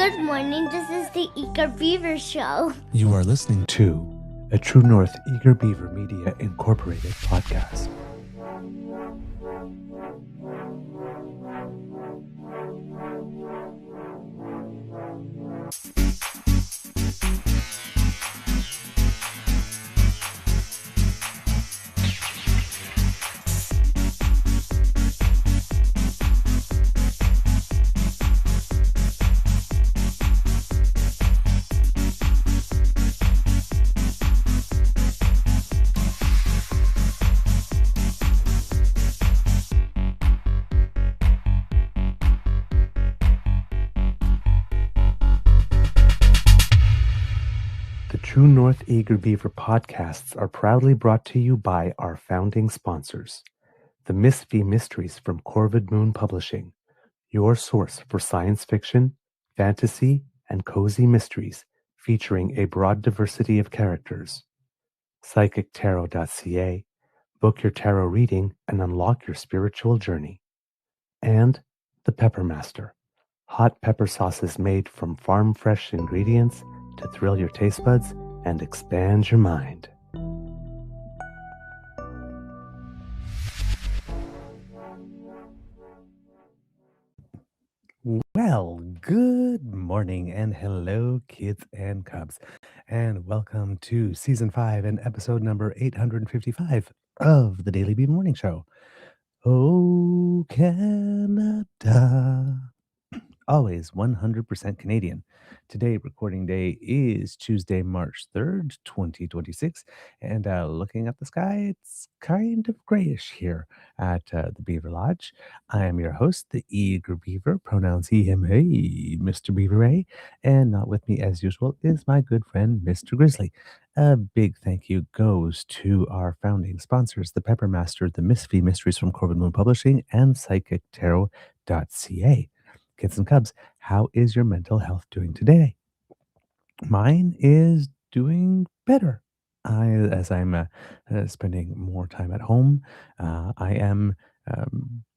Good morning. This is the Eager Beaver Show. You are listening to a True North Eager Beaver Media Incorporated podcast. The True North Eager Beaver podcasts are proudly brought to you by our founding sponsors, the Misfit Mysteries from Corvid Moon Publishing, your source for science fiction, fantasy, and cozy mysteries featuring a broad diversity of characters. PsychicTarot.ca, book your tarot reading and unlock your spiritual journey. And the Pepper Master, hot pepper sauces made from farm-fresh ingredients to thrill your taste buds and expand your mind. Well, good morning and hello, kids and cubs, and welcome to Season 5 and episode number 855 of the Daily Beaver Morning Show. Oh, Canada. Always 100% Canadian. Today, recording day is Tuesday, March 3rd, 2026. And looking at the sky, it's kind of grayish here at the Beaver Lodge. I am your host, the Eager Beaver, pronouns he, him, hey, Mr. Beaver A. And not with me, as usual, is my good friend, Mr. Grizzly. A big thank you goes to our founding sponsors, the Pepper Master, the Misfit Mysteries from Corvid Moon Publishing, and PsychicTarot.ca. Kids and cubs, how is your mental health doing today? Mine is doing better. As I'm spending more time at home, I am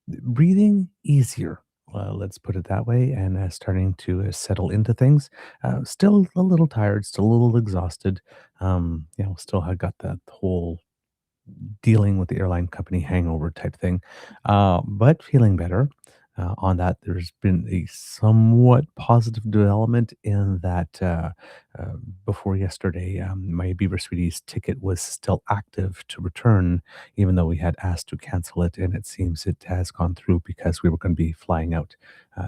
breathing easier. Let's put it that way, and starting to settle into things. Still a little tired, still a little exhausted. Still have got that whole dealing with the airline company hangover type thing, but feeling better. On that, there's been a somewhat positive development in that before yesterday, my Beaver Sweeties ticket was still active to return, even though we had asked to cancel it, and it seems it has gone through because we were going to be flying out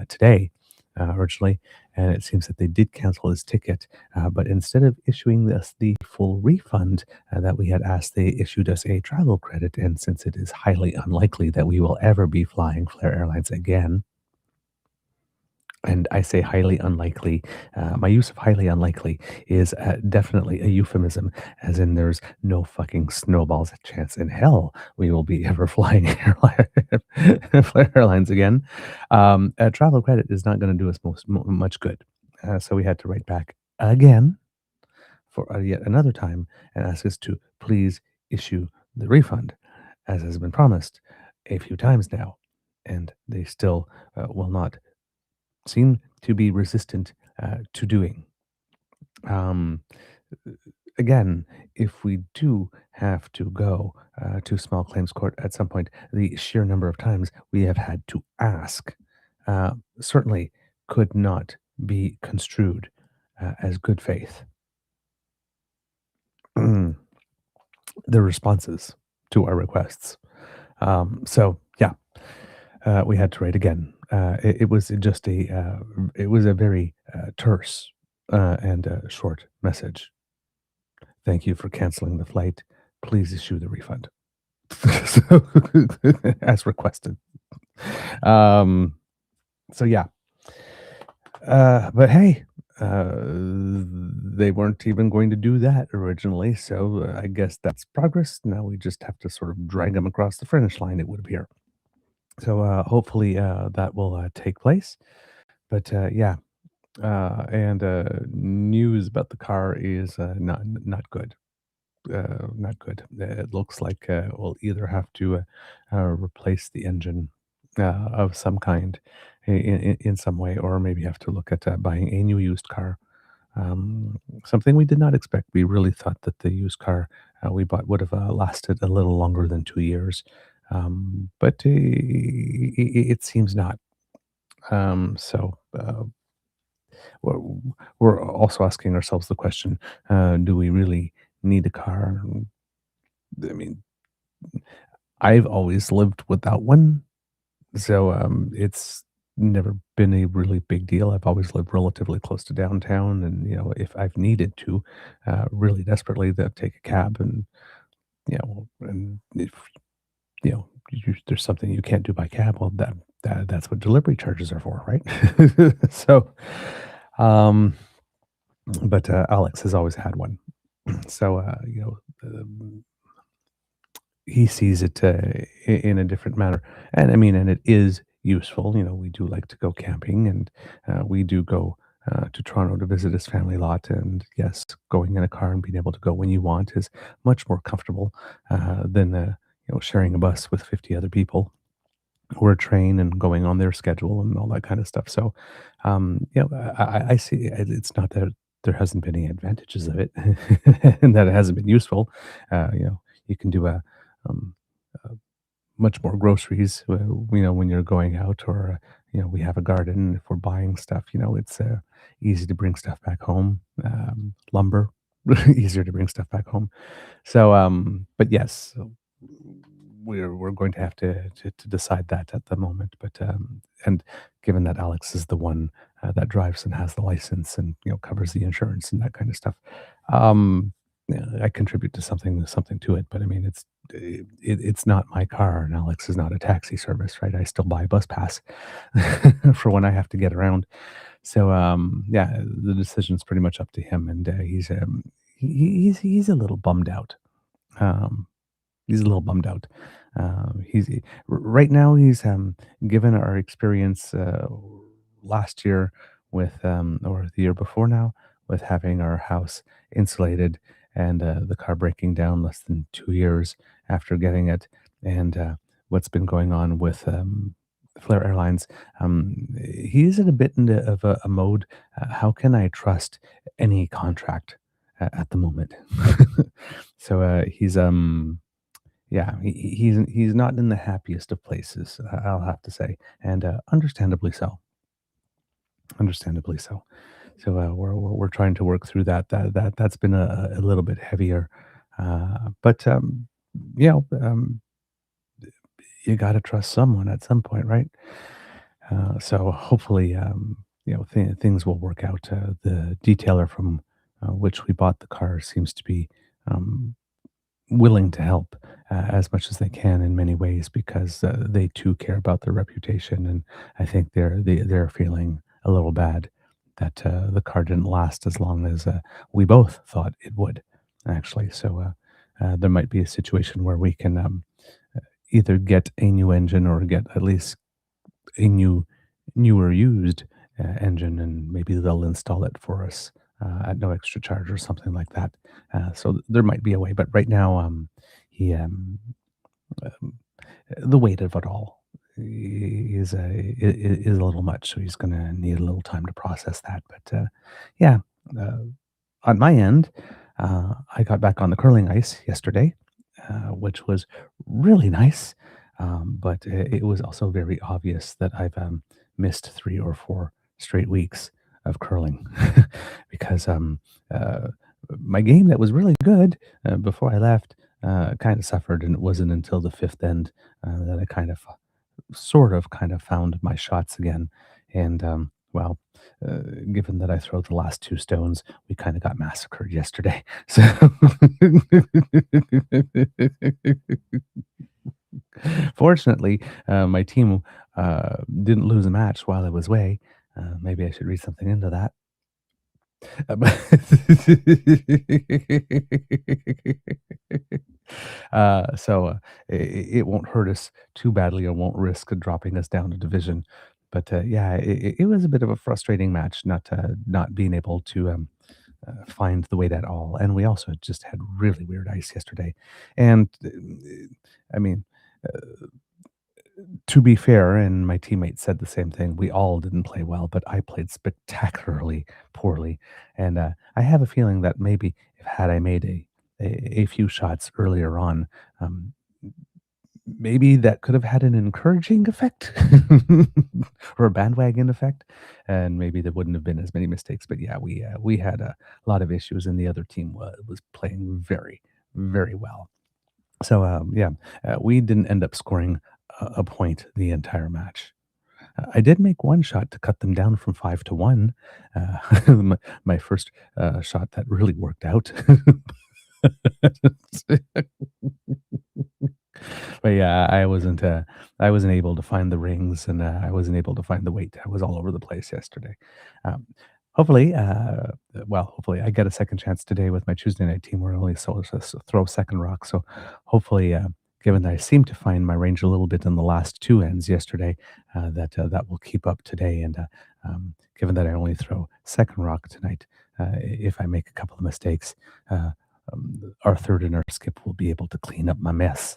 today originally, and it seems that they did cancel his ticket, but instead of issuing us the full refund that we had asked, they issued us a travel credit. And since it is highly unlikely that we will ever be flying Flair Airlines again, and I say highly unlikely, my use of highly unlikely is definitely a euphemism, as in there's no fucking snowballs chance in hell we will be ever flying Flair Airlines again. A travel credit is not going to do us much good. So we had to write back again for yet another time and ask us to please issue the refund, as has been promised a few times now. And they still will not seem to be resistant to doing. Um, Again, if we do have to go to small claims court at some point, the sheer number of times we have had to ask certainly could not be construed as good faith. The responses to our requests. We had to write again. It was just it was a very terse and short message. Thank you for canceling the flight. Please issue the refund. So, as requested. Um, so yeah. But hey, they weren't even going to do that originally, so I guess that's progress. Now we just have to sort of drag them across the finish line, it would appear. So hopefully that will take place. But and news about the car is not good. Not good. It looks like we'll either have to replace the engine of some kind, in some way, or maybe have to look at buying a new used car. Something we did not expect. We really thought that the used car we bought would have lasted a little longer than 2 years, but it seems not. We're, we're also asking ourselves the question: do we really need a car? I mean, I've always lived without one, so it's never been a really big deal. I've always lived relatively close to downtown, and if I've needed to, really desperately, that take a cab, and and if there's something you can't do by cab, well, that's what delivery charges are for, right? So, um, but Alex has always had one, so he sees it in a different manner, and I mean, and it is useful. We do like to go camping, and we do go to Toronto to visit his family lot. And yes, going in a car and being able to go when you want is much more comfortable than sharing a bus with 50 other people, or a train and going on their schedule and all that kind of stuff. So, I see it's not that there hasn't been any advantages of it and that it hasn't been useful. You can do um, uh, much more groceries, when you're going out, or, we have a garden. If we're buying stuff, it's easy to bring stuff back home. Lumber, easier to bring stuff back home. So, but yes, so we're going to have to decide that at the moment. But and given that Alex is the one that drives and has the license, and covers the insurance and that kind of stuff, yeah, I contribute to something to it. But I mean, it's not my car, and Alex is not a taxi service, right? I still buy a bus pass for when I have to get around. So yeah, the decision's pretty much up to him, and he's a little bummed out. Um, He's a little bummed out. Right now, he's given our experience last year with, or the year before now, with having our house insulated, and the car breaking down less than 2 years after getting it, and what's been going on with Flair Airlines. He's in a bit of a mode. How can I trust any contract at the moment? So he's yeah, he's not in the happiest of places, I'll have to say, and understandably so. Understandably so. So we're trying to work through that. That's been a little bit heavier, but you know, um, you got to trust someone at some point, right? So hopefully, things will work out. The detailer from which we bought the car seems to be um, willing to help as much as they can in many ways, because they too care about their reputation, and I think they're feeling a little bad that the car didn't last as long as we both thought it would, actually. So there might be a situation where we can either get a new engine, or get at least a newer used engine, and maybe they'll install it for us at no extra charge or something like that. So there might be a way, but right now, he um, the weight of it all is a little much, so he's going to need a little time to process that. But yeah, uh, on my end, I got back on the curling ice yesterday, which was really nice. But it was also very obvious that I've missed 3 or 4 straight weeks of curling, because uh, my game that was really good before I left kind of suffered, and it wasn't until the fifth end that I kind of found my shots again. And well, given that I throw the last two stones, we kind of got massacred yesterday. So fortunately, my team didn't lose a match while I was away. Maybe I should read something into that. But so it won't hurt us too badly, or won't risk dropping us down a division. But yeah, it was a bit of a frustrating match, not being able to find the weight at all. And we also just had really weird ice yesterday. And I mean, uh, To be fair, and my teammates said the same thing, we all didn't play well, but I played spectacularly poorly, and, I have a feeling that maybe if had I made a few shots earlier on, um, maybe that could have had an encouraging effect or a bandwagon effect, and maybe there wouldn't have been as many mistakes, but yeah, we had a lot of issues, and the other team was playing very, very well. So, yeah, we didn't end up scoring a point the entire match. I did make one shot to cut them down from 5 to 1, my first, shot that really worked out. But yeah, I wasn't able to find the rings, and, I wasn't able to find the weight. I was all over the place yesterday. Um, hopefully, hopefully I get a second chance today with my Tuesday night team. We're only so throw second rock, so hopefully, given that I seem to find my range a little bit in the last 2 ends yesterday, that will keep up today, and, given that I only throw second rock tonight, if I make a couple of mistakes, our third and our skip will be able to clean up my mess.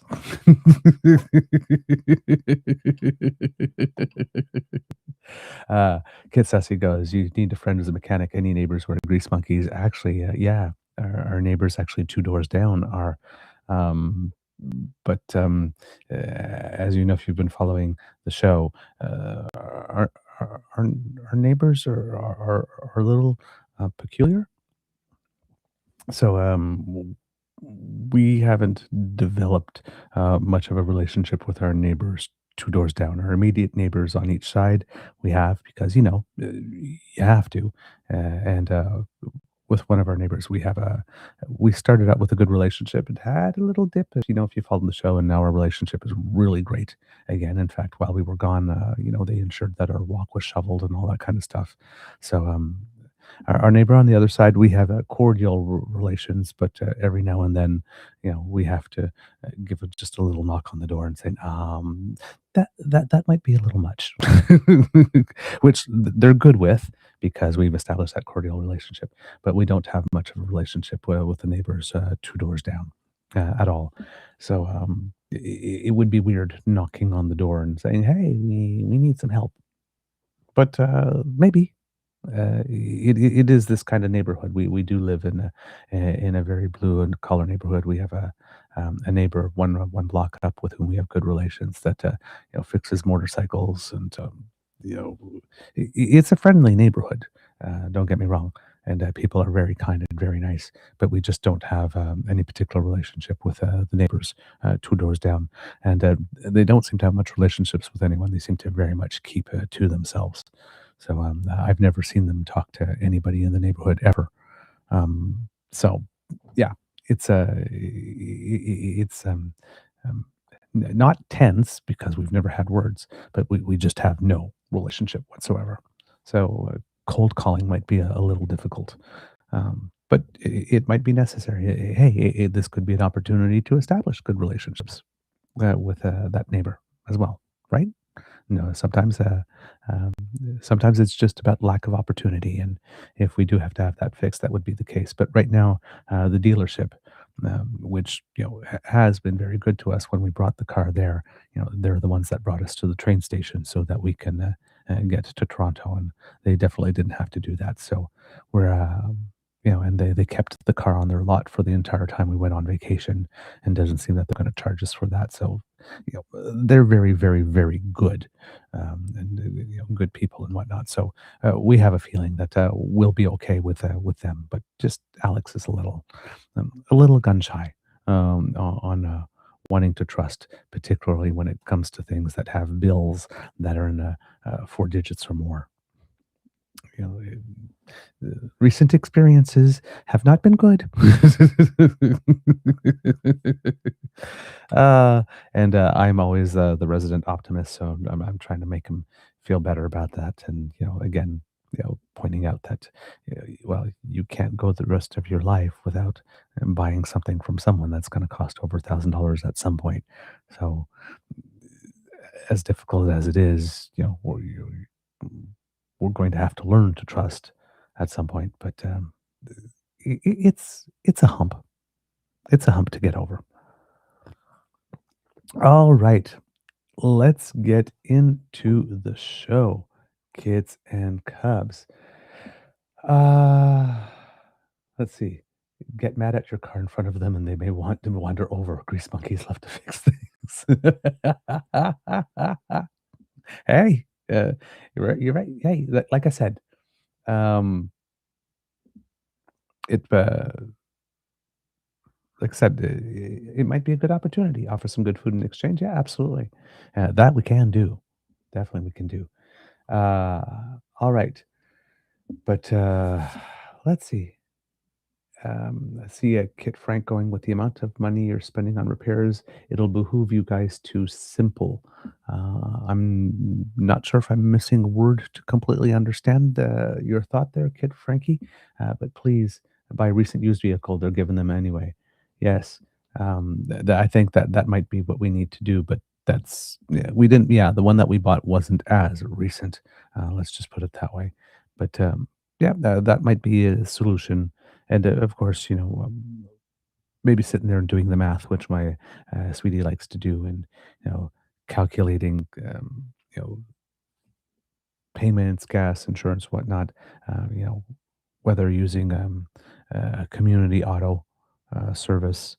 uh, Kid Sassy goes, "You need a friend who's a mechanic. Any neighbors who are grease monkeys?" Actually, yeah, our neighbors actually 2 doors down are. Um, as you know, if you've been following the show, our neighbors are a little peculiar. So, we haven't developed much of a relationship with our neighbors 2 doors down. Our immediate neighbors on each side, we have because you have to. And with one of our neighbors, we started out with a good relationship and had a little dip, as you know, if you followed the show, and now our relationship is really great again. In fact, while we were gone, they ensured that our walk was shoveled and all that kind of stuff. So, our neighbor on the other side, we have a cordial relations, but every now and then, we have to give just a little knock on the door and say, that might be a little much, which they're good with because we've established that cordial relationship. But we don't have much of a relationship with the neighbors 2 doors down at all. So it would be weird knocking on the door and saying, "Hey, we need some help." But maybe it is this kind of neighborhood. We do live in a very blue and collar neighborhood. We have a neighbor one block up with whom we have good relations that fixes motorcycles, and you know it's a friendly neighborhood. Don't get me wrong, and people are very kind and very nice. But we just don't have any particular relationship with the neighbors 2 doors down, and they don't seem to have much relationships with anyone. They seem to very much keep to themselves. So, I've never seen them talk to anybody in the neighborhood ever. So yeah, it's um, not tense because we've never had words, but we just have no relationship whatsoever. So, cold calling might be a little difficult, but it might be necessary. Hey, this could be an opportunity to establish good relationships with that neighbor as well, right? No, um, sometimes it's just about lack of opportunity, and if we do have to have that fixed, that would be the case. But right now, the dealership, which has been very good to us when we brought the car there, they're the ones that brought us to the train station so that we can get to Toronto, and they definitely didn't have to do that. So we're and they kept the car on their lot for the entire time we went on vacation, and doesn't seem that they're going to charge us for that. So they're very, very, very good, and good people and whatnot. So we have a feeling that we'll be okay with them. But just Alex is a little gun shy on wanting to trust, particularly when it comes to things that have bills that are in 4 digits or more. You know, recent experiences have not been good. uh, and I'm always the resident optimist, so I'm trying to make him feel better about that. And again, pointing out that well, you can't go the rest of your life without buying something from someone that's going to cost over $1,000 at some point. So, as difficult as it is, we're going to have to learn to trust at some point. But it's a hump. It's a hump to get over. All right. let's get into the show, kids and cubs. Uh, let's see. Get mad at your car in front of them, and they may want to wander over. Grease monkeys love to fix things. Hey, you're right. You're right. Hey, like I said, um, it like I said, it might be a good opportunity. Offer some good food in exchange. Yeah, absolutely. That we can do. Definitely, we can do. Uh, all right, but let's see. I see Kit Frank going with the amount of money you're spending on repairs. It'll behoove you guys to simple. I'm not sure if I'm missing a word to completely understand your thought there, Kit Frankie, but please buy a recent used vehicle. They're giving them anyway. Yes, I think that that might be what we need to do, but that's yeah, we didn't. Yeah, the one that we bought wasn't as recent. Let's just put it that way. But yeah, that might be a solution and, of course, maybe sitting there and doing the math, which my, sweetie likes to do and, calculating, payments, gas, insurance, whatnot, whether using, a community auto, service,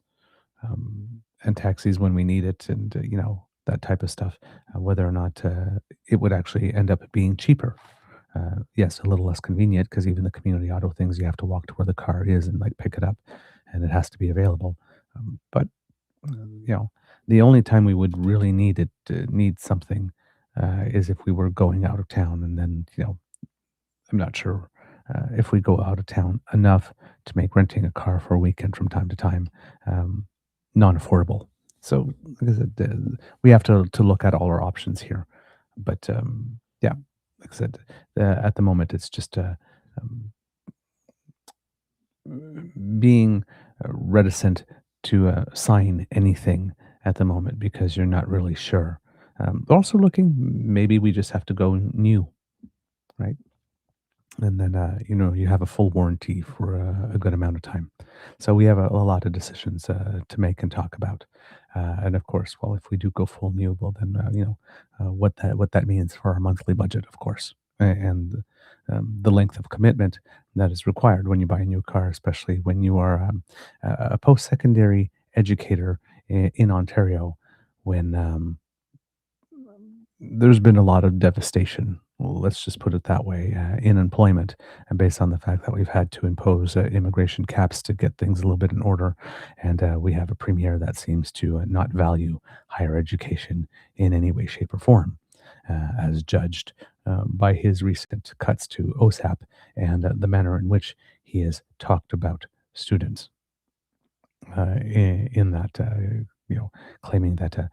and taxis when we need it and, that type of stuff, whether or not, it would actually end up being cheaper. Yes, a little less convenient because even the community auto things, you have to walk to where the car is and like pick it up, and it has to be available. But you know, the only time we would really need something is if we were going out of town, and then I'm not sure if we go out of town enough to make renting a car for a weekend from time to time um, non-affordable. So, like I said, we have to look at all our options here. But yeah, like I said, at the moment, it's just um, being reticent to sign anything at the moment because you're not really sure. Also, looking, maybe we just have to go new, right? And then you have a full warranty for a good amount of time. So we have a lot of decisions to make and talk about. And of course, well, if we do go full new, well, then what that means for our monthly budget, of course, and the length of commitment that is required when you buy a new car, especially when you are a post-secondary educator in Ontario, when there's been a lot of devastation. Well, let's just put it that way, in employment, and based on the fact that we've had to impose immigration caps to get things a little bit in order, and we have a premier that seems to not value higher education in any way, shape, or form, as judged by his recent cuts to OSAP and the manner in which he has talked about students in that, you know, claiming that,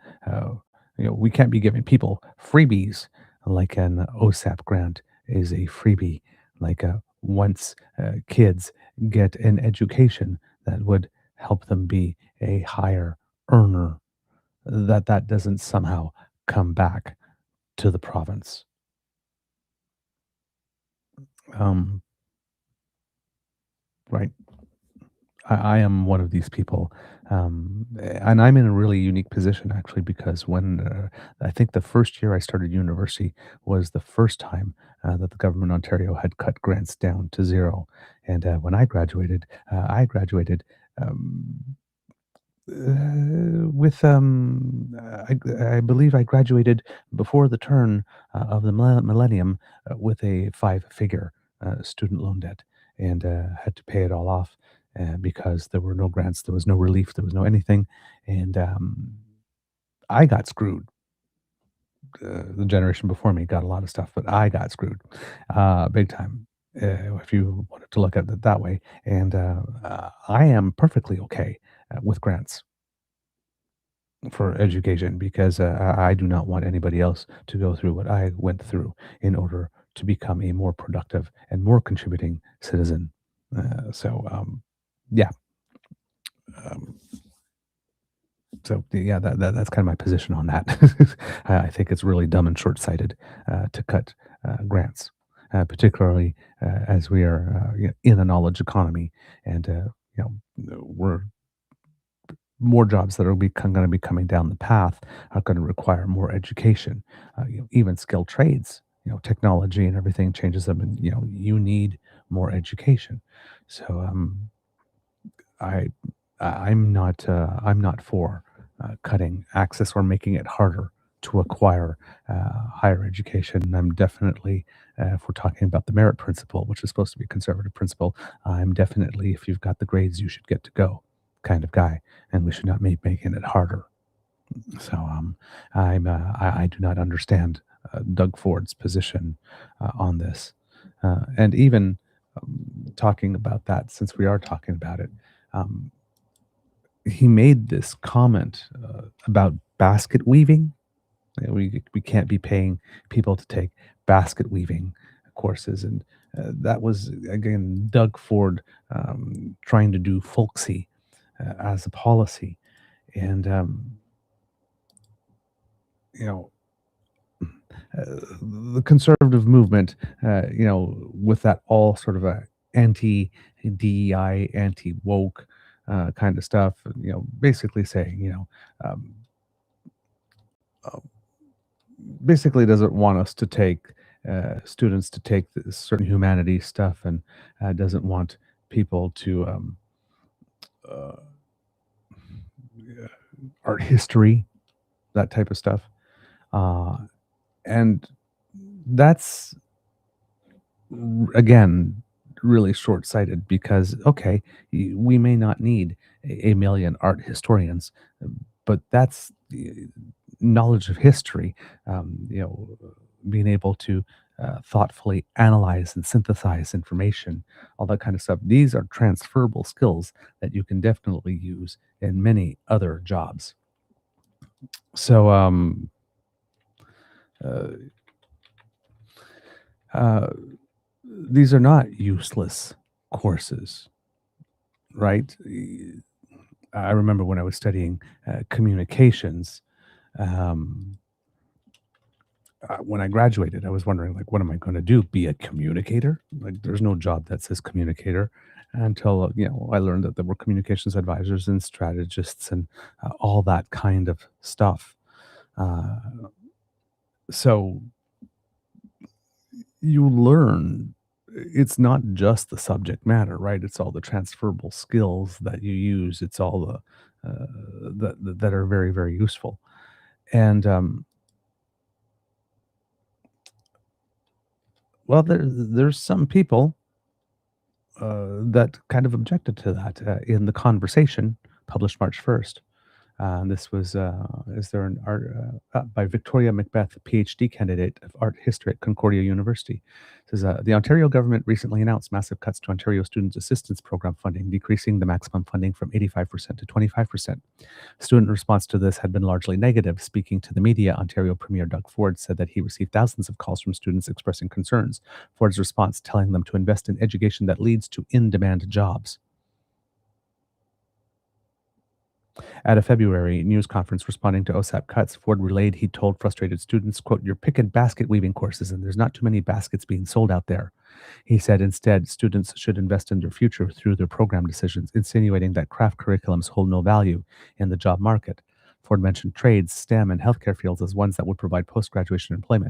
we can't be giving people freebies like an OSAP grant is a freebie. Like once kids get an education that would help them be a higher earner, that doesn't somehow come back to the province. Um, right. I am one of these people, and I'm in a really unique position actually because when I think the first year I started university was the first time that the government of Ontario had cut grants down to zero, and when I graduated um, with I believe I graduated before the turn of the millennium with a five-figure student loan debt and had to pay it all off because there were no grants, there was no relief, there was no anything, and I got screwed. The generation before me got a lot of stuff, but I got screwed big time. If you wanted to look at it that way, and I am perfectly okay with grants for education because I do not want anybody else to go through what I went through in order to become a more productive and more contributing citizen. Yeah. Um, yeah, that's kind of my position on that. I think it's really dumb and short-sighted to cut grants, particularly as we are in a knowledge economy, and we're more jobs that are going to be coming down the path are going to require more education. Even skilled trades, technology and everything changes them, and you need more education. So I I'm not for cutting access or making it harder to acquire higher education. And I'm definitely, if we're talking about the merit principle, which is supposed to be a conservative principle, I'm definitely, if you've got the grades, you should get to go kind of guy, and we should not be making it harder. So I do not understand Doug Ford's position on this, and even talking about that, since we are talking about it. Um, he made this comment about basket weaving. We can't be paying people to take basket weaving courses, and that was again Doug Ford trying to do folksy as a policy, and you know the conservative movement, with that all sort of a anti DEI, anti woke kind of stuff, basically saying, um, uh, basically doesn't want us to take students to take certain humanities stuff, and doesn't want people to uh, art history, that type of stuff. Uh, and that's again really short-sighted because okay, we may not need a million art historians, but that's the knowledge of history, being able to thoughtfully analyze and synthesize information, all that kind of stuff. These are transferable skills that you can definitely use in many other jobs. So uh, uh, these are not useless courses, right? I remember when I was studying communications. Um, when I graduated, I was wondering, like, what am I going to do? Be a communicator? Like, there's no job that says communicator until I learned that there were communications advisors and strategists and all that kind of stuff. Uh, so you learn. It's not just the subject matter, right? It's all the transferable skills that you use. It's all the that are very, very useful. And well, there's some people that kind of objected to that in the conversation published March 1st. This was is there an art by Victoria Macbeth, PhD candidate of art history at Concordia University. It says the Ontario government recently announced massive cuts to Ontario Student Assistance Program funding, decreasing the maximum funding from 85% to 25%. Student response to this had been largely negative. Speaking to the media, Ontario Premier Doug Ford said that he received thousands of calls from students expressing concerns. Ford's response telling them to invest in education that leads to in-demand jobs. At a February news conference responding to OSAP cuts, Ford relayed he told frustrated students, quote, "You're picking basket weaving courses and there's not too many baskets being sold out there." He said instead, students should invest in their future through their program decisions, insinuating that craft curriculums hold no value in the job market. Ford mentioned trades, STEM, and healthcare fields as ones that would provide post-graduation employment.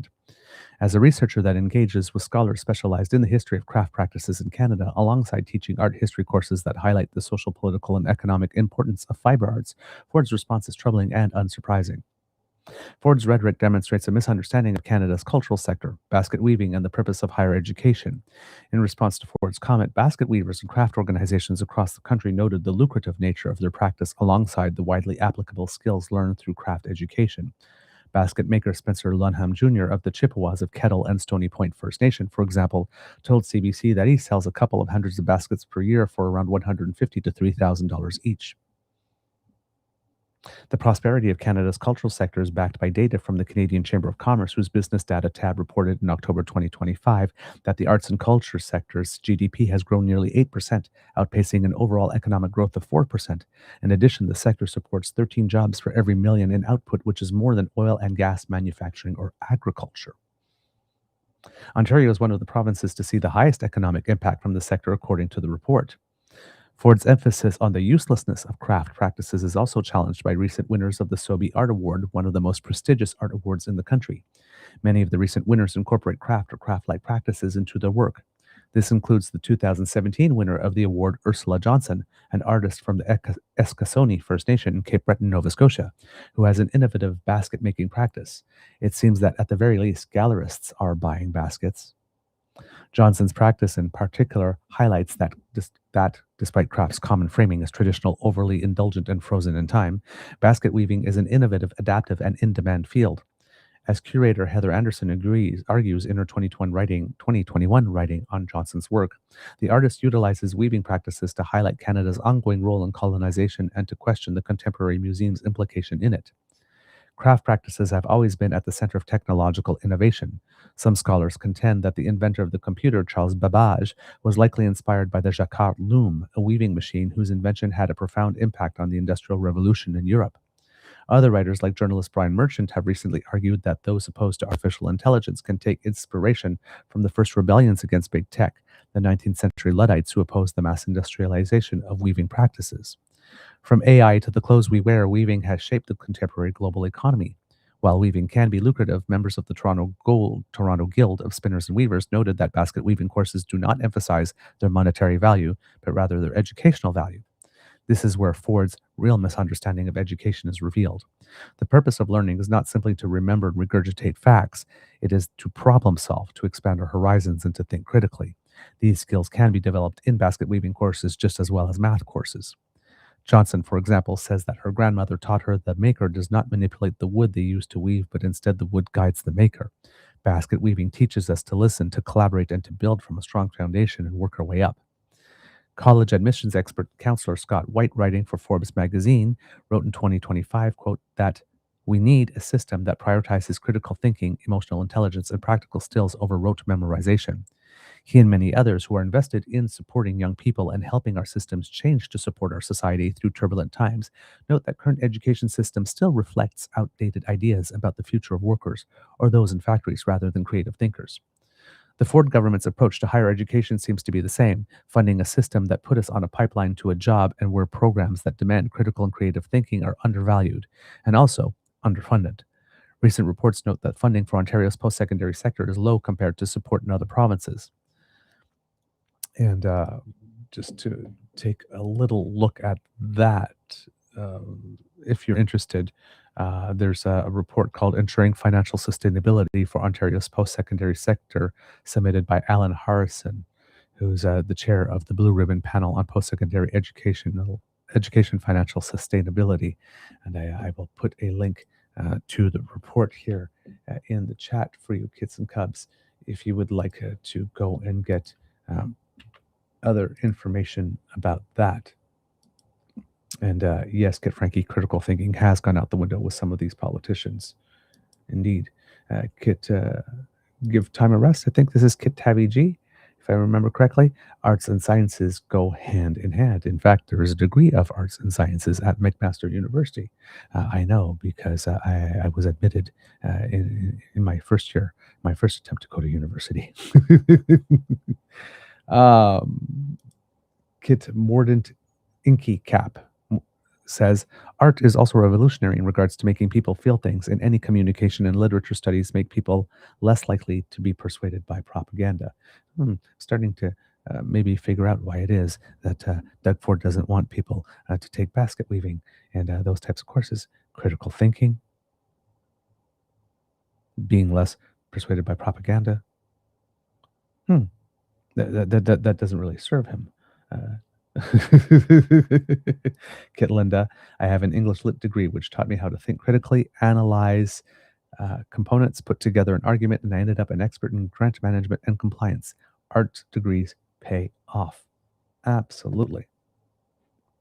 As a researcher that engages with scholars specialized in the history of craft practices in Canada, alongside teaching art history courses that highlight the social, political, and economic importance of fiber arts, Ford's response is troubling and unsurprising. Ford's rhetoric demonstrates a misunderstanding of Canada's cultural sector, basket weaving, and the purpose of higher education. In response to Ford's comment, basket weavers and craft organizations across the country noted the lucrative nature of their practice alongside the widely applicable skills learned through craft education. Basket maker Spencer Lunham Jr. of the Chippewas of Kettle and Stony Point First Nation, for example, told CBC that he sells a couple of hundreds of baskets per year for around $150 to $3,000 each. The prosperity of Canada's cultural sector is backed by data from the Canadian Chamber of Commerce, whose business data tab reported in October 2025 that the arts and culture sector's GDP has grown nearly 8%, outpacing an overall economic growth of 4%. In addition, the sector supports 13 jobs for every million in output, which is more than oil and gas manufacturing or agriculture. Ontario is one of the provinces to see the highest economic impact from the sector, according to the report. Ford's emphasis on the uselessness of craft practices is also challenged by recent winners of the Sobey Art Award, one of the most prestigious art awards in the country. Many of the recent winners incorporate craft or craft like practices into their work. This includes the 2017 winner of the award, Ursula Johnson, an artist from the Eskasoni First Nation in Cape Breton, Nova Scotia, who has an innovative basket making practice. It seems that at the very least, gallerists are buying baskets. Johnson's practice in particular highlights that despite craft's common framing as traditional, overly indulgent, and frozen in time, basket weaving is an innovative, adaptive, and in-demand field. As curator Heather Anderson argues in her 2021 writing on Johnson's work, the artist utilizes weaving practices to highlight Canada's ongoing role in colonization and to question the contemporary museum's implication in it. Craft practices have always been at the center of technological innovation. Some scholars contend that the inventor of the computer, Charles Babbage, was likely inspired by the Jacquard loom, a weaving machine whose invention had a profound impact on the Industrial Revolution in Europe. Other writers, like journalist Brian Merchant, have recently argued that those opposed to artificial intelligence can take inspiration from the first rebellions against big tech, the 19th century Luddites who opposed the mass industrialization of weaving practices. From AI to the clothes we wear, weaving has shaped the contemporary global economy. While weaving can be lucrative, members of the Toronto Guild of Spinners and Weavers noted that basket weaving courses do not emphasize their monetary value, but rather their educational value. This is where Ford's real misunderstanding of education is revealed. The purpose of learning is not simply to remember and regurgitate facts, it is to problem solve, to expand our horizons, and to think critically. These skills can be developed in basket weaving courses just as well as math courses. Johnson, for example, says that her grandmother taught her the maker does not manipulate the wood they use to weave, but instead the wood guides the maker. Basket weaving teaches us to listen, to collaborate, and to build from a strong foundation and work our way up. College admissions expert counselor Scott White, writing for Forbes magazine, wrote in 2025, quote, that we need a system that prioritizes critical thinking, emotional intelligence, and practical skills over rote memorization. He and many others who are invested in supporting young people and helping our systems change to support our society through turbulent times note that current education system still reflects outdated ideas about the future of workers or those in factories rather than creative thinkers. The Ford government's approach to higher education seems to be the same, funding a system that put us on a pipeline to a job and where programs that demand critical and creative thinking are undervalued and also underfunded. Recent reports note that funding for Ontario's post-secondary sector is low compared to support in other provinces. And just to take a little look at that, if you're interested, there's a report called Ensuring Financial Sustainability for Ontario's Post-Secondary Sector, submitted by Alan Harrison, who's the chair of the Blue Ribbon Panel on Post-Secondary Education Financial Sustainability. And I will put a link to the report here in the chat for you, kids and cubs, if you would like to go and get other information about that. And yes, Kit Frankie, critical thinking has gone out the window with some of these politicians. Indeed. Kit, give time a rest. I think this is Kit Tabby G, if I remember correctly. Arts and sciences go hand in hand. In fact, there is a degree of arts and sciences at McMaster University. I know because I was admitted in my first year, my first attempt to go to university. Kit Mordant Inky Cap says, art is also revolutionary in regards to making people feel things, and any communication and literature studies make people less likely to be persuaded by propaganda. Starting to maybe figure out why it is that Doug Ford doesn't want people to take basket weaving and those types of courses. Critical thinking, being less persuaded by propaganda. That doesn't really serve him. Kit Linda, I have an English Lit degree, which taught me how to think critically, analyze components, put together an argument, and I ended up an expert in grant management and compliance. Art degrees pay off. Absolutely.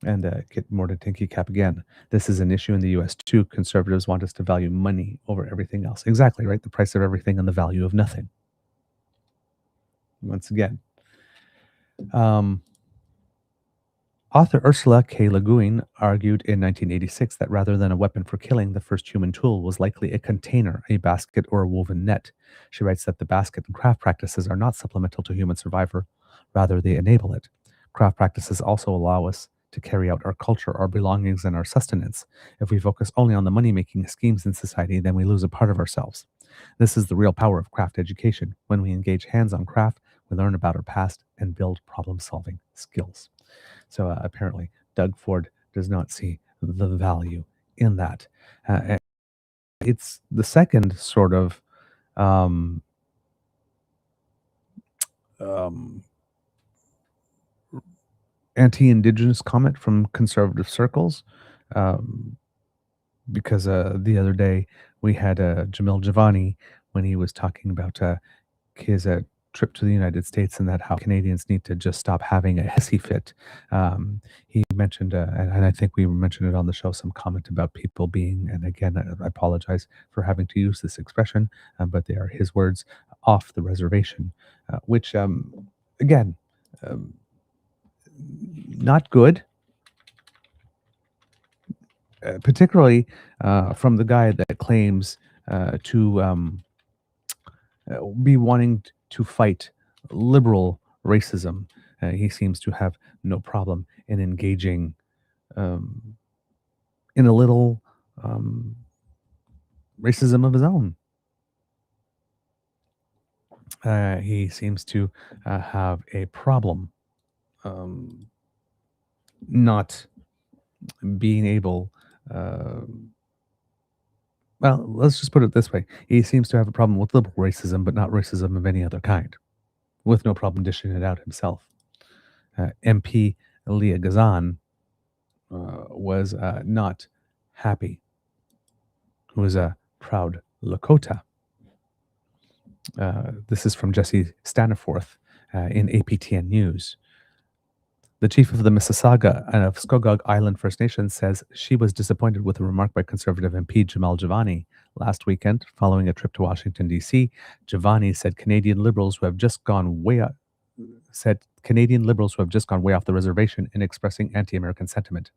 And Kit Mordatinky Cap again. This is an issue in the US too. Conservatives want us to value money over everything else. Exactly, right? The price of everything and the value of nothing. Once again. Author Ursula K. Le Guin argued in 1986 that rather than a weapon for killing, the first human tool was likely a container, a basket, or a woven net. She writes that the basket and craft practices are not supplemental to human survival, rather they enable it. Craft practices also allow us to carry out our culture, our belongings, and our sustenance. If we focus only on the money making schemes in society, then we lose a part of ourselves. This is the real power of craft education. When we engage hands on craft, we learn about our past and build problem solving skills. So apparently, Doug Ford does not see the value in that. And it's the second sort of um, um, anti Indigenous comment from conservative circles. Um, because the other day we had Jamil Jivani when he was talking about his trip to the United States and that how Canadians need to just stop having a hissy fit. He mentioned, and I think we mentioned it on the show, some comment about people being, and again, I apologize for having to use this expression, but they are his words, off the reservation, which, again, um, not good, particularly from the guy that claims to be wanting to fight liberal racism. He seems to have no problem in engaging um, in a little um, racism of his own. He seems to have a problem um, not being able. Uh, well, let's just put it this way. He seems to have a problem with liberal racism, but not racism of any other kind, with no problem dishing it out himself. MP Leah Gazan was not happy, who was a proud Lakota. This is from Jesse Staniforth in APTN News. The chief of the Mississauga and of Scogog Island First Nation says she was disappointed with a remark by Conservative MP Jamil Jivina. Last weekend, following a trip to Washington, D.C., Jivani said Canadian Liberals who have just gone way up, off the reservation in expressing anti-American sentiment.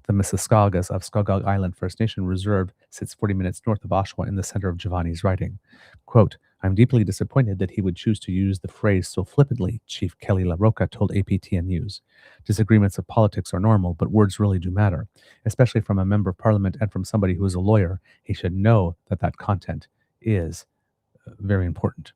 The Mississaugas of Scogog Island First Nation Reserve sits 40 minutes north of Oshawa in the center of Giovanni's writing. Quote, I'm deeply disappointed that he would choose to use the phrase so flippantly, Chief Kelly LaRocca told APTN News. Disagreements of politics are normal, but words really do matter, especially from a member of parliament and from somebody who is a lawyer. He should know that that content is very important.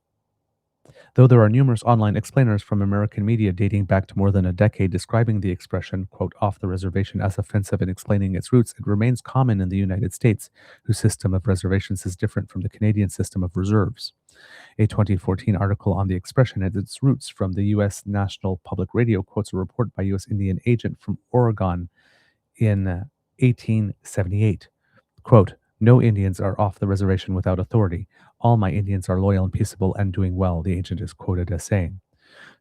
Though there are numerous online explainers from American media dating back to more than a decade describing the expression, quote, off the reservation as offensive and explaining its roots, it remains common in the United States, whose system of reservations is different from the Canadian system of reserves. A 2014 article on the expression and its roots from the U.S. National Public Radio quotes a report by U.S. Indian agent from Oregon in 1878. Quote, no Indians are off the reservation without authority. All my Indians are loyal and peaceable and doing well, the agent is quoted as saying.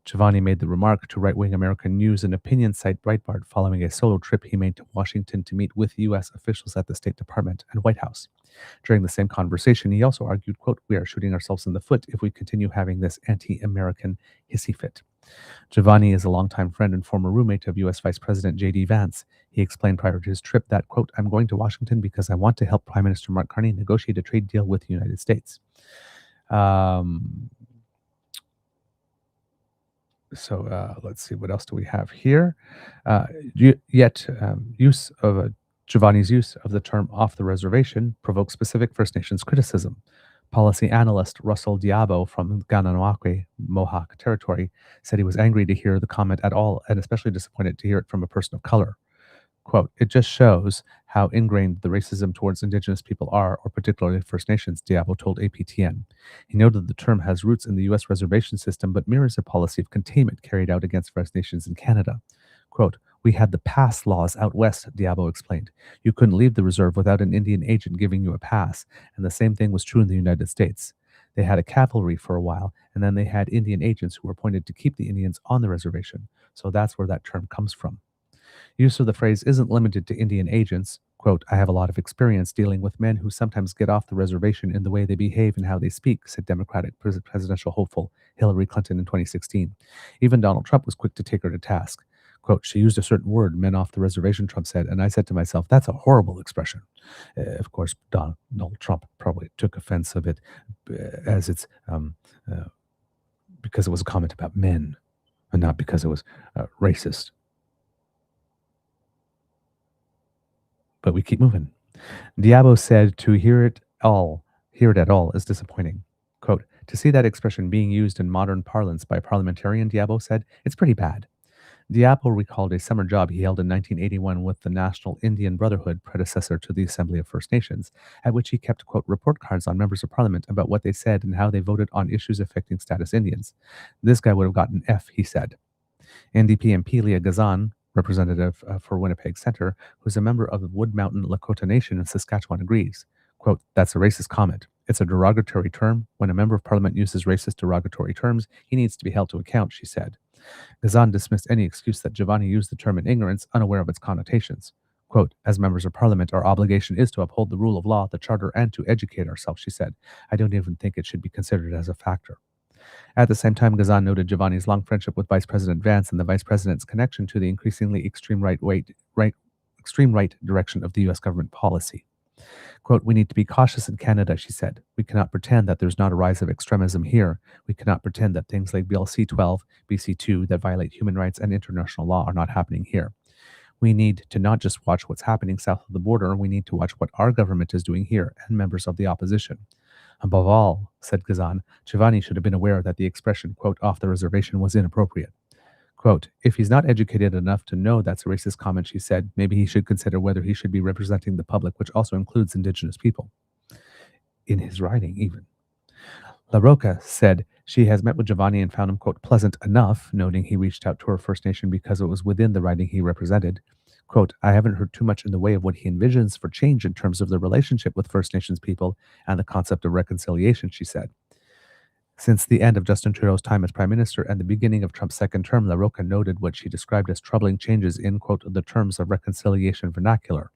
Giovanni made the remark to right-wing American news and opinion site Breitbart following a solo trip he made to Washington to meet with U.S. officials at the State Department and White House. During the same conversation, he also argued, quote, we are shooting ourselves in the foot if we continue having this anti-American hissy fit. Giovanni is a longtime friend and former roommate of U.S. Vice President J.D. Vance. He explained prior to his trip that, quote, I'm going to Washington because I want to help Prime Minister Mark Carney negotiate a trade deal with the United States. Let's see, what else do we have here? Use of Giovanni's use of the term off the reservation provoked specific First Nations criticism. Policy analyst Russell Diabo from Gananoque, Mohawk Territory, said he was angry to hear the comment at all and especially disappointed to hear it from a person of color. Quote, it just shows how ingrained the racism towards Indigenous people are, or particularly First Nations, Diabo told APTN. He noted the term has roots in the U.S. reservation system, but mirrors a policy of containment carried out against First Nations in Canada. Quote, we had the pass laws out west, Diabo explained. You couldn't leave the reserve without an Indian agent giving you a pass, and the same thing was true in the United States. They had a cavalry for a while, and then they had Indian agents who were appointed to keep the Indians on the reservation. So that's where that term comes from. Use of the phrase isn't limited to Indian agents. Quote, I have a lot of experience dealing with men who sometimes get off the reservation in the way they behave and how they speak, said Democratic presidential hopeful Hillary Clinton in 2016. Even Donald Trump was quick to take her to task. Quote, she used a certain word, men off the reservation, Trump said, and I said to myself, that's a horrible expression. Of course, Donald Trump probably took offense of it as it's because it was a comment about men. and not because it was racist. But we keep moving. Diabo said to hear it at all is disappointing. Quote, to see that expression being used in modern parlance by a parliamentarian, Diabo said, it's pretty bad. Diabo recalled a summer job he held in 1981 with the National Indian Brotherhood, predecessor to the Assembly of First Nations, at which he kept, quote, report cards on members of parliament about what they said and how they voted on issues affecting status Indians. This guy would have gotten an F, he said. NDP MP Leah Gazan, representative for Winnipeg Centre, who's a member of the Wood Mountain Lakota Nation in Saskatchewan, agrees. Quote, that's a racist comment. It's a derogatory term. When a member of parliament uses racist derogatory terms, he needs to be held to account, she said. Gazan dismissed any excuse that Jivina used the term in ignorance, unaware of its connotations. Quote, as members of parliament, our obligation is to uphold the rule of law, the charter, and to educate ourselves, she said. I don't even think it should be considered as a factor. At the same time, Gazan noted Jivani's long friendship with Vice President Vance and the Vice President's connection to the increasingly extreme right direction of the U.S. government policy. Quote, we need to be cautious in Canada, she said. We cannot pretend that there's not a rise of extremism here. We cannot pretend that things like Bill C-12, BC-2 that violate human rights and international law are not happening here. We need to not just watch what's happening south of the border, we need to watch what our government is doing here and members of the opposition. Above all, said Gazan, Jivani should have been aware that the expression, quote, off the reservation was inappropriate. Quote, if he's not educated enough to know that's a racist comment, she said, maybe he should consider whether he should be representing the public, which also includes Indigenous people. In his writing, even. La Roca said she has met with Jivani and found him, quote, pleasant enough, noting he reached out to her First Nation because it was within the riding he represented. Quote, I haven't heard too much in the way of what he envisions for change in terms of the relationship with First Nations people and the concept of reconciliation, she said. Since the end of Justin Trudeau's time as Prime Minister and the beginning of Trump's second term, La Roca noted what she described as troubling changes in, quote, the terms of reconciliation vernacular.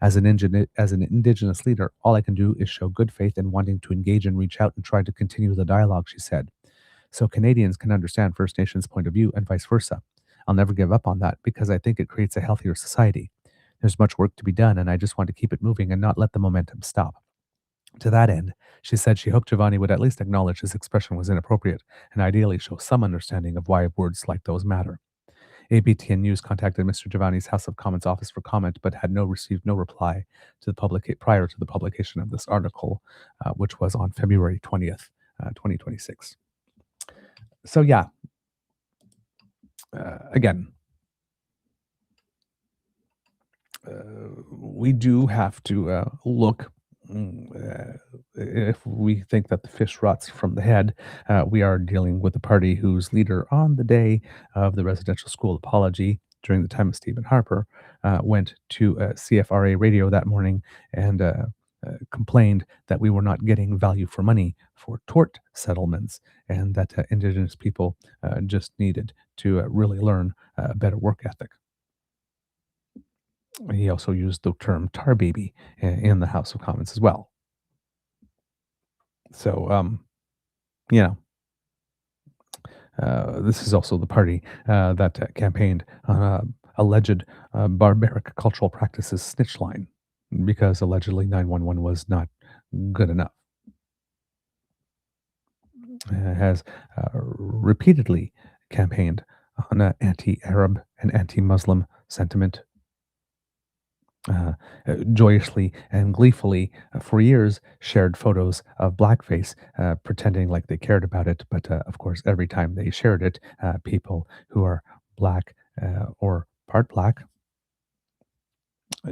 As an Indigenous leader, all I can do is show good faith in wanting to engage and reach out and try to continue the dialogue, she said. So Canadians can understand First Nations' point of view and vice versa. I'll never give up on that because I think it creates a healthier society. There's much work to be done, and I just want to keep it moving and not let the momentum stop. To that end, she said she hoped Jivani would at least acknowledge his expression was inappropriate and ideally show some understanding of why words like those matter. ABTN News contacted Mr. Jivani's House of Commons office for comment, but had received no reply to prior to the publication of this article, which was on February 20th, 2026. So yeah, again, we do have to look. If we think that the fish rots from the head, we are dealing with a party whose leader on the day of the residential school apology during the time of Stephen Harper went to CFRA radio that morning and complained that we were not getting value for money for tort settlements and that Indigenous people just needed to really learn a better work ethic. He also used the term tar baby in the House of Commons as well. So, you know, this is also the party that campaigned on alleged barbaric cultural practices snitch line because allegedly 911 was not good enough. Has repeatedly campaigned on anti-Arab and anti-Muslim sentiment joyously and gleefully for years shared photos of blackface, pretending like they cared about it. But of course, every time they shared it, people who are black or part black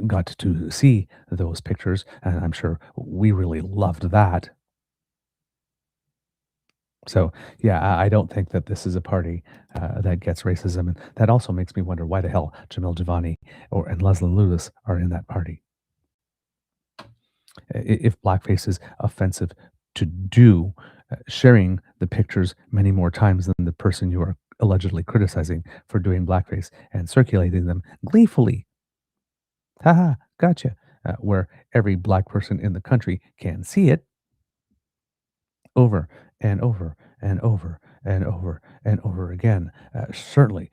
got to see those pictures. And I'm sure we really loved that. So, yeah, I don't think that this is a party that gets racism. And that also makes me wonder why the hell Jamil Jivani and Leslie Lewis are in that party. If blackface is offensive to do, sharing the pictures many more times than the person you are allegedly criticizing for doing blackface and circulating them gleefully. Haha, gotcha. Where every black person in the country can see it over and over and over and over and over again certainly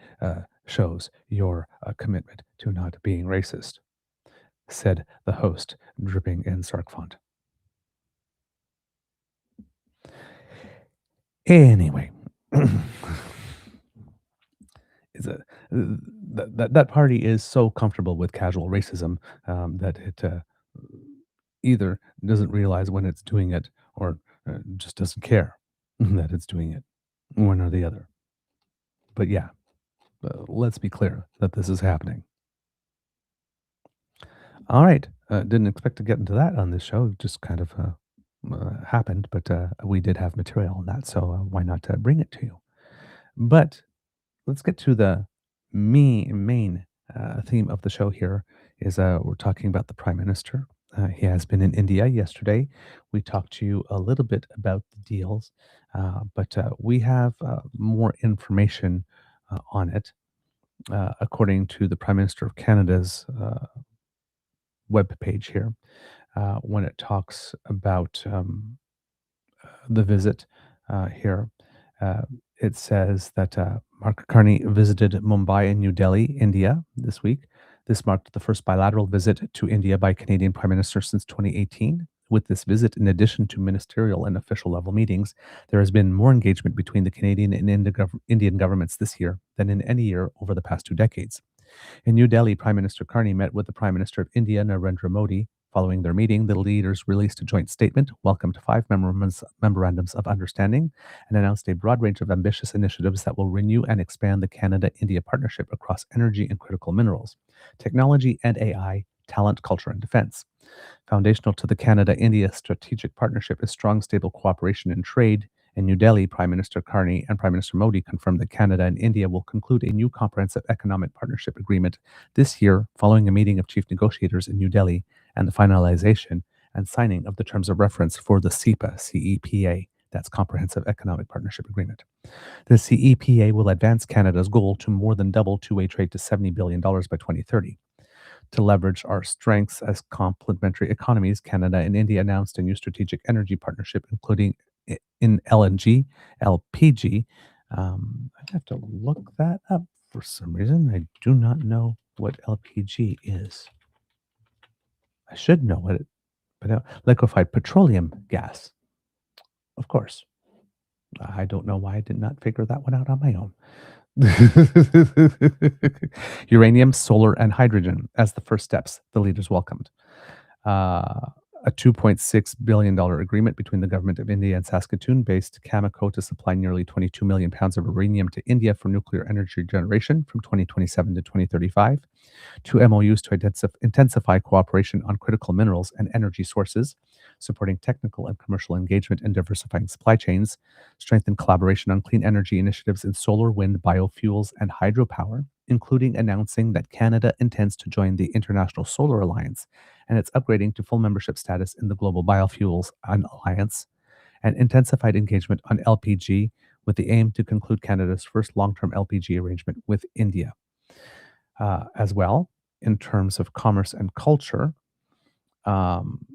shows your commitment to not being racist, said the host, dripping in Sark font. Anyway, that party is so comfortable with casual racism that it either doesn't realize when it's doing it or just doesn't care that it's doing it, one or the other. But yeah, let's be clear that this is happening. All right. Didn't expect to get into that on this show. Just kind of happened, but we did have material on that. So why not bring it to you? But let's get to the main theme of the show here is we're talking about the Prime Minister. He has been in India yesterday. We talked to you a little bit about the deals, but we have more information on it. According to the Prime Minister of Canada's web page here, when it talks about the visit here. Uh, it says that Mark Carney visited Mumbai and New Delhi, India, this week. This marked the first bilateral visit to India by Canadian Prime Minister since 2018. With this visit, in addition to ministerial and official level meetings, there has been more engagement between the Canadian and Indian governments this year than in any year over the past 2 decades. In New Delhi, Prime Minister Carney met with the Prime Minister of India, Narendra Modi. Following their meeting, the leaders released a joint statement, welcomed 5 memorandums of understanding, and announced a broad range of ambitious initiatives that will renew and expand the Canada India partnership across energy and critical minerals, technology and AI, talent, culture, and defense. Foundational to the Canada India strategic partnership is strong, stable cooperation in trade. In New Delhi, Prime Minister Carney and Prime Minister Modi confirmed that Canada and India will conclude a new comprehensive economic partnership agreement this year, following a meeting of chief negotiators in New Delhi and the finalization and signing of the terms of reference for the CEPA, that's Comprehensive Economic Partnership Agreement. The CEPA will advance Canada's goal to more than double two-way trade to $70 billion by 2030. To leverage our strengths as complementary economies, Canada and India announced a new strategic energy partnership, including in LNG, LPG. I have to look that up for some reason. I do not know what LPG is. I should know what it, but liquefied petroleum gas. Of course. I don't know why I did not figure that one out on my own. Uranium, solar, and hydrogen as the first steps the leaders welcomed. A $2.6 billion agreement between the government of India and Saskatoon-based Cameco to supply nearly 22 million pounds of uranium to India for nuclear energy generation from 2027 to 2035. 2 MOUs to intensify cooperation on critical minerals and energy sources, supporting technical and commercial engagement and diversifying supply chains, strengthen collaboration on clean energy initiatives in solar, wind, biofuels, and hydropower, including announcing that Canada intends to join the International Solar Alliance and its upgrading to full membership status in the Global Biofuels Alliance, and intensified engagement on LPG with the aim to conclude Canada's first long-term LPG arrangement with India. As well, in terms of commerce and culture, um,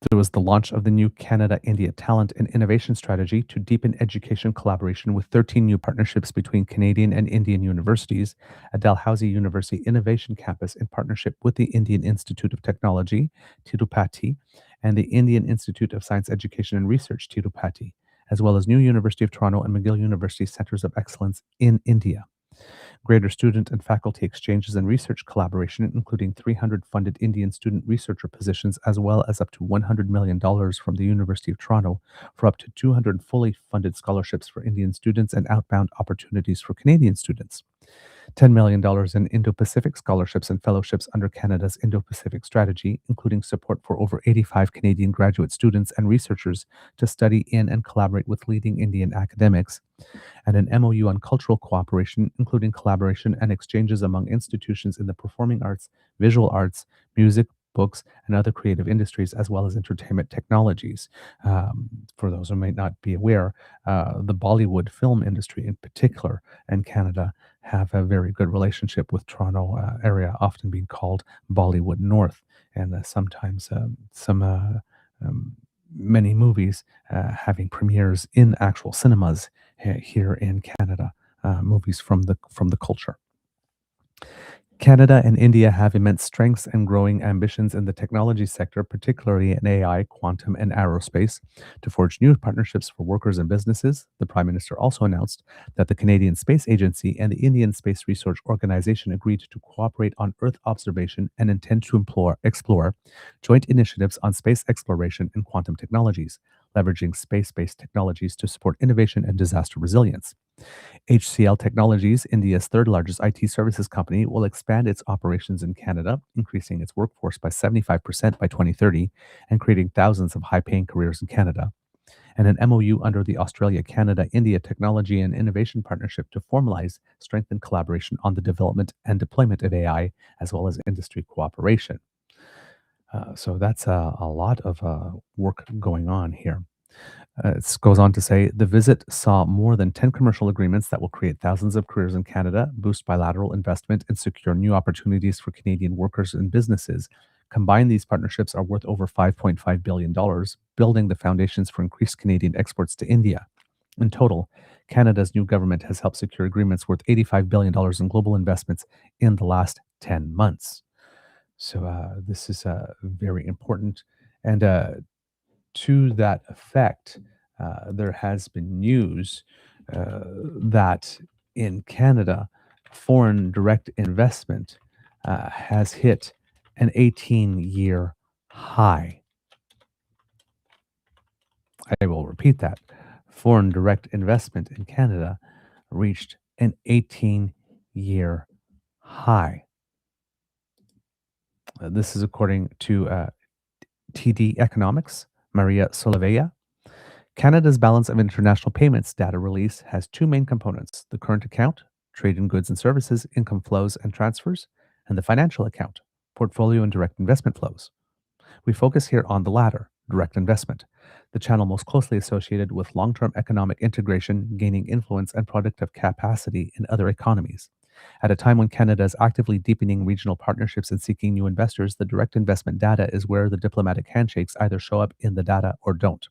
there was the launch of the new Canada-India Talent and Innovation Strategy to deepen education collaboration with 13 new partnerships between Canadian and Indian universities, a Dalhousie University Innovation Campus in partnership with the Indian Institute of Technology, Tirupati, and the Indian Institute of Science Education and Research, Tirupati, as well as new University of Toronto and McGill University Centres of Excellence in India. Greater student and faculty exchanges and research collaboration, including 300 funded Indian student researcher positions, as well as up to $100 million from the University of Toronto for up to 200 fully funded scholarships for Indian students and outbound opportunities for Canadian students. $10 million in Indo-Pacific scholarships and fellowships under Canada's Indo-Pacific strategy, including support for over 85 Canadian graduate students and researchers to study in and collaborate with leading Indian academics, and an MOU on cultural cooperation, including collaboration and exchanges among institutions in the performing arts, visual arts, music, books, and other creative industries, as well as entertainment technologies. For those who may not be aware, the Bollywood film industry in particular in Canada have a very good relationship with Toronto area, often being called Bollywood North, and sometimes many movies having premieres in actual cinemas here in Canada, movies from the culture. Canada and India have immense strengths and growing ambitions in the technology sector, particularly in AI, quantum, and aerospace, to forge new partnerships for workers and businesses. The Prime Minister also announced that the Canadian Space Agency and the Indian Space Research Organization agreed to cooperate on Earth observation and intend to explore joint initiatives on space exploration and quantum technologies, leveraging space based technologies to support innovation and disaster resilience. HCL Technologies, India's third largest IT services company, will expand its operations in Canada, increasing its workforce by 75% by 2030 and creating thousands of high paying careers in Canada. And an MOU under the Australia Canada India Technology and Innovation Partnership to formalize strengthened collaboration on the development and deployment of AI, as well as industry cooperation. So that's a lot of work going on here. It goes on to say the visit saw more than 10 commercial agreements that will create thousands of careers in Canada, boost bilateral investment, and secure new opportunities for Canadian workers and businesses. Combined, these partnerships are worth over $5.5 billion, building the foundations for increased Canadian exports to India. In total, Canada's new government has helped secure agreements worth $85 billion in global investments in the last 10 months. So, this is very important. And to that effect, there has been news that in Canada, foreign direct investment has hit an 18-year high. I will repeat that. Foreign direct investment in Canada reached an 18-year high. This is according to TD Economics, Maria Solovea. Canada's balance of international payments data release has two main components: the current account, trade in goods and services, income flows and transfers, and the financial account, portfolio and direct investment flows. We focus here on the latter, direct investment, the channel most closely associated with long term economic integration, gaining influence, and productive capacity in other economies. At a time when Canada is actively deepening regional partnerships and seeking new investors, the direct investment data is where the diplomatic handshakes either show up in the data or don't.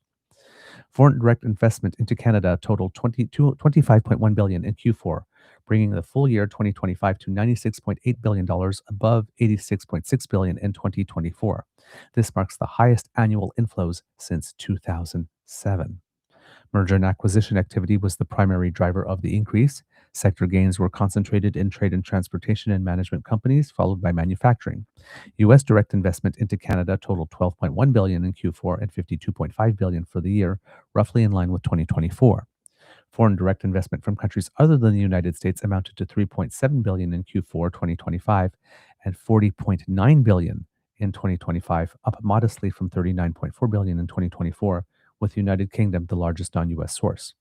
Foreign direct investment into Canada totaled 25.1 billion in Q4, bringing the full year 2025 to $96.8 billion, above $86.6 billion in 2024. This marks the highest annual inflows since 2007. Merger and acquisition activity was the primary driver of the increase. Sector gains were concentrated in trade and transportation and management companies, followed by manufacturing. U.S. direct investment into Canada totaled 12.1 billion in Q4 and 52.5 billion for the year, roughly in line with 2024. Foreign direct investment from countries other than the United States amounted to 3.7 billion in Q4 2025 and 40.9 billion in 2025, up modestly from 39.4 billion in 2024, with the United Kingdom the largest non-US source.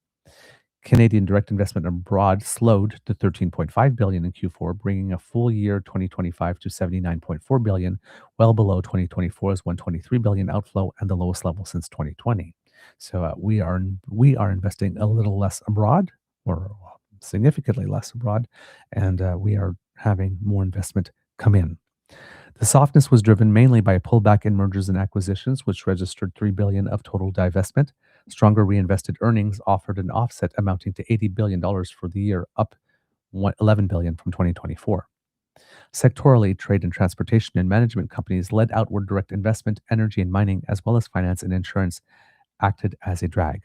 Canadian direct investment abroad slowed to 13.5 billion in Q4, bringing a full year 2025 to 79.4 billion, well below 2024's 123 billion outflow and the lowest level since 2020. So we are investing a little less abroad, or significantly less abroad, and we are having more investment come in. The softness was driven mainly by a pullback in mergers and acquisitions, which registered 3 billion of total divestment. Stronger reinvested earnings offered an offset amounting to $80 billion for the year, up 11 billion from 2024. Sectorally, trade and transportation and management companies led outward direct investment, energy and mining, as well as finance and insurance acted as a drag.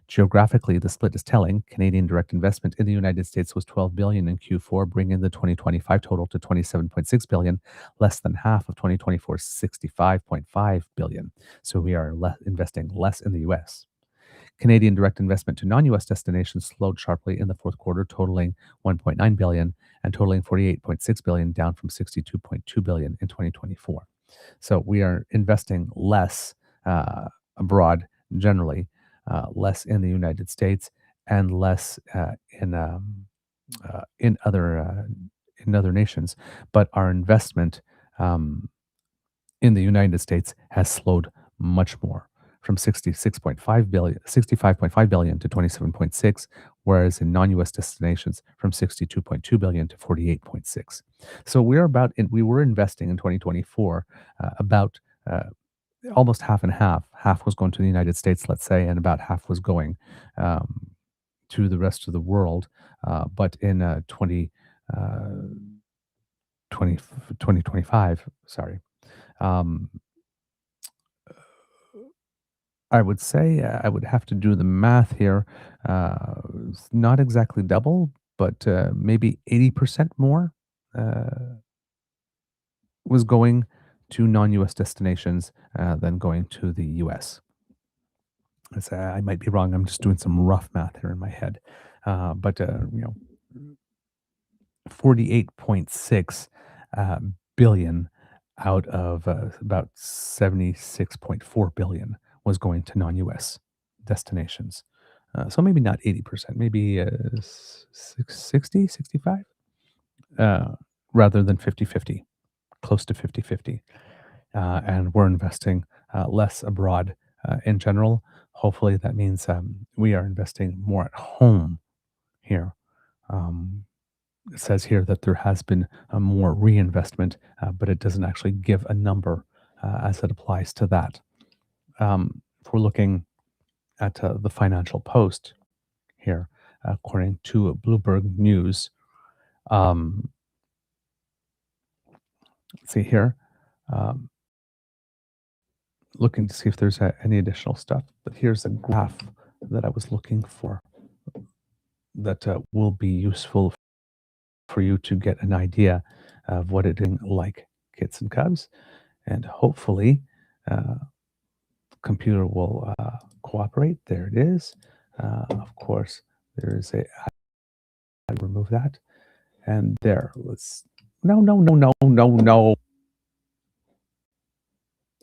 Geographically, the split is telling. Canadian direct investment in the United States was 12 billion in Q4, bringing the 2025 total to 27.6 billion, less than half of 2024's 65.5 billion. So we are investing less in the US. Canadian direct investment to non-US destinations slowed sharply in the fourth quarter, totaling 1.9 billion and totaling 48.6 billion, down from 62.2 billion in 2024. So we are investing less abroad generally, less in the United States, and less in other nations. But our investment in the United States has slowed much more, from 65.5 billion to 27.6, whereas in non-US destinations from 62.2 billion to 48.6. So we were investing in 2024 about almost half and half. Half was going to the United States, let's say, and about half was going to the rest of the world. But in 2025, 2025. Sorry. Um, I would say I would have to do the math here. It's not exactly double, but maybe 80% more was going to non-US destinations than going to the US. I might be wrong. I'm just doing some rough math here in my head. But 48.6 uh, billion out of about 76.4 billion was going to non-US destinations. So maybe not 80%, maybe 60, 65, uh, rather than 50-50, close to 50-50. And we're investing less abroad in general. Hopefully that means we are investing more at home here. Um, it says here that there has been a more reinvestment, but it doesn't actually give a number as it applies to that. If we're looking at the Financial Post here, according to Bloomberg News, um, let's see here, um, looking to see if there's any additional stuff. But here's a graph that I was looking for that will be useful for you to get an idea of what it is like, kids and cubs. And hopefully, the computer will cooperate. There it is. Of course, there is a. I remove that, and there. Let's. No, no, no, no, no, no.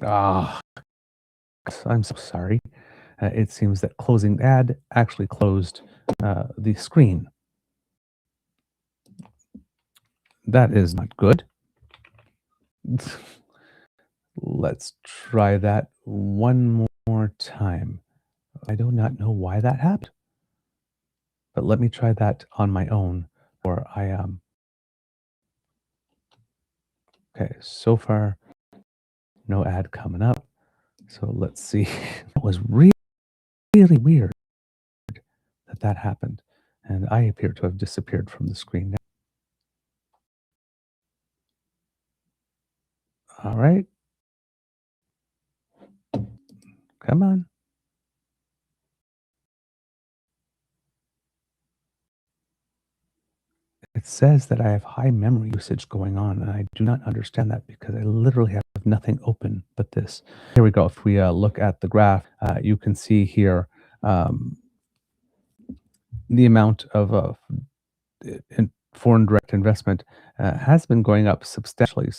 Ah, I'm so sorry. It seems that closing ad actually closed the screen. That is not good. Let's try that one more time. I do not know why that happened, but let me try that on my own. Or I okay. So far, no ad coming up. So let's see. It was really, really weird that that happened, and I appear to have disappeared from the screen now. All right, come on. It says that I have high memory usage going on, and I do not understand that because I literally have nothing open but this. Here we go. If we look at the graph, you can see here um, the amount of in foreign direct investment has been going up substantially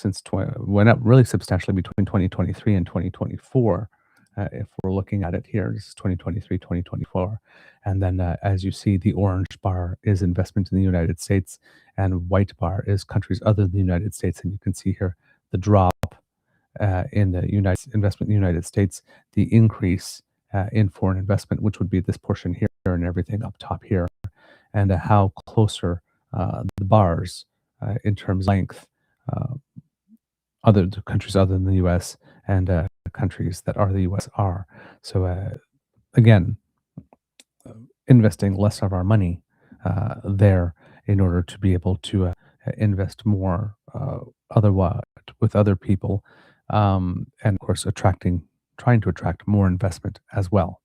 went up really substantially between 2023 and 2024. If we're looking at it here, this is 2023, 2024. And then, as you see, the orange bar is investment in the United States, and white bar is countries other than the United States. And you can see here the drop in the United investment in the United States, the increase in foreign investment, which would be this portion here and everything up top here, and how closer the bars in terms of length, uh, other countries other than the U.S. and countries that are the U.S. are. So again, investing less of our money there in order to be able to invest more otherwise with other people, and of course trying to attract more investment as well.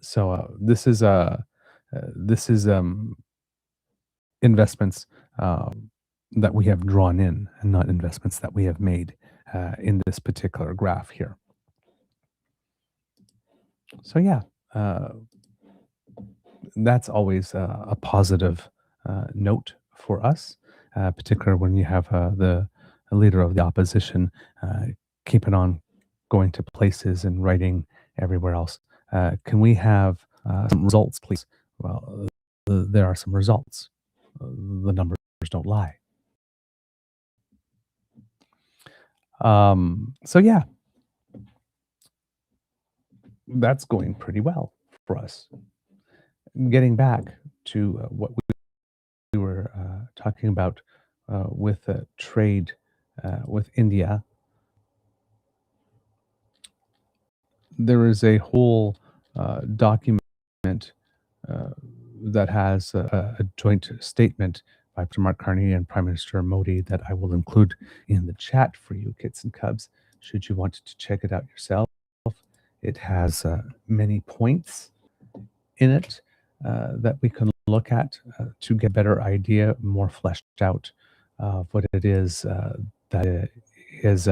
So this is investments that we have drawn in and not investments that we have made in this particular graph here. So yeah, uh, that's always a positive note for us, particularly when you have the leader of the opposition keeping on going to places and writing everywhere else. Can we have some results, please? Well, there are some results. The numbers don't lie. So yeah, that's going pretty well for us. Getting back to what we were talking about with trade with India, there is a whole document uh, that has a joint statement by Mark Carney and Prime Minister Modi that I will include in the chat for you, kits and cubs, should you want to check it out yourself. It has many points in it that we can look at to get a better idea, more fleshed out of what it is that is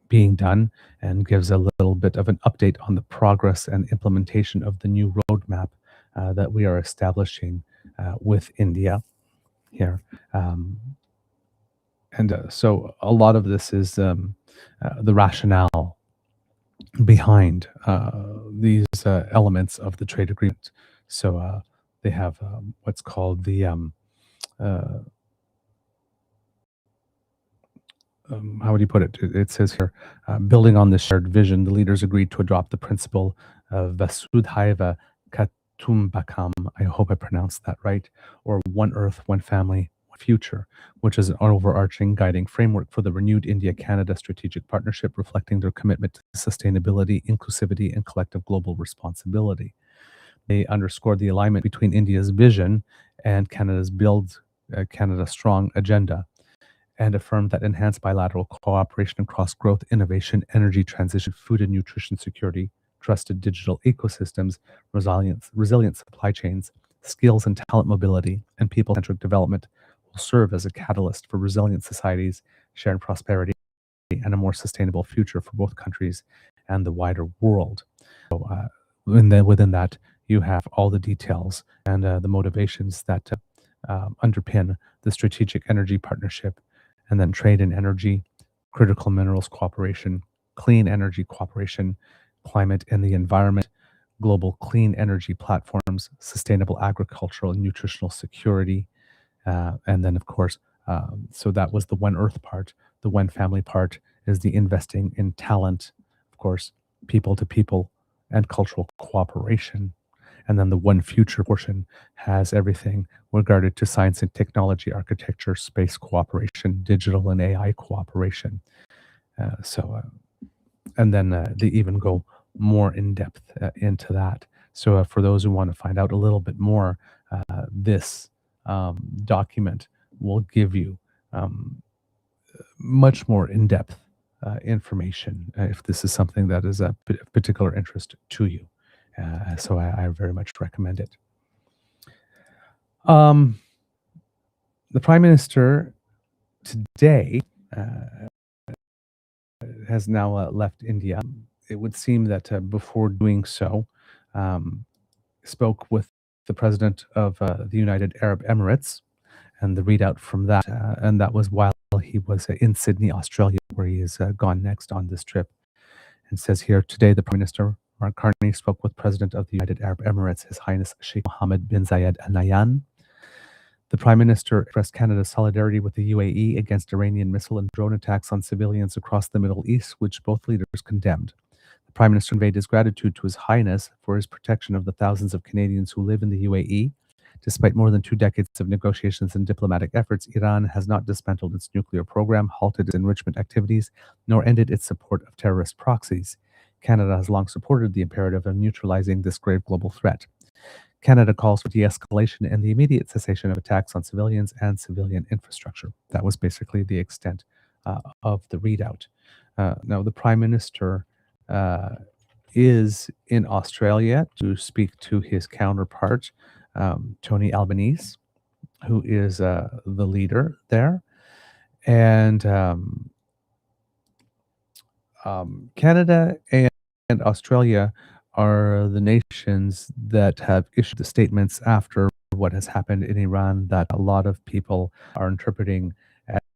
being done, and gives a little bit of an update on the progress and implementation of the new roadmap that we are establishing with India here. So a lot of this is the rationale behind these elements of the trade agreement. So they have what's called the how would you put it? It says here, building on this shared vision, the leaders agreed to adopt the principle of Vasudhaiva Kutumbakam. I hope I pronounced that right, or one earth, one family, one future, which is an overarching guiding framework for the renewed India-Canada strategic partnership, reflecting their commitment to sustainability, inclusivity, and collective global responsibility. They underscored the alignment between India's vision and Canada's Build Canada Strong agenda, and affirmed that enhanced bilateral cooperation across growth, innovation, energy transition, food and nutrition security, trusted digital ecosystems, resilient supply chains, skills and talent mobility, and people-centric development will serve as a catalyst for resilient societies, shared prosperity, and a more sustainable future for both countries and the wider world. So, within that, you have all the details and the motivations that underpin the strategic energy partnership, and then trade and energy, critical minerals cooperation, clean energy cooperation, climate and the environment, global clean energy platforms, sustainable agricultural and nutritional security, and then, of course, so that was the One Earth part. The One Family part is the investing in talent, of course, people to people, and cultural cooperation. And then the One Future portion has everything regarded to science and technology, architecture, space cooperation, digital and AI cooperation. And then they even go more in depth into that. So for those who want to find out a little bit more, this document will give you much more in-depth information if this is something that is of particular interest to you. So I very much recommend it. The Prime Minister today has now left India. It would seem that before doing so, spoke with the President of the United Arab Emirates, and the readout from that, and that was while he was in Sydney, Australia, where he has gone next on this trip. And says here, today the Prime Minister, Mark Carney, spoke with President of the United Arab Emirates, His Highness Sheikh Mohammed bin Zayed Al Nahyan. The Prime Minister expressed Canada's solidarity with the UAE against Iranian missile and drone attacks on civilians across the Middle East, which both leaders condemned. The Prime Minister conveyed his gratitude to His Highness for his protection of the thousands of Canadians who live in the UAE. Despite more than 2 decades of negotiations and diplomatic efforts, Iran has not dismantled its nuclear program, halted its enrichment activities, nor ended its support of terrorist proxies. Canada has long supported the imperative of neutralizing this grave global threat. Canada calls for de-escalation and the immediate cessation of attacks on civilians and civilian infrastructure. That was basically the extent of the readout. Now, the Prime Minister is in Australia to speak to his counterpart, Tony Albanese, who is the leader there. And Canada and Australia are the nations that have issued the statements after what has happened in Iran that a lot of people are interpreting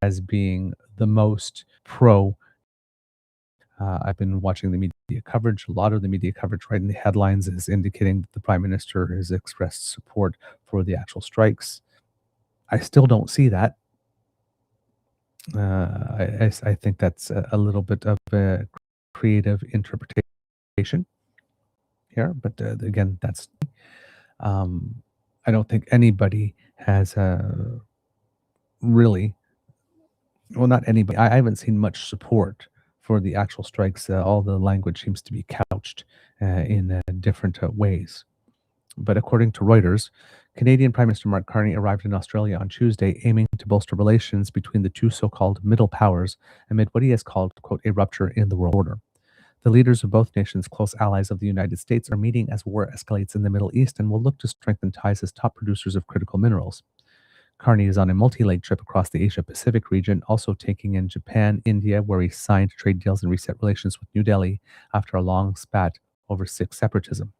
as being the most pro. I've been watching the media coverage. A lot of the media coverage right in the headlines is indicating that the Prime Minister has expressed support for the actual strikes. I still don't see that. I think that's a little bit of a creative interpretation here, but again, that's I don't think anybody has really, well, not anybody. I haven't seen much support for the actual strikes. All the language seems to be couched in different ways. But according to Reuters, Canadian Prime Minister Mark Carney arrived in Australia on Tuesday, aiming to bolster relations between the two so-called middle powers amid what he has called, quote, a rupture in the world order. The leaders of both nations, close allies of the United States, are meeting as war escalates in the Middle East and will look to strengthen ties as top producers of critical minerals. Carney is on a multi-leg trip across the Asia-Pacific region, also taking in Japan, India, where he signed trade deals and reset relations with New Delhi after a long spat over Sikh separatism.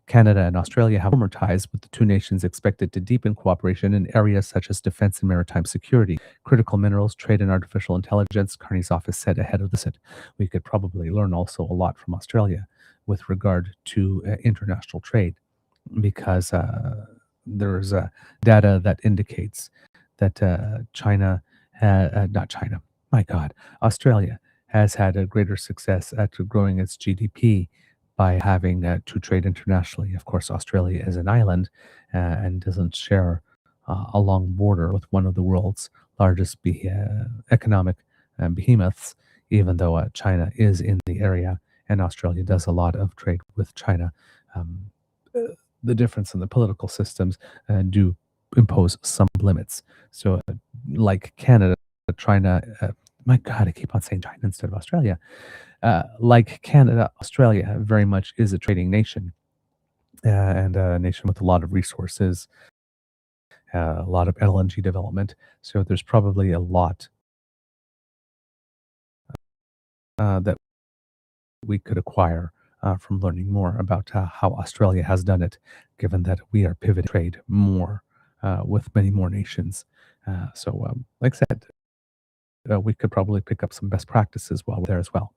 Canada and Australia have former ties, with the two nations expected to deepen cooperation in areas such as defense and maritime security, critical minerals, trade, and artificial intelligence, Carney's office said ahead of the visit. We could probably learn also a lot from Australia with regard to international trade, because there's data that indicates that not China, my God, Australia has had a greater success at growing its GDP by having to trade internationally. Of course, Australia is an island and doesn't share a long border with one of the world's largest economic behemoths, even though China is in the area and Australia does a lot of trade with China. Um, the difference in the political systems do impose some limits. So, like Canada, China, my God, I keep on saying China instead of Australia. Like Canada, Australia very much is a trading nation and a nation with a lot of resources, a lot of LNG development. So there's probably a lot that we could acquire from learning more about how Australia has done it, given that we are pivoting trade more with many more nations. Like I said, we could probably pick up some best practices while we're there as well.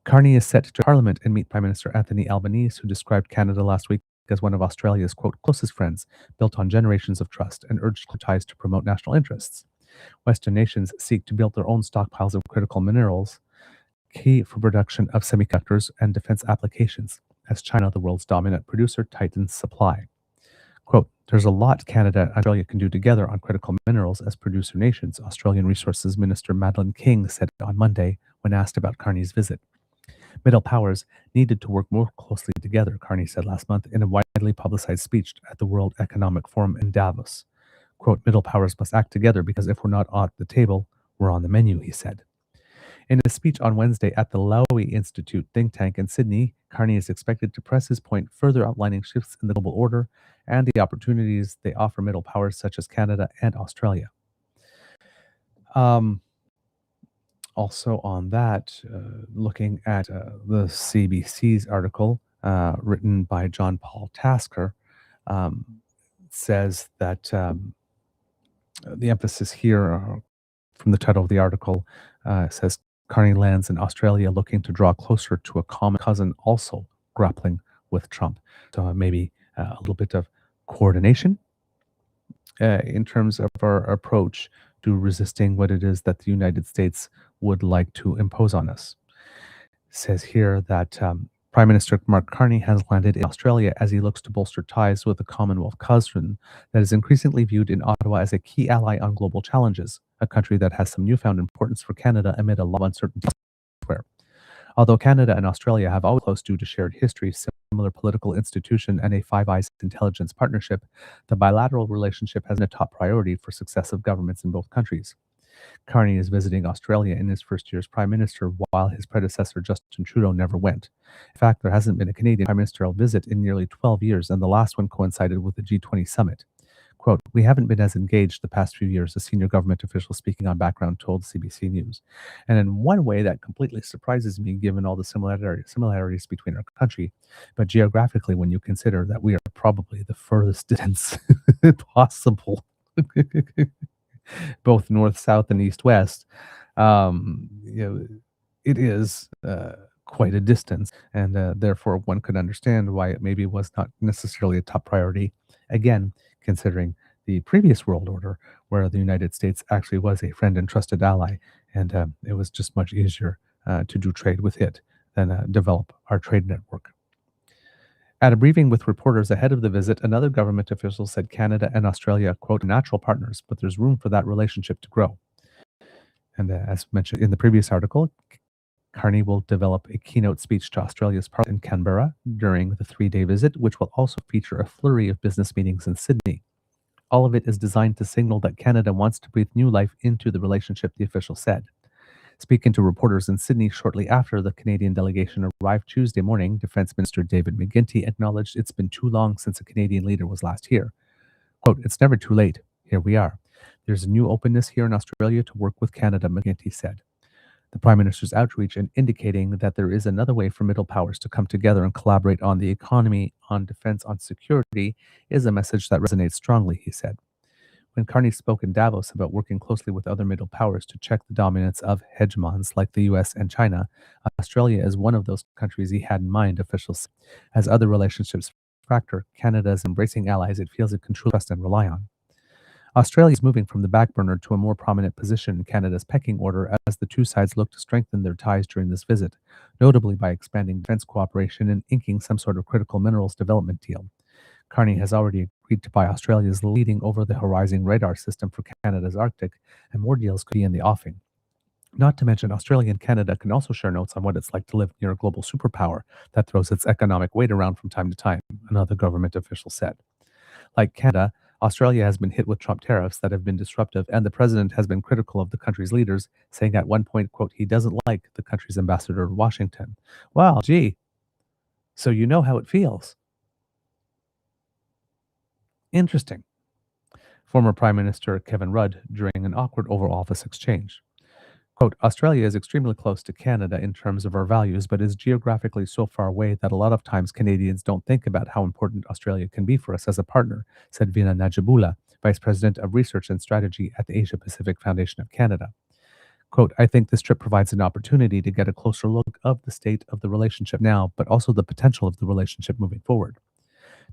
Carney is set to Parliament and meet Prime Minister Anthony Albanese, who described Canada last week as one of Australia's, quote, closest friends, built on generations of trust, and urged ties to promote national interests. Western nations seek to build their own stockpiles of critical minerals, key for production of semiconductors and defense applications, as China, the world's dominant producer, tightens supply. Quote, there's a lot Canada and Australia can do together on critical minerals as producer nations, Australian Resources Minister Madeleine King said on Monday when asked about Carney's visit. Middle powers needed to work more closely together, Carney said last month in a widely publicized speech at the World Economic Forum in Davos. Quote, middle powers must act together because if we're not at the table, we're on the menu, he said. In a speech on Wednesday at the Lowy Institute think tank in Sydney, Carney is expected to press his point, further outlining shifts in the global order and the opportunities they offer middle powers such as Canada and Australia. Also on that, looking at the CBC's article written by John Paul Tasker, says that the emphasis here from the title of the article says Carney lands in Australia looking to draw closer to a common cousin also grappling with Trump. So maybe a little bit of coordination in terms of our approach to resisting what it is that the United States would like to impose on us. It says here that Prime Minister Mark Carney has landed in Australia as he looks to bolster ties with a Commonwealth cousin that is increasingly viewed in Ottawa as a key ally on global challenges, a country that has some newfound importance for Canada amid a lot of uncertainty elsewhere. Although Canada and Australia have always close due to shared history, similar political institution, and a Five Eyes intelligence partnership, the bilateral relationship has been a top priority for successive governments in both countries. Carney is visiting Australia in his first year as Prime Minister, while his predecessor Justin Trudeau never went. In fact, there hasn't been a Canadian Prime Ministerial visit in nearly 12 years, and the last one coincided with the G20 summit. Quote, we haven't been as engaged the past few years, a senior government official speaking on background told CBC News. And in one way, that completely surprises me given all the similarities between our country. But geographically, when you consider that we are probably the furthest distance possible, both north, south, and east, west, it is quite a distance. And therefore, one could understand why it maybe was not necessarily a top priority. Again, considering the previous world order, where the United States actually was a friend and trusted ally, and it was just much easier to do trade with it than develop our trade network. At a briefing with reporters ahead of the visit, another government official said Canada and Australia, quote, natural partners, but there's room for that relationship to grow. And as mentioned in the previous article, Carney will develop a keynote speech to Australia's Parliament in Canberra during the 3-day visit, which will also feature a flurry of business meetings in Sydney. All of it is designed to signal that Canada wants to breathe new life into the relationship, the official said. Speaking to reporters in Sydney shortly after the Canadian delegation arrived Tuesday morning, Defence Minister David McGuinty acknowledged it's been too long since a Canadian leader was last here. Quote, "It's never too late. Here we are. There's a new openness here in Australia to work with Canada," McGuinty said. The Prime Minister's outreach and indicating that there is another way for middle powers to come together and collaborate on the economy, on defense, on security is a message that resonates strongly, he said. When Carney spoke in Davos about working closely with other middle powers to check the dominance of hegemons like the US and China, Australia is one of those countries he had in mind, officials said. As other relationships fracture, Canada is embracing allies it feels it can truly trust and rely on. Australia is moving from the back burner to a more prominent position in Canada's pecking order as the two sides look to strengthen their ties during this visit, notably by expanding defense cooperation and inking some sort of critical minerals development deal. Carney has already agreed to buy Australia's leading over-the-horizon radar system for Canada's Arctic, and more deals could be in the offing. Not to mention, Australia and Canada can also share notes on what it's like to live near a global superpower that throws its economic weight around from time to time, another government official said. Like Canada, Australia has been hit with Trump tariffs that have been disruptive, and the president has been critical of the country's leaders, saying at one point, quote, he doesn't like the country's ambassador to Washington. Wow, gee, so you know how it feels. Interesting. Former Prime Minister Kevin Rudd during an awkward Oval Office exchange. Quote, Australia is extremely close to Canada in terms of our values, but is geographically so far away that a lot of times Canadians don't think about how important Australia can be for us as a partner, said Veena Najibullah, Vice President of Research and Strategy at the Asia Pacific Foundation of Canada. Quote, I think this trip provides an opportunity to get a closer look of the state of the relationship now, but also the potential of the relationship moving forward.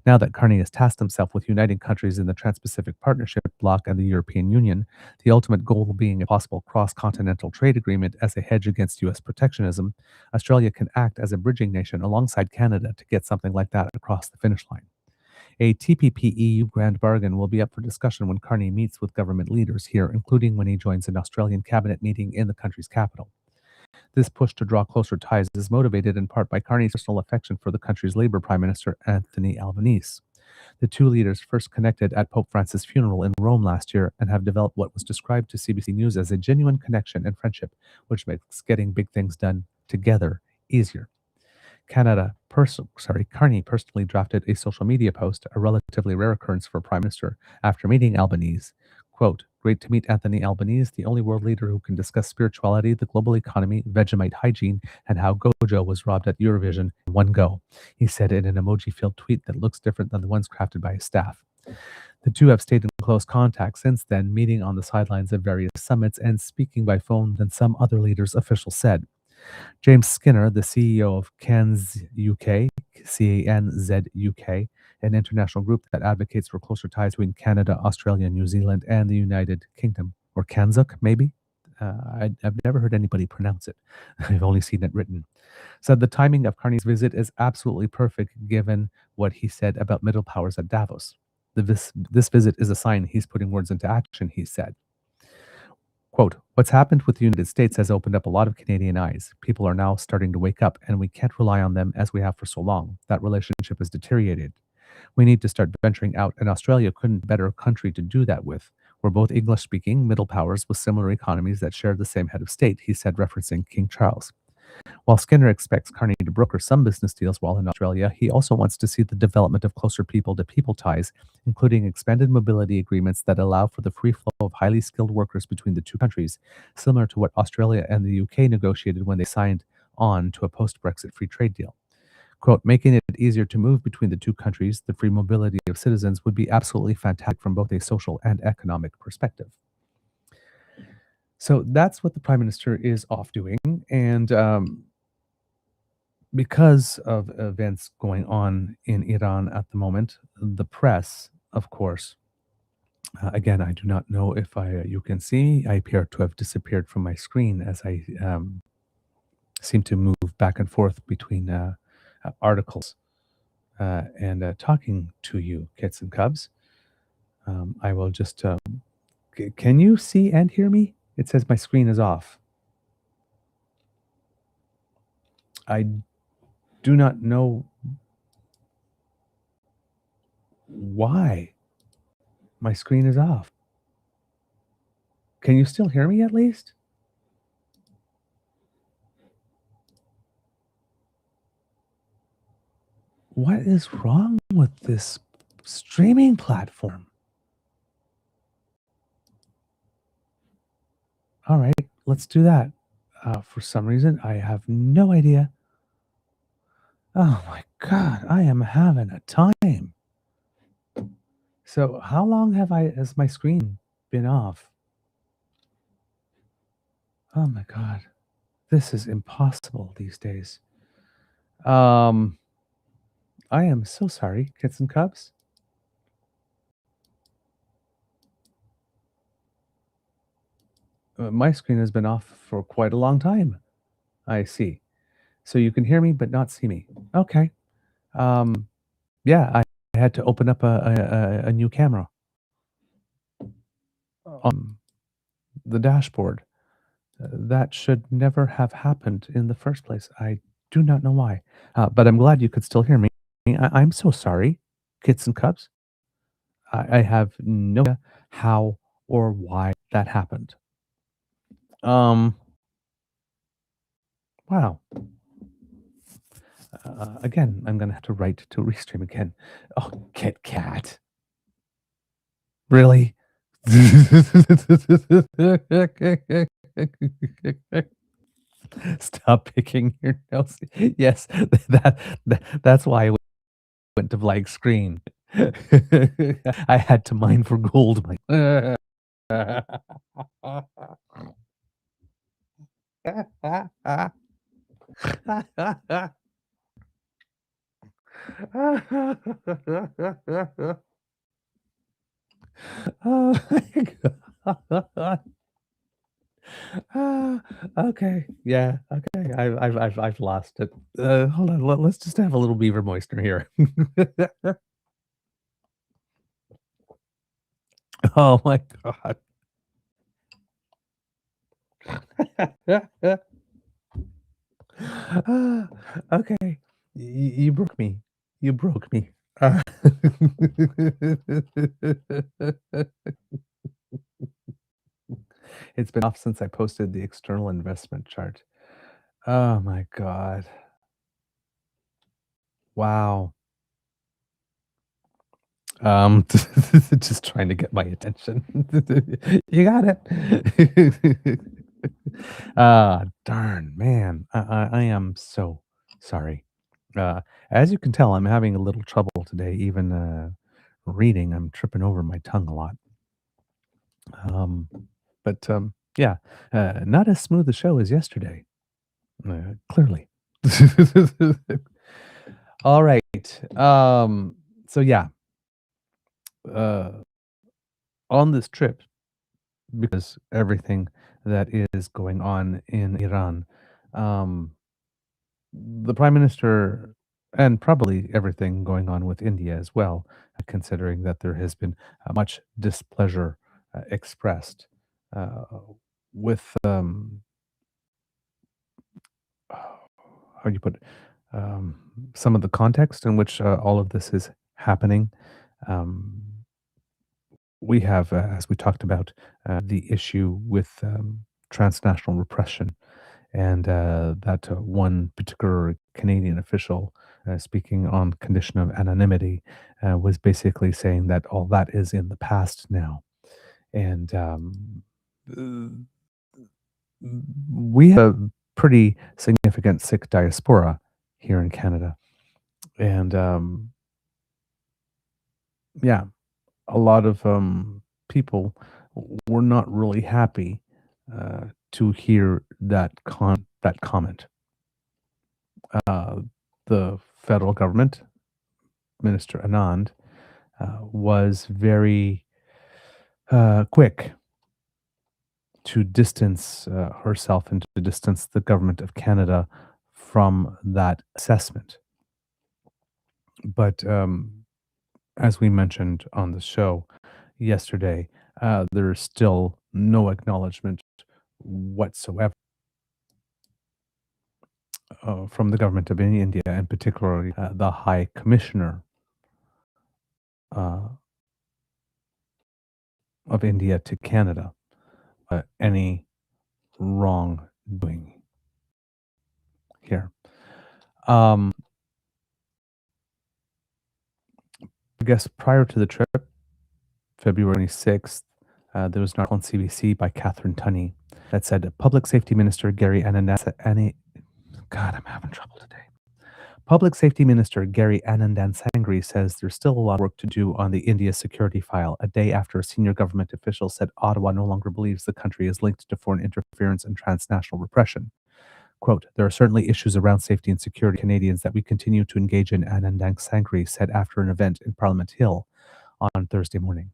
Now that Carney has tasked himself with uniting countries in the Trans-Pacific Partnership bloc and the European Union, the ultimate goal being a possible cross-continental trade agreement as a hedge against U.S. protectionism, Australia can act as a bridging nation alongside Canada to get something like that across the finish line. A TPP EU grand bargain will be up for discussion when Carney meets with government leaders here, including when he joins an Australian cabinet meeting in the country's capital. This push to draw closer ties is motivated in part by Carney's personal affection for the country's Labour Prime Minister Anthony Albanese. The two leaders first connected at Pope Francis' funeral in Rome last year and have developed what was described to CBC News as a genuine connection and friendship, which makes getting big things done together easier. Carney personally drafted a social media post, a relatively rare occurrence for a prime minister, after meeting Albanese. Quote, great to meet Anthony Albanese, the only world leader who can discuss spirituality, the global economy, Vegemite hygiene, and how Gojo was robbed at Eurovision in one go, he said in an emoji-filled tweet that looks different than the ones crafted by his staff. The two have stayed in close contact since then, meeting on the sidelines of various summits and speaking by phone than some other leaders, officials said. James Skinner, the CEO of CANZ UK, CANZ UK, an international group that advocates for closer ties between Canada, Australia, New Zealand, and the United Kingdom, or Kanzuk, maybe? I've never heard anybody pronounce it. I've only seen it written. Said the timing of Carney's visit is absolutely perfect given what he said about middle powers at Davos. This visit is a sign he's putting words into action, he said. Quote, what's happened with the United States has opened up a lot of Canadian eyes. People are now starting to wake up, and we can't rely on them as we have for so long. That relationship has deteriorated. We need to start venturing out, and Australia couldn't be a better country to do that with. We're both English-speaking middle powers with similar economies that share the same head of state, he said, referencing King Charles. While Skinner expects Carney to broker some business deals while in Australia, he also wants to see the development of closer people-to-people ties, including expanded mobility agreements that allow for the free flow of highly skilled workers between the two countries, similar to what Australia and the UK negotiated when they signed on to a post-Brexit free trade deal. Quote, making it easier to move between the two countries, the free mobility of citizens would be absolutely fantastic from both a social and economic perspective. So that's what the Prime Minister is off doing. And because of events going on in Iran at the moment, the press, of course, again, I do not know if you can see me. I appear to have disappeared from my screen as I seem to move back and forth between articles and talking to you, kits and cubs. I will just, can you see and hear me? It says my screen is off. I do not know why my screen is off. Can you still hear me at least? What is wrong with this streaming platform? All right, let's do that. For some reason, I have no idea. Oh my God, I am having a time. So, how long has my screen been off? Oh my God, this is impossible these days. Um, I am so sorry, kits and cubs. My screen has been off for quite a long time. I see. So you can hear me but not see me. Okay. Um, yeah, I had to open up a new camera on the dashboard. That should never have happened in the first place. I do not know why. But I'm glad you could still hear me. I'm so sorry, kits and cubs. I have no idea how or why that happened. Um, wow. Again, I'm gonna have to write to restream again. Oh, Kit Kat. Really? Stop picking your nose. Yes, that's why I went to blank screen. I had to mine for gold. Oh my God. Ah, okay. Yeah. Okay. I've lost it. Hold on. Let's just have a little beaver moistener here. Oh my God. Ah, okay. You broke me. You broke me. Uh, it's been off since I posted the external investment chart. Oh my God. Wow. Just trying to get my attention. You got it. Ah, darn, man. I am so sorry. Uh, as you can tell, I'm having a little trouble today. Even reading, I'm tripping over my tongue a lot. Um, but yeah, not as smooth a show as yesterday. Clearly. All right. So yeah, uh, on this trip, because everything that is going on in Iran, um, the prime minister, and probably everything going on with India as well, considering that there has been much displeasure expressed uh, with how do you put it? Some of the context in which all of this is happening. Um, we have, as we talked about, the issue with transnational repression, and that one particular Canadian official speaking on condition of anonymity was basically saying that all that is in the past now. And we have a pretty significant Sikh diaspora here in Canada. And yeah, a lot of people were not really happy to hear that comment. Uh, the federal government, Minister Anand, was very quick to distance herself and to distance the government of Canada from that assessment. But as we mentioned on the show yesterday, there is still no acknowledgement whatsoever from the government of India, and particularly the High Commissioner uh, of India to Canada, any wrongdoing here. Um, I guess prior to the trip, February 26th, there was an article on CBC by Catherine Tunney that said Public Safety Minister Gary Anand God, I'm having trouble today. Public Safety Minister Gary Anandansangri says there's still a lot of work to do on the India security file, a day after a senior government official said Ottawa no longer believes the country is linked to foreign interference and transnational repression. Quote, there are certainly issues around safety and security Canadians that we continue to engage in, Anandansangri said after an event in Parliament Hill on Thursday morning.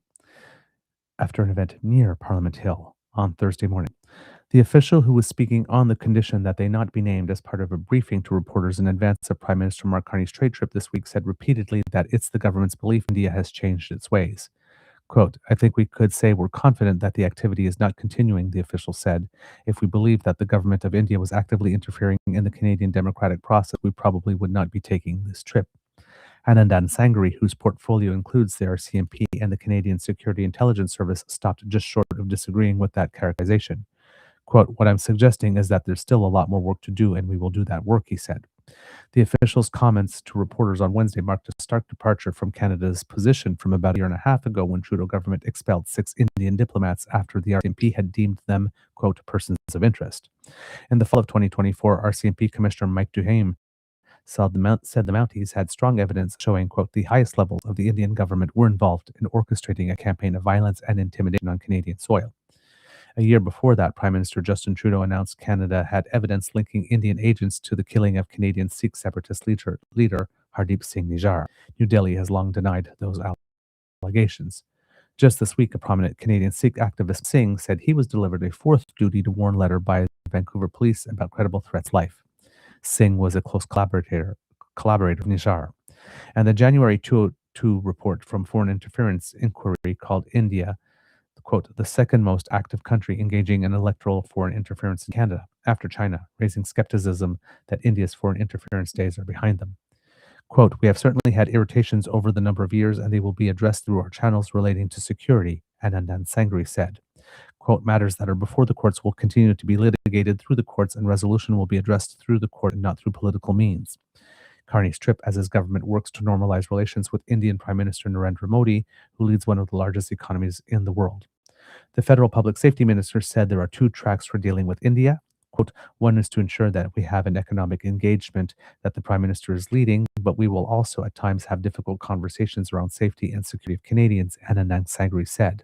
After an event near Parliament Hill on Thursday morning. The official, who was speaking on the condition that they not be named as part of a briefing to reporters in advance of Prime Minister Mark Carney's trade trip this week, said repeatedly that it's the government's belief India has changed its ways. Quote, I think we could say we're confident that the activity is not continuing, the official said. If we believed that the government of India was actively interfering in the Canadian democratic process, we probably would not be taking this trip. Anandan Sangri, whose portfolio includes the RCMP and the Canadian Security Intelligence Service, stopped just short of disagreeing with that characterization. Quote, what I'm suggesting is that there's still a lot more work to do, and we will do that work, he said. The official's comments to reporters on Wednesday marked a stark departure from Canada's position from about a year and a half ago when Trudeau government expelled 6 Indian diplomats after the RCMP had deemed them, quote, persons of interest. In the fall of 2024, RCMP Commissioner Mike Duhaime said the Mounties had strong evidence showing, quote, the highest levels of the Indian government were involved in orchestrating a campaign of violence and intimidation on Canadian soil. A year before that, Prime Minister Justin Trudeau announced Canada had evidence linking Indian agents to the killing of Canadian Sikh separatist leader Hardeep Singh Nijjar. New Delhi has long denied those allegations. Just this week, a prominent Canadian Sikh activist, Singh, said he was delivered a fourth duty to warn letter by Vancouver police about credible threats to life. Singh was a close collaborator of Nijjar. And the January 2002 report from Foreign Interference Inquiry called India, quote, the second most active country engaging in electoral foreign interference in Canada, after China, raising skepticism that India's foreign interference days are behind them. Quote, we have certainly had irritations over the number of years, and they will be addressed through our channels relating to security, Anandan Sangri said. Quote, matters that are before the courts will continue to be litigated through the courts, and resolution will be addressed through the court and not through political means. Carney's trip, as his government works to normalize relations with Indian Prime Minister Narendra Modi, who leads one of the largest economies in the world. The federal public safety minister said there are 2 tracks for dealing with India. Quote, one is to ensure that we have an economic engagement that the prime minister is leading, but we will also at times have difficult conversations around safety and security of Canadians, Anandan Sangri said.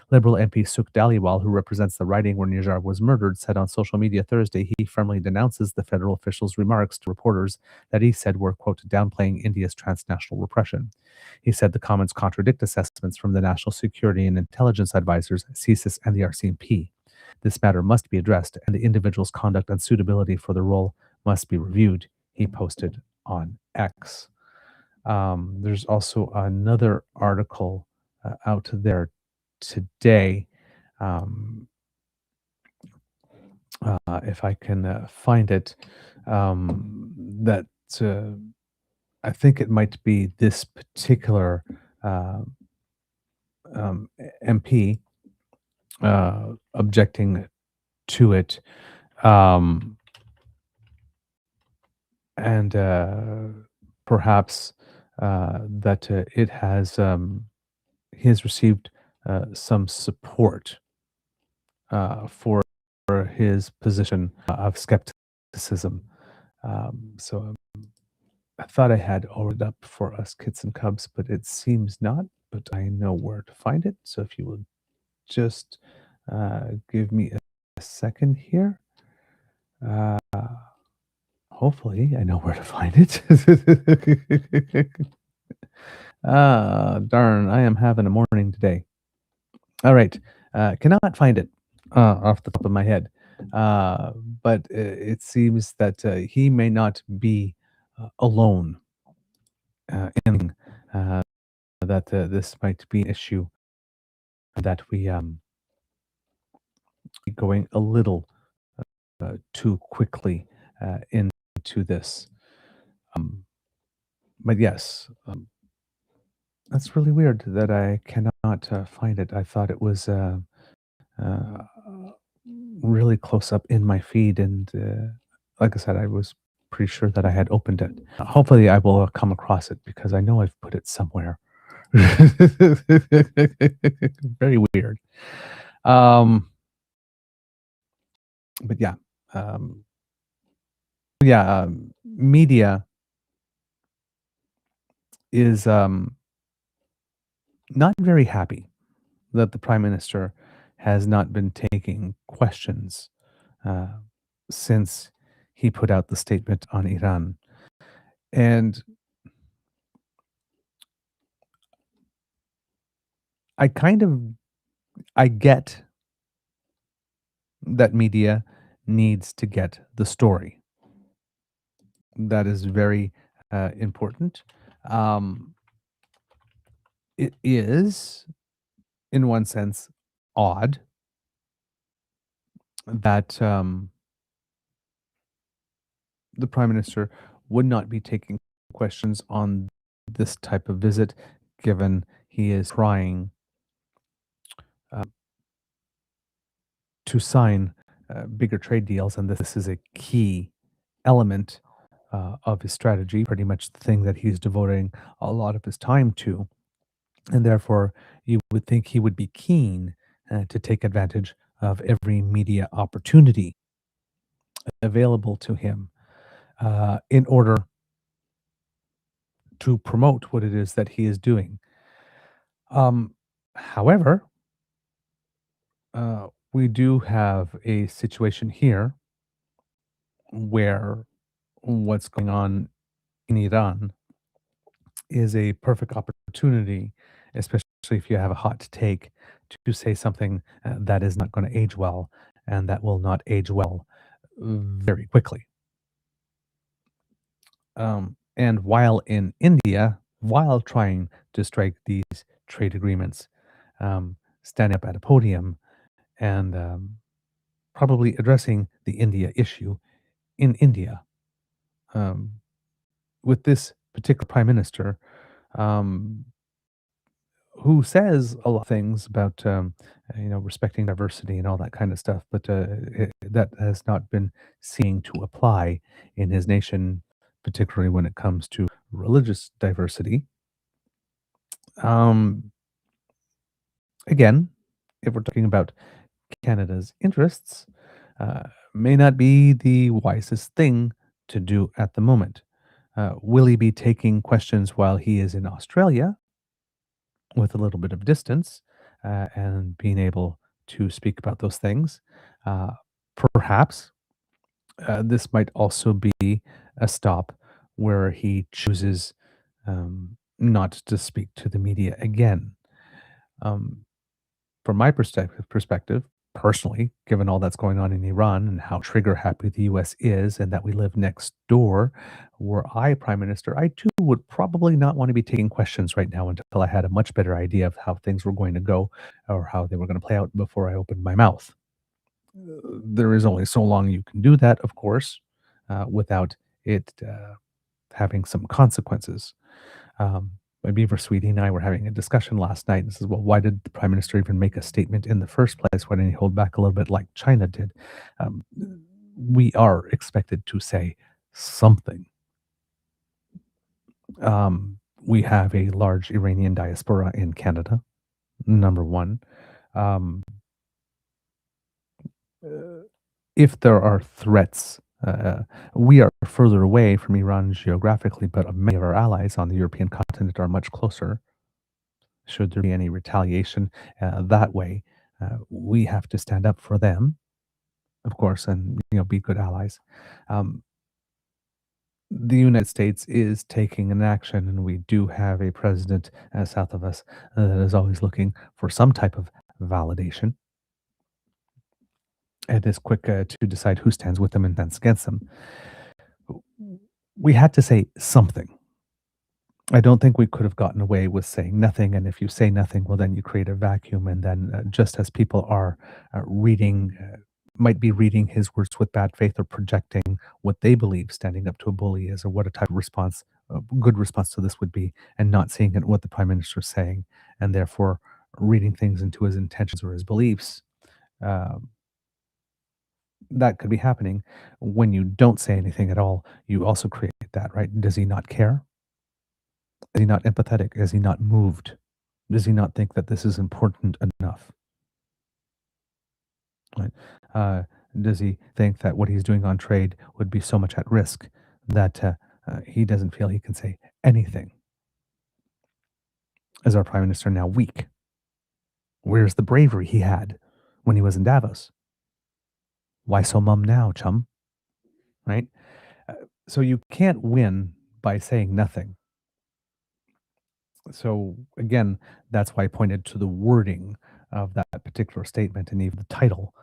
Liberal MP Sukh Dhaliwal, who represents the riding where Nijjar was murdered, said on social media Thursday he firmly denounces the federal official's remarks to reporters that he said were, quote, downplaying India's transnational repression. He said the comments contradict assessments from the National Security and Intelligence Advisors, CSIS, and the RCMP. This matter must be addressed, and the individual's conduct and suitability for the role must be reviewed, he posted on X. There's also another article out there today. Um, if I can find it, that I think it might be this particular uh, MP objecting to it, um, and perhaps that it has he has received some support for his position of skepticism. So I thought I had ordered up for us kits and cubs, but it seems not. But I know where to find it. So if you will just give me a second here. Uh, hopefully, I know where to find it. Darn, I am having a morning today. All right. Cannot find it off the top of my head. But it seems that he may not be alone in that this might be an issue that we going a little too quickly into to this. Um, but yes, that's really weird that I cannot find it. I thought it was uh, really close up in my feed, and like I said, I was pretty sure that I had opened it. Hopefully, I will come across it because I know I've put it somewhere. Very weird. Um, but yeah, um, media is not very happy that the prime minister has not been taking questions uh, since he put out the statement on Iran. And I kind of I get that media needs to get the story. That is very important. Um, it is, in one sense, odd that the prime minister would not be taking questions on this type of visit, given he is trying uh, to sign bigger trade deals, and this is a key element of his strategy, pretty much the thing that he's devoting a lot of his time to. And therefore, you would think he would be keen to take advantage of every media opportunity available to him in order to promote what it is that he is doing. However, we do have a situation here where what's going on in Iran is a perfect opportunity, especially if you have a hot take, to say something that is not going to age well and that will not age well very quickly. And while in India, while trying to strike these trade agreements, standing up at a podium and probably addressing the India issue in India, um, with this particular prime minister, um, who says a lot of things about respecting diversity and all that kind of stuff, but that has not been seen to apply in his nation, particularly when it comes to religious diversity. Um, Again, if we're talking about Canada's interests, uh, may not be the wisest thing to do at the moment. Will he be taking questions while he is in Australia with a little bit of distance and being able to speak about those things? Uh, Perhaps this might also be a stop where he chooses not to speak to the media again. Um, from my perspective, personally, given all that's going on in Iran and how trigger happy the US is and that we live next door, were I prime minister, I too would probably not want to be taking questions right now until I had a much better idea of how things were going to go or how they were going to play out before I opened my mouth. There is only so long you can do that, of course, without it having some consequences. My Beaver sweetie and I were having a discussion last night and says, well, why did the prime minister even make a statement in the first place? Why didn't he hold back a little bit like China did? Um, we are expected to say something. We have a large Iranian diaspora in Canada, number one. Um, uh, if there are threats, we are further away from Iran geographically, but many of our allies on the European continent are much closer. Should there be any retaliation that way, we have to stand up for them, of course, and be good allies. Um, the United States is taking an action, and we do have a president south of us that is always looking for some type of validation and is quick to decide who stands with them and stands against them. We had to say something. I don't think we could have gotten away with saying nothing. And if you say nothing, well, then you create a vacuum. And then just as people are reading might be reading his words with bad faith or projecting what they believe standing up to a bully is, or what a type of response, a good response to this would be, and not seeing it what the prime minister is saying, and therefore reading things into his intentions or his beliefs. Um, that could be happening. When you don't say anything at all, you also create that, right? Does he not care? Is he not empathetic? Is he not moved? Does he not think that this is important enough? Right? Uh, does he think that what he's doing on trade would be so much at risk that he doesn't feel he can say anything? Is our prime minister now weak? Where's the bravery he had when he was in Davos? Why so mum now, chum? Right? Uh, so you can't win by saying nothing. So again, that's why I pointed to the wording of that particular statement and even the title,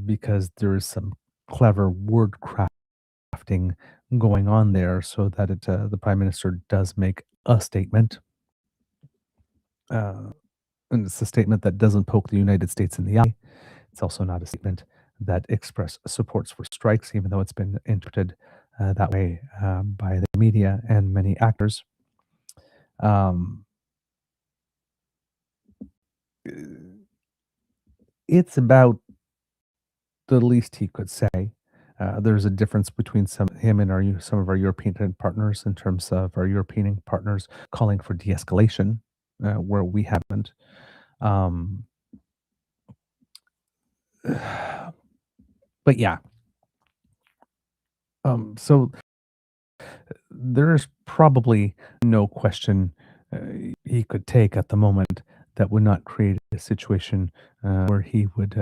because there is some clever word crafting going on there, so that the prime minister does make a statement, uh, and it's a statement that doesn't poke the United States in the eye. It's also not a statement that express supports for strikes, even though it's been interpreted that way by the media and many actors. Um, it's about the least he could say. There's a difference between him and some of our European partners in terms of our European partners calling for de-escalation, where we haven't. Um, but yeah, so there's probably no question uh, he could take at the moment that would not create a situation where he would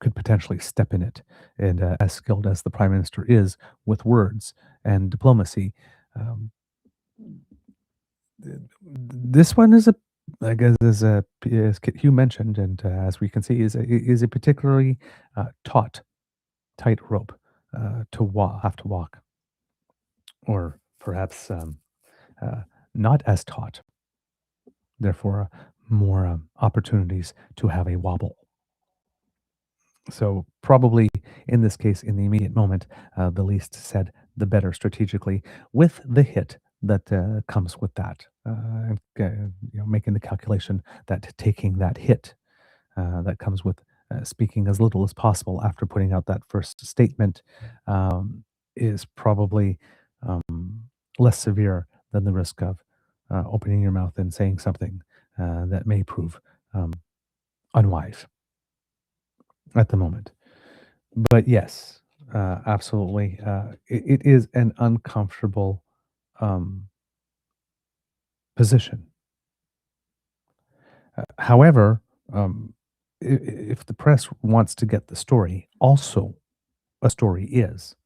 could potentially step in it. And as skilled as the prime minister is with words and diplomacy, um, this one is I guess, as Hugh mentioned, and as we can see, is a particularly taut tightrope have to walk, or perhaps uh, not as taut. Therefore, more opportunities to have a wobble. So probably in this case, in the immediate moment, the least said, the better strategically, with the hit that comes with that. Making the calculation that taking that hit that comes with speaking as little as possible after putting out that first statement is probably less severe than the risk of opening your mouth and saying something that may prove um, unwise at the moment. But yes, absolutely. It is an uncomfortable um, position. However, if the press wants to get the story, also a story is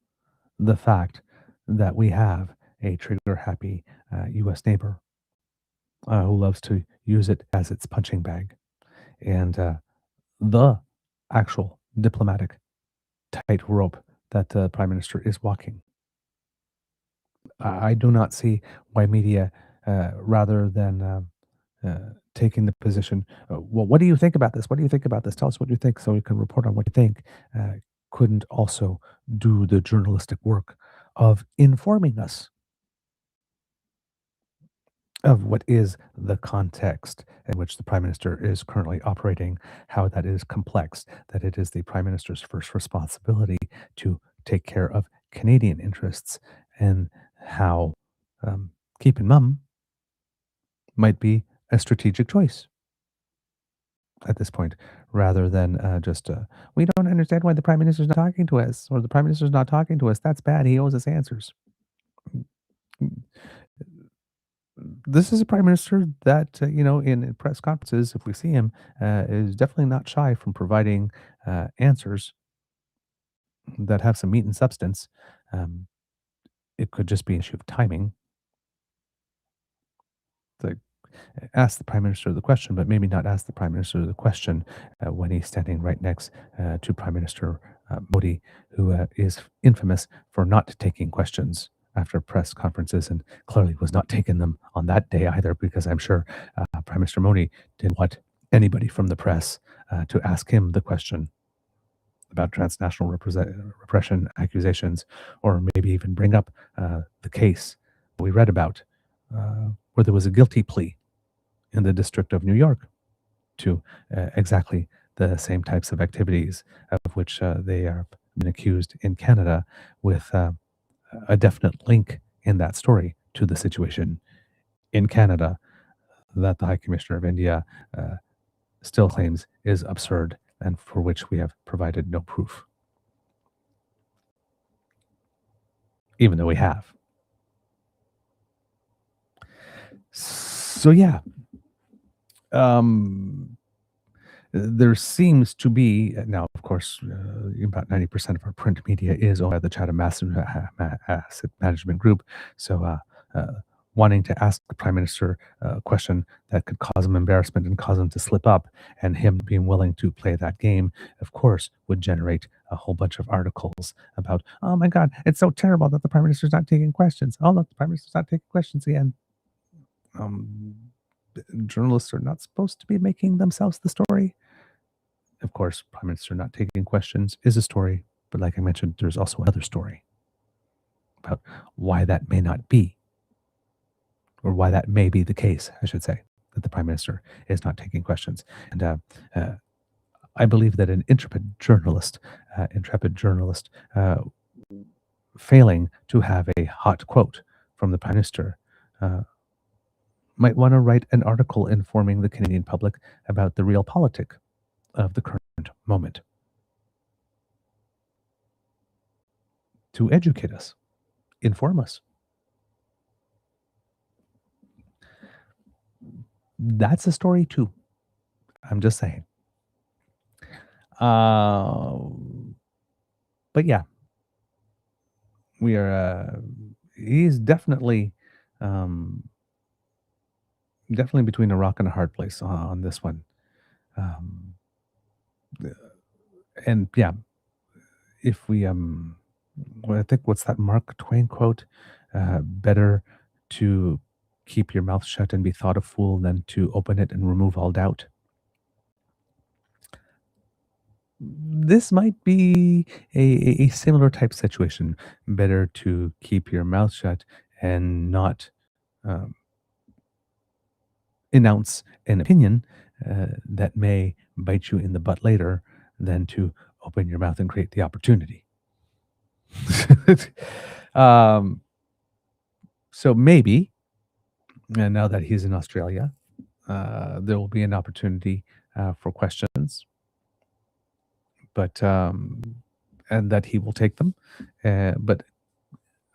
the fact that we have a trigger happy US neighbor who loves to use it as its punching bag. And the actual diplomatic tightrope that the prime minister is walking. I do not see why media, rather than taking the position, well, what do you think about this? What do you think about this? Tell us what you think so we can report on what you think, uh, couldn't also do the journalistic work of informing us of what is the context in which the prime minister is currently operating, how that is complex, that it is the prime minister's first responsibility to take care of Canadian interests, and how keeping mum might be a strategic choice at this point, rather than just, we don't understand why the prime minister's not talking to us, or the prime minister's not talking to us. That's bad. He owes us answers. This is a prime minister that, in press conferences, if we see him, is definitely not shy from providing answers that have some meat and substance. Um, it could just be an issue of timing. To ask the prime minister the question, but maybe not ask the prime minister the question when he's standing right next to Prime Minister Modi, who is infamous for not taking questions after press conferences, and clearly was not taking them on that day either, because I'm sure Prime Minister Modi didn't want anybody from the press to ask him the question about transnational repression accusations, or maybe even bring up the case we read about where there was a guilty plea in the District of New York to exactly the same types of activities of which they are been accused in Canada, with a definite link in that story to the situation in Canada that the High Commissioner of India still claims is absurd and for which we have provided no proof, even though we have. So, yeah, um, there seems to be now, of course, about 90% of our print media is owned by the Chatham Asset Management Group. So, wanting to ask the Prime Minister a question that could cause him embarrassment and cause him to slip up, and him being willing to play that game, of course, would generate a whole bunch of articles about, oh my God, it's so terrible that the Prime Minister's not taking questions. Oh, look, the Prime Minister's not taking questions again. Um, Journalists are not supposed to be making themselves the story. Of course, Prime Minister not taking questions is a story, but like I mentioned, there's also another story about why that may not be, or why that may be the case, I should say, that the Prime Minister is not taking questions. And I believe that an intrepid journalist, failing to have a hot quote from the Prime Minister, might want to write an article informing the Canadian public about the real politic of the current moment, to educate us, inform us. That's a story too. I'm just saying. Uh, but yeah, we are. He's um, definitely between a rock and a hard place on this one. Um, and yeah, if we well, I think, what's that Mark Twain quote? Better to keep your mouth shut and be thought a fool than to open it and remove all doubt. This might be a similar type situation. Better to keep your mouth shut and not um, announce an opinion that may bite you in the butt later than to open your mouth and create the opportunity. um, so maybe, and now that he's in Australia, there will be an opportunity for questions, but and that he will take them. But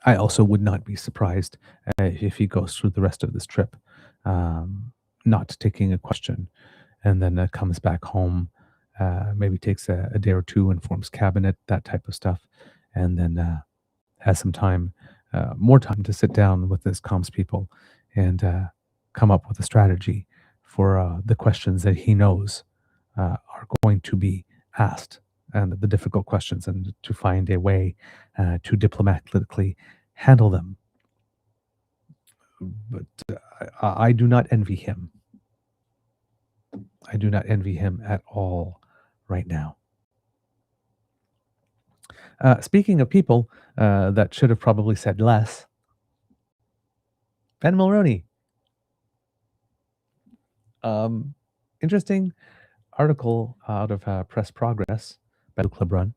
I also would not be surprised if he goes through the rest of this trip not taking a question, and then comes back home, maybe takes a day or two, informs cabinet, that type of stuff, and then has some time, more time to sit down with his comms people and come up with a strategy for the questions that he knows are going to be asked, and the difficult questions, and to find a way to diplomatically handle them. But I do not envy him. I do not envy him at all right now. Speaking of people that should have probably said less, Ben Mulroney. Interesting article out of Press Progress by the Club Run.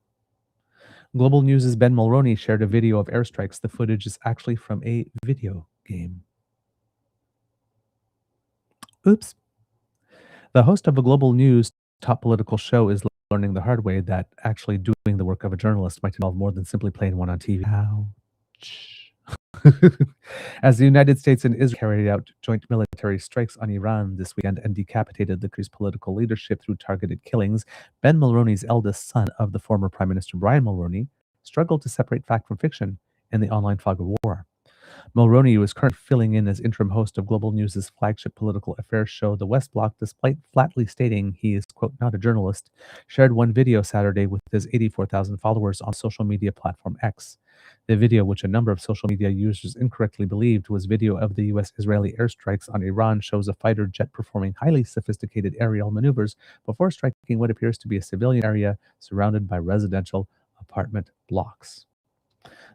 Global News' Ben Mulroney shared a video of airstrikes. The footage is actually from a video game. Oops. The host of a Global News top political show is learning the hard way that actually doing the work of a journalist might involve more than simply playing one on TV. Ouch. As the United States and Israel carried out joint military strikes on Iran this weekend and decapitated the country's political leadership through targeted killings, Ben Mulroney's eldest son of the former Prime Minister Brian Mulroney struggled to separate fact from fiction in the online fog of war. Mulroney was currently filling in as interim host of Global News' flagship political affairs show, The West Block, despite flatly stating he is, quote, not a journalist, shared one video Saturday with his 84,000 followers on social media platform X. The video, which a number of social media users incorrectly believed was video of the U.S.-Israeli airstrikes on Iran, shows a fighter jet performing highly sophisticated aerial maneuvers before striking what appears to be a civilian area surrounded by residential apartment blocks.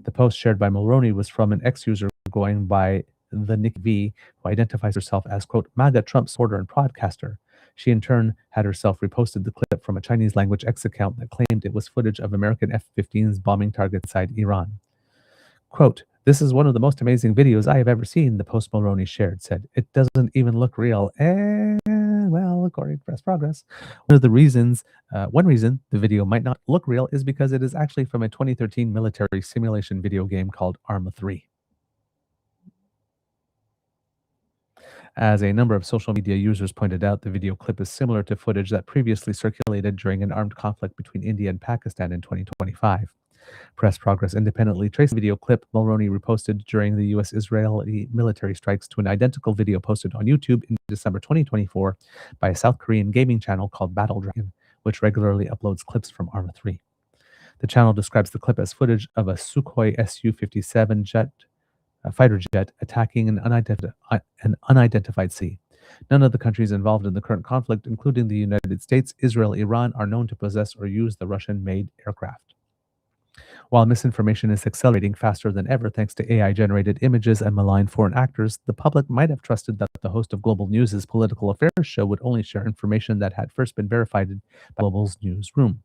The post shared by Mulroney was from an ex-user going by the Nick V, who identifies herself as, quote, MAGA Trump supporter and podcaster. She in turn had herself reposted the clip from a Chinese language X account that claimed it was footage of American F-15s bombing targets inside Iran. Quote, this is one of the most amazing videos I have ever seen, the post Mulroney shared said. It doesn't even look real. And, well, according to Press Progress, one reason the video might not look real is because it is actually from a 2013 military simulation video game called Arma 3. As a number of social media users pointed out, the video clip is similar to footage that previously circulated during an armed conflict between India and Pakistan in 2025. Press Progress independently traced the video clip Mulroney reposted during the U.S.-Israeli military strikes to an identical video posted on YouTube in December 2024 by a South Korean gaming channel called Battle Dragon, which regularly uploads clips from Arma 3. The channel describes the clip as footage of a Sukhoi Su-57 fighter jet attacking an unidentified sea. None of the countries involved in the current conflict, including the United States, Israel, Iran, are known to possess or use the Russian-made aircraft. While misinformation is accelerating faster than ever thanks to AI-generated images and malign foreign actors, the public might have trusted that the host of Global News' political affairs show would only share information that had first been verified by Global's newsroom.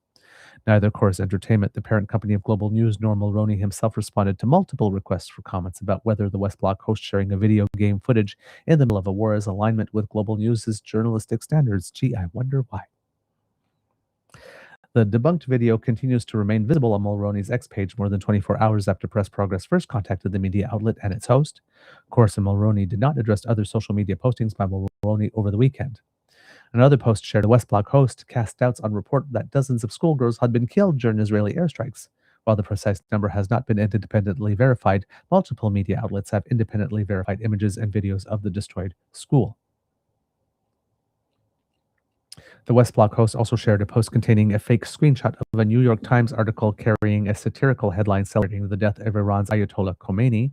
Neither Chorus Entertainment, the parent company of Global News, nor Mulroney himself responded to multiple requests for comments about whether the West Block host sharing a video game footage in the middle of a war is alignment with Global News' journalistic standards. Gee, I wonder why. The debunked video continues to remain visible on Mulroney's X page more than 24 hours after Press Progress first contacted the media outlet and its host. Chorus and Mulroney did not address other social media postings by Mulroney over the weekend. Another post shared a West Block host cast doubts on report that dozens of schoolgirls had been killed during Israeli airstrikes. While the precise number has not been independently verified, multiple media outlets have independently verified images and videos of the destroyed school. The West Block host also shared a post containing a fake screenshot of a New York Times article carrying a satirical headline celebrating the death of Iran's Ayatollah Khomeini.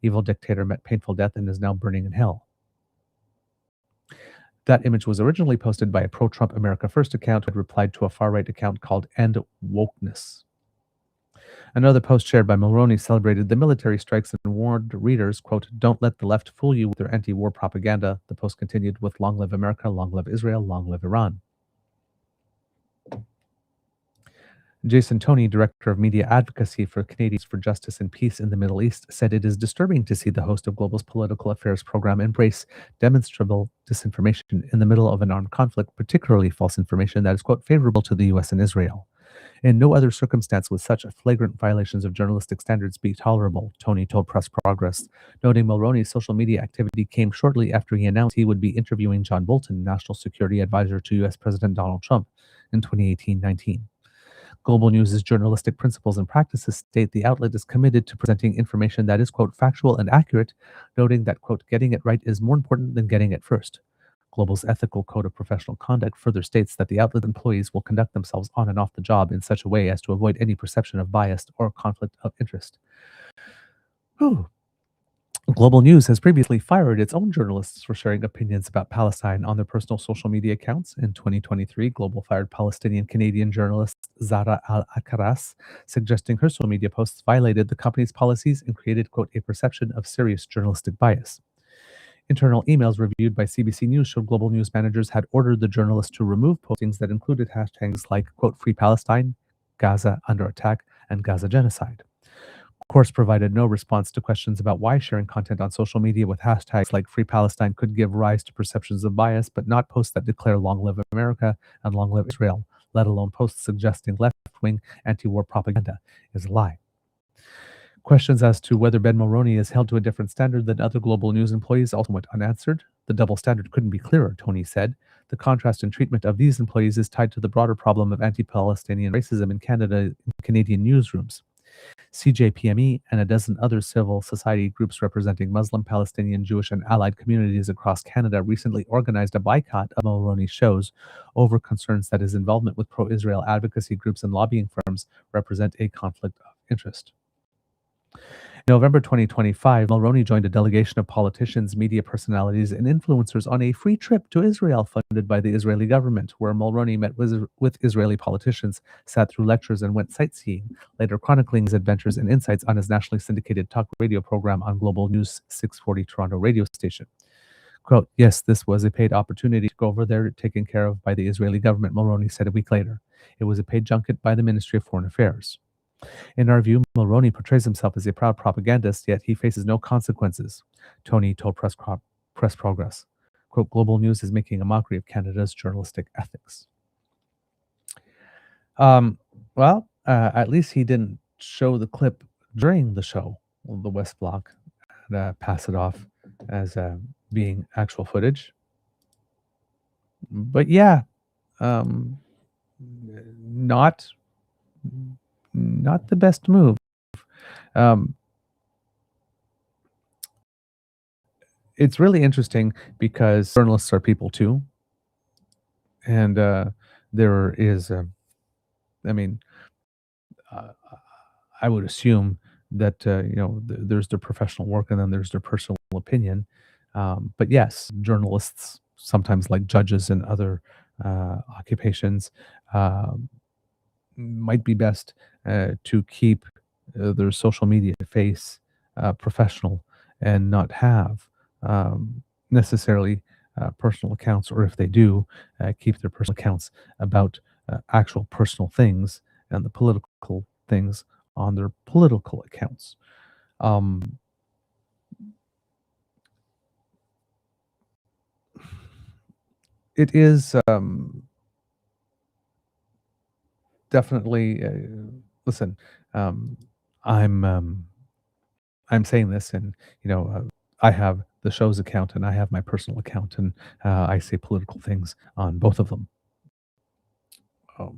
Evil dictator met painful death and is now burning in hell. That image was originally posted by a pro-Trump America First account who had replied to a far-right account called End Wokeness. Another post shared by Mulroney celebrated the military strikes and warned readers, quote, don't let the left fool you with their anti-war propaganda. The post continued with long live America, long live Israel, long live Iran. Jason Toney, Director of Media Advocacy for Canadians for Justice and Peace in the Middle East, said it is disturbing to see the host of Global's political affairs program embrace demonstrable disinformation in the middle of an armed conflict, particularly false information that is, quote, favorable to the U.S. and Israel. In no other circumstance would such flagrant violations of journalistic standards be tolerable, Toney told Press Progress, noting Mulroney's social media activity came shortly after he announced he would be interviewing John Bolton, National Security Advisor to U.S. President Donald Trump, in 2018-19. Global News' journalistic principles and practices state the outlet is committed to presenting information that is, quote, factual and accurate, noting that, quote, getting it right is more important than getting it first. Global's ethical code of professional conduct further states that the outlet employees will conduct themselves on and off the job in such a way as to avoid any perception of bias or conflict of interest. Whew. Global News has previously fired its own journalists for sharing opinions about Palestine on their personal social media accounts. In 2023, Global fired Palestinian-Canadian journalist Zara Al-Akaras, suggesting her social media posts violated the company's policies and created, quote, a perception of serious journalistic bias. Internal emails reviewed by CBC News showed Global News managers had ordered the journalist to remove postings that included hashtags like, quote, Free Palestine, Gaza under attack, and Gaza genocide. Course provided no response to questions about why sharing content on social media with hashtags like Free Palestine could give rise to perceptions of bias, but not posts that declare Long Live America and Long Live Israel, let alone posts suggesting left-wing anti-war propaganda, is a lie. Questions as to whether Ben Mulroney is held to a different standard than other Global News employees also went unanswered. The double standard couldn't be clearer, Toney said. The contrast in treatment of these employees is tied to the broader problem of anti-Palestinian racism in Canada in Canadian newsrooms. CJPME and a dozen other civil society groups representing Muslim, Palestinian, Jewish, and allied communities across Canada recently organized a boycott of Mulroney's shows over concerns that his involvement with pro Israel advocacy groups and lobbying firms represent a conflict of interest. In November 2025, Mulroney joined a delegation of politicians, media personalities, and influencers on a free trip to Israel funded by the Israeli government, where Mulroney met with Israeli politicians, sat through lectures, and went sightseeing, later chronicling his adventures and insights on his nationally syndicated talk radio program on Global News 640 Toronto radio station. Quote, yes, this was a paid opportunity to go over there taken care of by the Israeli government, Mulroney said a week later. It was a paid junket by the Ministry of Foreign Affairs. In our view, Mulroney portrays himself as a proud propagandist, yet he faces no consequences, Tony told Press Progress. Quote, Global News is making a mockery of Canada's journalistic ethics. At least he didn't show the clip during the show, the West Block, and pass it off as being actual footage. But yeah, um, not the best move. Um, it's really interesting because journalists are people too, and there is, I mean, uh, I would assume that there's their professional work and then there's their personal opinion. But yes, journalists sometimes, like judges and other occupations, um might be best to keep their social media face professional and not have necessarily personal accounts, or if they do, keep their personal accounts about actual personal things and the political things on their political accounts. Um, it is definitely listen. Um, I'm I'm saying this, and I have the show's account and I have my personal account, and I say political things on both of them. Um,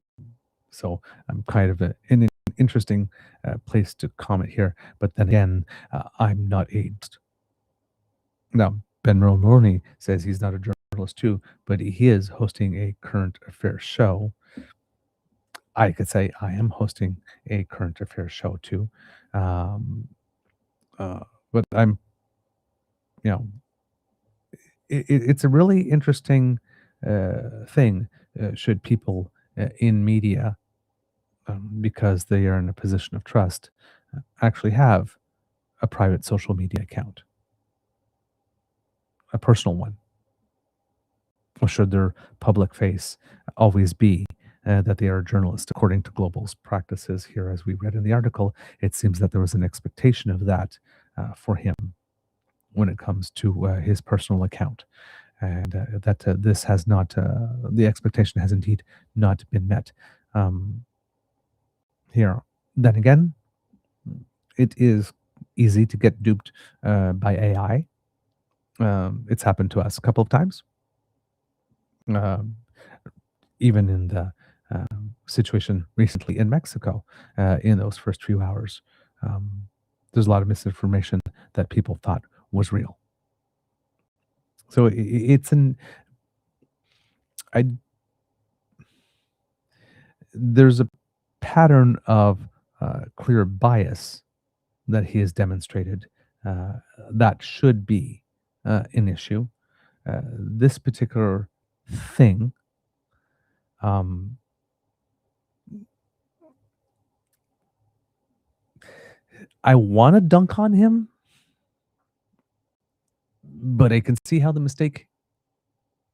so I'm kind of in an interesting place to comment here. But then again, I'm not a now. Ben Mulroney says he's not a journalist too, but he is hosting a current affairs show. I could say I am hosting a current affairs show too. Um, uh, but I'm, you know, it's a really interesting thing. Should people in media, because they are in a position of trust, actually have a private social media account, a personal one, or should their public face always be that they are a journalist? According to Global's practices here, as we read in the article, it seems that there was an expectation of that for him when it comes to his personal account, and that this has not, the expectation has indeed not been met um, here. Then again, it is easy to get duped by AI. It's happened to us a couple of times, um, even in the situation recently in Mexico. In those first few hours, um, there's a lot of misinformation that people thought was real. So it's an I there's a pattern of clear bias that he has demonstrated uh, that should be an issue. This particular thing, um, I want to dunk on him, but I can see how the mistake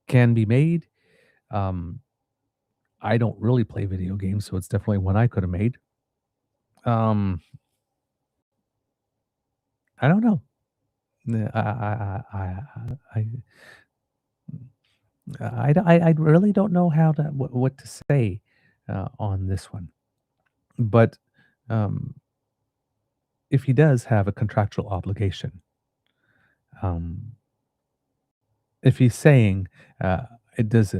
can be made. Um, I don't really play video games, so it's definitely one I could have made. Um, I don't know. I I really don't know how to what to say on this one. But um, if he does have a contractual obligation, um, if he's saying it does,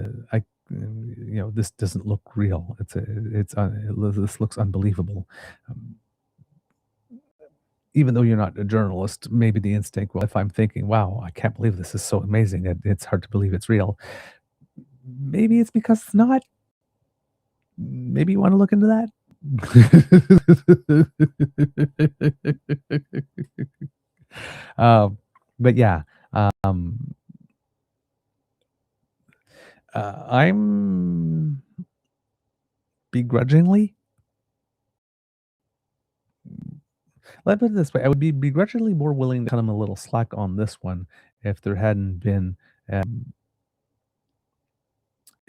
this doesn't look real. This looks unbelievable. Um, even though you're not a journalist, maybe the instinct, well, if I'm thinking, wow, I can't believe this is so amazing, it's hard to believe it's real. Maybe it's because it's not. Maybe you want to look into that. um, but yeah, um, I'm begrudgingly, let me put it this way, I would be begrudgingly more willing to cut him a little slack on this one if there hadn't been a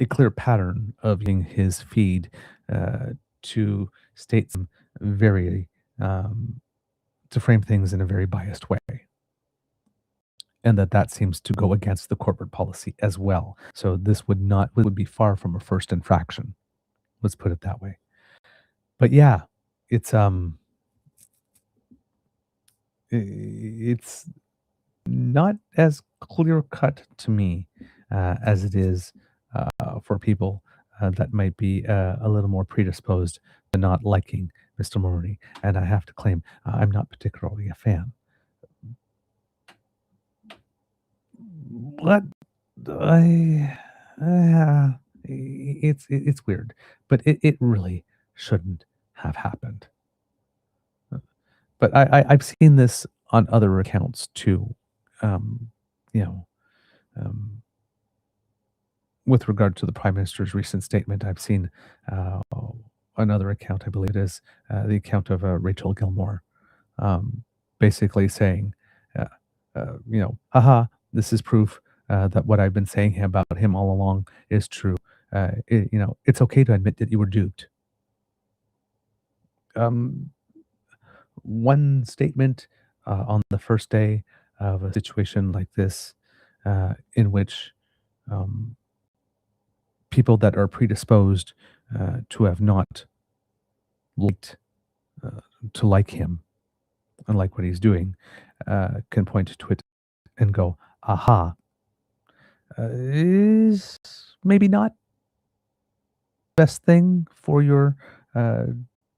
clear pattern of using his feed uh, to state some very, um, to frame things in a very biased way. And that seems to go against the corporate policy as well. So this would be far from a first infraction. Let's put it that way. But yeah, it's it's not as clear cut to me as it is for people that might be a little more predisposed to not liking Mr. Mulroney. And I have to claim, I'm not particularly a fan. What I, it's weird, but it really shouldn't have happened. But I've seen this on other accounts too. Um, you know, um, with regard to the prime minister's recent statement, I've seen uh, another account, I believe it is the account of Rachel Gilmore, um, basically saying, uh, haha, this is proof that what I've been saying about him all along is true. It's okay to admit that you were duped. Um, one statement on the first day of a situation like this, in which um, people that are predisposed to have not liked uh, to like him and like what he's doing can point to it and go, aha, is maybe not best thing for your uh,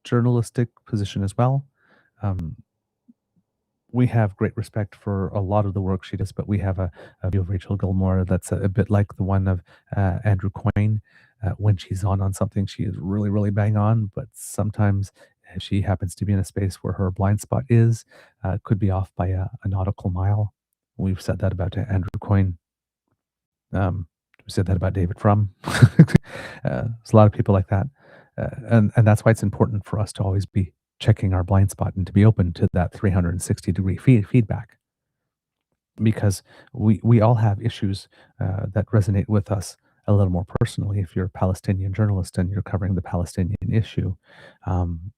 journalistic position as well. Um, we have great respect for a lot of the work she does, but we have a view of Rachel Gilmore that's a bit like the one of Andrew Coyne. When she's on something, she is really, really bang on, but sometimes if she happens to be in a space where her blind spot is, could be off by a nautical mile. We've said that about Andrew Coyne. We said that about David Frum. There's a lot of people like that, and that's why it's important for us to always be checking our blind spot and to be open to that 360-degree feedback, because we all have issues that resonate with us a little more personally. If you're a Palestinian journalist and you're covering the Palestinian issue, um,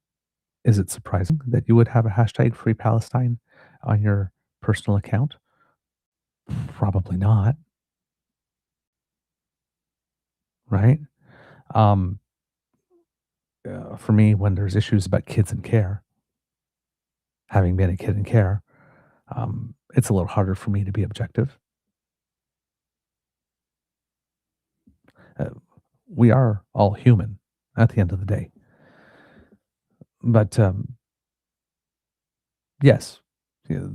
is it surprising that you would have a hashtag Free Palestine on your personal account? Probably not, right? Um, for me, when there's issues about kids in care, having been a kid in care, it's a little harder for me to be objective. Uh, we are all human at the end of the day. But yes, yeah,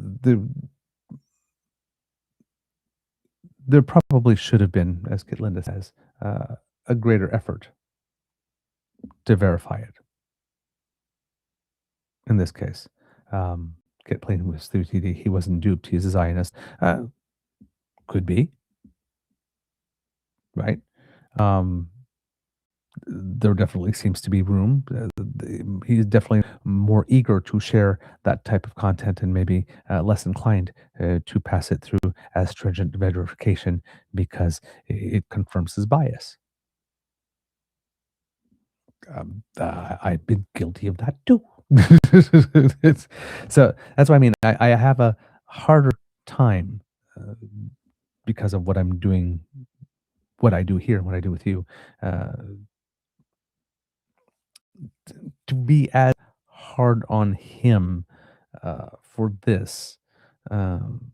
there probably should have been, as Kit Linda says, a greater effort to verify it in this case. Kit Plain was through TD. He wasn't duped. He's a Zionist. Could be, right? Um, there definitely seems to be room. He's definitely more eager to share that type of content and maybe less inclined to pass it through as stringent verification because it confirms his bias. I've been guilty of that too. So that's what I mean. I have a harder time uh, because of what I'm doing, what I do here, what I do with you. Uh, to be as hard on him for this. Um,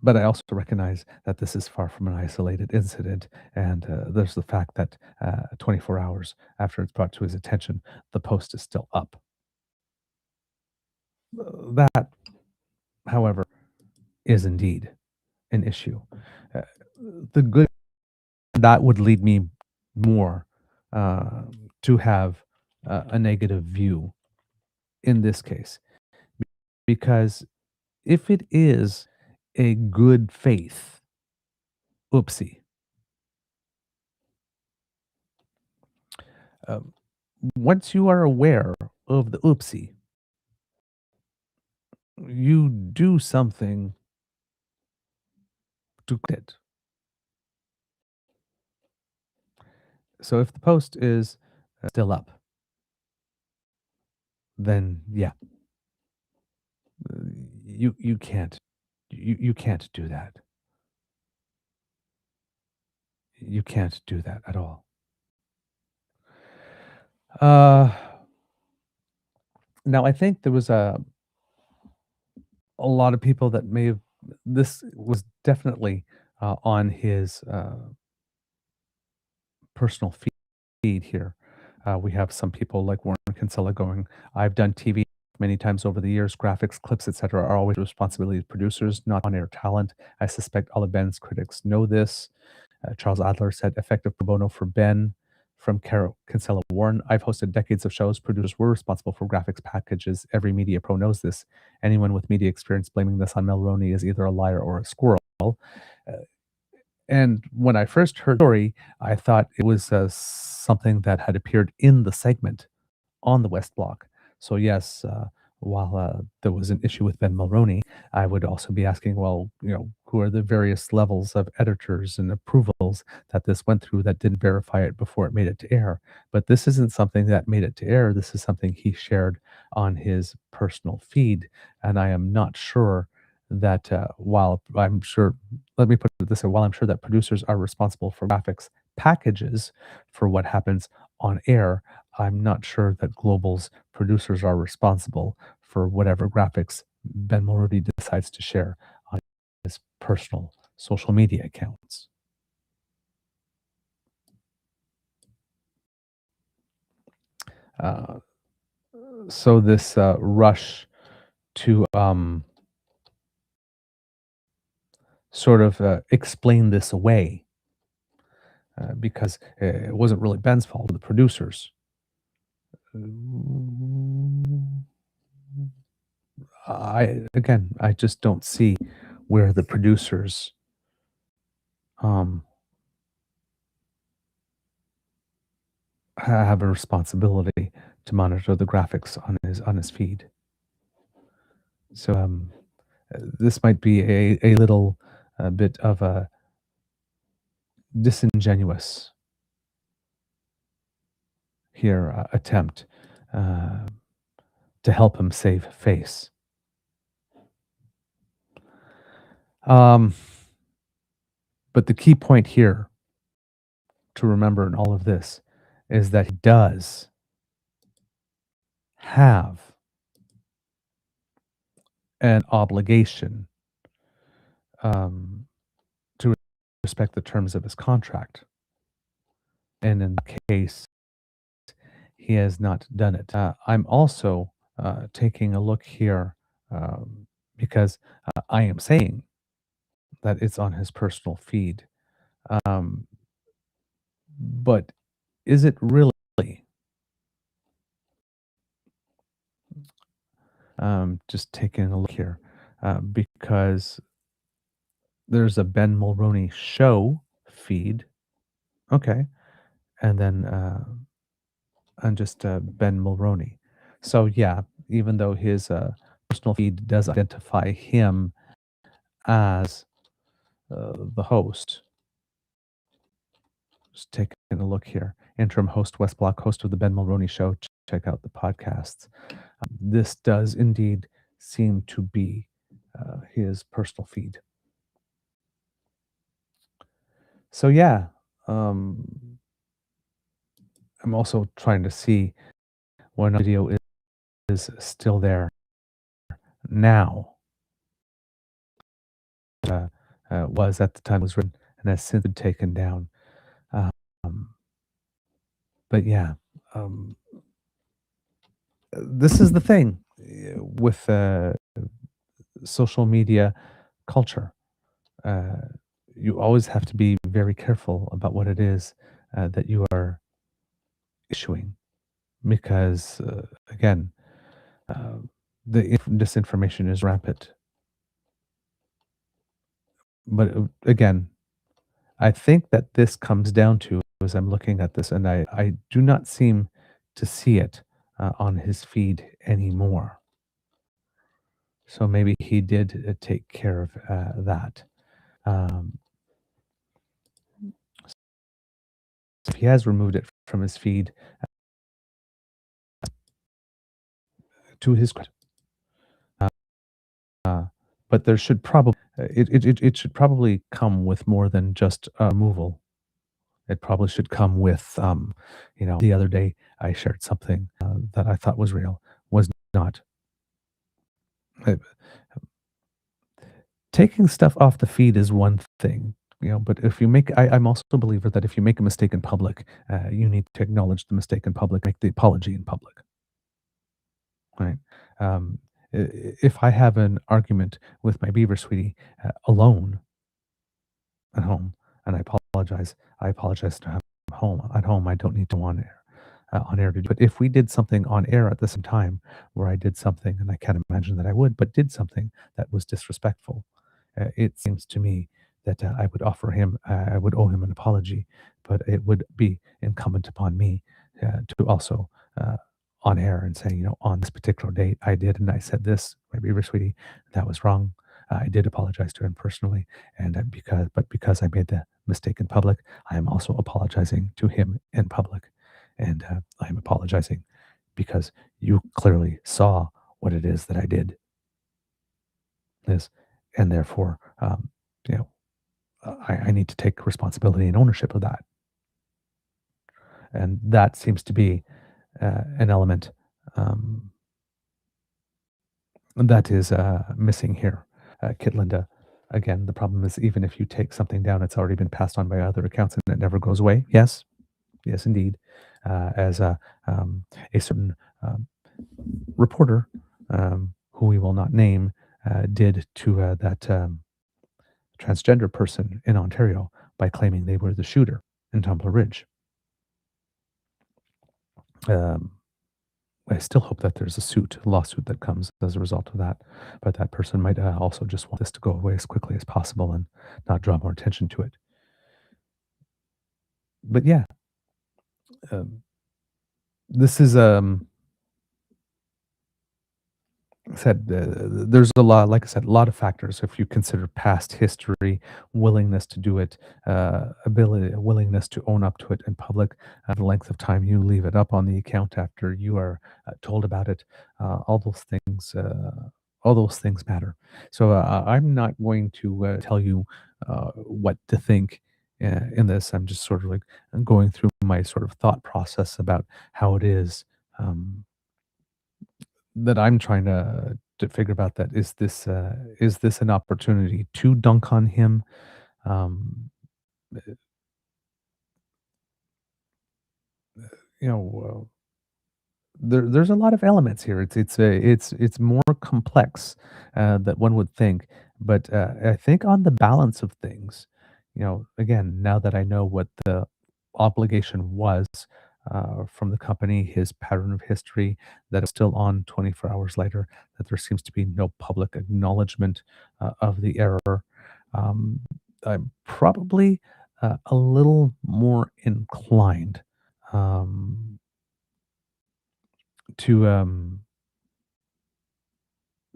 but I also recognize that this is far from an isolated incident. And there's the fact that 24 hours after it's brought to his attention, the post is still up. That, however, is indeed an issue. Uh, the good that would lead me more uh, to have a negative view in this case, because if it is a good faith oopsie, um, once you are aware of the oopsie, you do something to correct it. So if the post is still up, then yeah, you can't you can't do that. You can't do that at all. Uh, Now I think there was a lot of people that may have this was definitely on his personal feed here. We have some people like Warren Kinsella going, I've done TV many times over the years. Graphics, clips, etc., are always the responsibility of producers, not on air talent. I suspect all of Ben's critics know this. Charles Adler said, effective pro bono for Ben from Carol Kinsella Warren. I've hosted decades of shows. Producers were responsible for graphics packages. Every media pro knows this. Anyone with media experience blaming this on Mulroney is either a liar or a squirrel. Uh, and when I first heard the story, I thought it was something that had appeared in the segment on the West Block. So yes, while there was an issue with Ben Mulroney, I would also be asking, well, who are the various levels of editors and approvals that this went through that didn't verify it before it made it to air? But this isn't something that made it to air. This is something he shared on his personal feed, and I am not sure that while I'm sure, let me put it this way, while I'm sure that producers are responsible for graphics packages for what happens on air, I'm not sure that Global's producers are responsible for whatever graphics Ben Mulroney decides to share on his personal social media accounts. Uh, so this rush to sort of explain this away because it wasn't really Ben's fault, the producers. I just don't see where the producers um, have a responsibility to monitor the graphics on his feed. So this might be a little bit of a disingenuous here attempt uh, to help him save face. Um, but the key point here to remember in all of this is that he does have an obligation um, to respect the terms of his contract. And in that case, he has not done it. I'm also taking a look here because I am saying that it's on his personal feed. Um, but is it really? Just taking a look here because there's a Ben Mulroney show feed. Okay. And then and just Ben Mulroney. So yeah, even though his personal feed does identify him as the host, just taking a look here. Interim host West Block, host of the Ben Mulroney Show. Check out the podcasts. This does indeed seem to be his personal feed. So yeah, um, I'm also trying to see when a video is still there now. Was at the time it was written and has since been taken down. Um, but yeah, this is the thing. with social media culture. Uh, you always have to be very careful about what it is that you are issuing because, again, uh, disinformation is rampant. But again, I think that this comes down to, as I'm looking at this, and I do not seem to see it on his feed anymore. So maybe he did take care of that. Um, if he has removed it from his feed, to his credit. Uh, but there should probably it should probably come with more than just removal. It probably should come with, the other day I shared something that I thought was real, was not. Uh, Taking stuff off the feed is one thing, but if you make, I'm also a believer that if you make a mistake in public, you need to acknowledge the mistake in public, make the apology in public, right? Um, if I have an argument with my Beaver sweetie alone at home, and I apologize to him home at home. I don't need to on air to do. But if we did something on air at the same time, where I did something, and I can't imagine that I would, but did something that was disrespectful, it seems to me that I would owe him an apology, but it would be incumbent upon me to also on air and say, on this particular date, I did, and I said this, my Beaver sweetie, that was wrong. I did apologize to him personally, and because I made the mistake in public, I am also apologizing to him in public, and I'm apologizing because you clearly saw what it is that I did this, and therefore, you know, I need to take responsibility and ownership of that, and that seems to be an element um, that is missing here. Kit Linda, again, the problem is even if you take something down, it's already been passed on by other accounts and it never goes away. Yes, yes, indeed. As a certain reporter, who we will not name, did to that transgender person in Ontario by claiming they were the shooter in Tumbler Ridge. Um, I still hope that there's a lawsuit that comes as a result of that, but that person might also just want this to go away as quickly as possible and not draw more attention to it. But yeah, um, this is said there's a lot, like I said, a lot of factors. If you consider past history, willingness to do it, ability, willingness to own up to it in public, the length of time you leave it up on the account after you are told about it, all those things. All those things matter. So I'm not going to tell you what to think in this. I'm just sort of like going through my sort of thought process about how it is. Um, that I'm trying to figure about that. Is this an opportunity to dunk on him? Um, you know, there's a lot of elements here. It's more complex that one would think, but I think on the balance of things, again, now that I know what the obligation was from the company, his pattern of history, that it's still on 24 hours later, that there seems to be no public acknowledgement of the error. Um, I'm probably a little more inclined. Um, to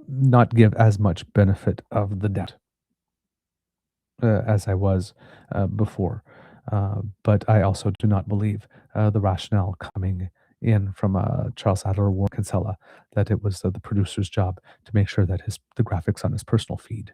not give as much benefit of the doubt as I was before. But I also do not believe the rationale coming in from Charles Adler or Warren Kinsella that it was the producer's job to make sure that the graphics on his personal feed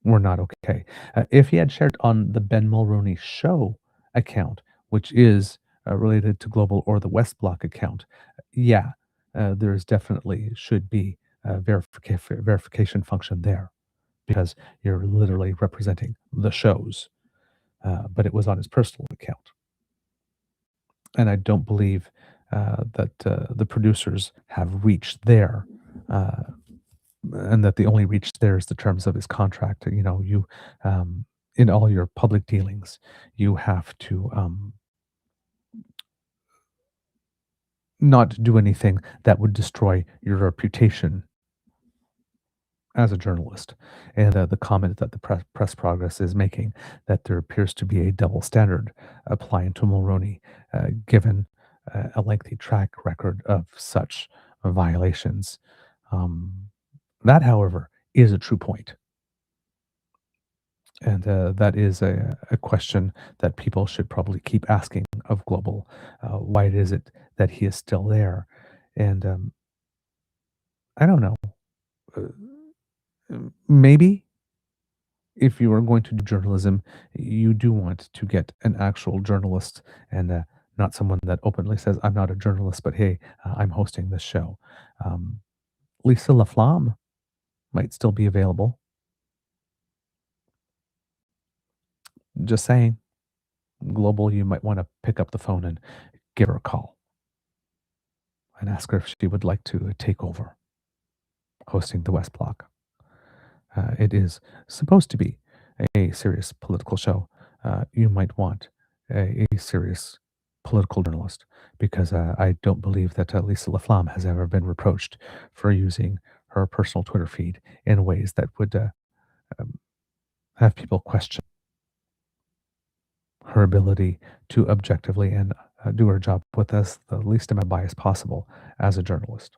were not okay. If he had shared on the Ben Mulroney Show account, which is related to Global or the West Block account, yeah, there's definitely should be a verification function there because you're literally representing the shows. But it was on his personal account, and I don't believe that the producers have reached there, uh, and that the only reach there is the terms of his contract. You know, you in all your public dealings, you have to not do anything that would destroy your reputation as a journalist. And the comment that the press progress is making, that there appears to be a double standard applying to Mulroney, given a lengthy track record of such violations. Um, that, however, is a true point. And that is a question that people should probably keep asking of Global. Why is it that he is still there? And I don't know. Uh, Maybe if you are going to do journalism, you do want to get an actual journalist and not someone that openly says, I'm not a journalist, but hey, I'm hosting this show. Um, Lisa Laflamme might still be available. Just saying, Global, you might want to pick up the phone and give her a call and ask her if she would like to take over hosting the West Block. It is supposed to be a serious political show. You might want a serious political journalist because I don't believe that Lisa Laflamme has ever been reproached for using her personal Twitter feed in ways that would um, have people question her ability to objectively and do her job with us the least amount of bias possible as a journalist.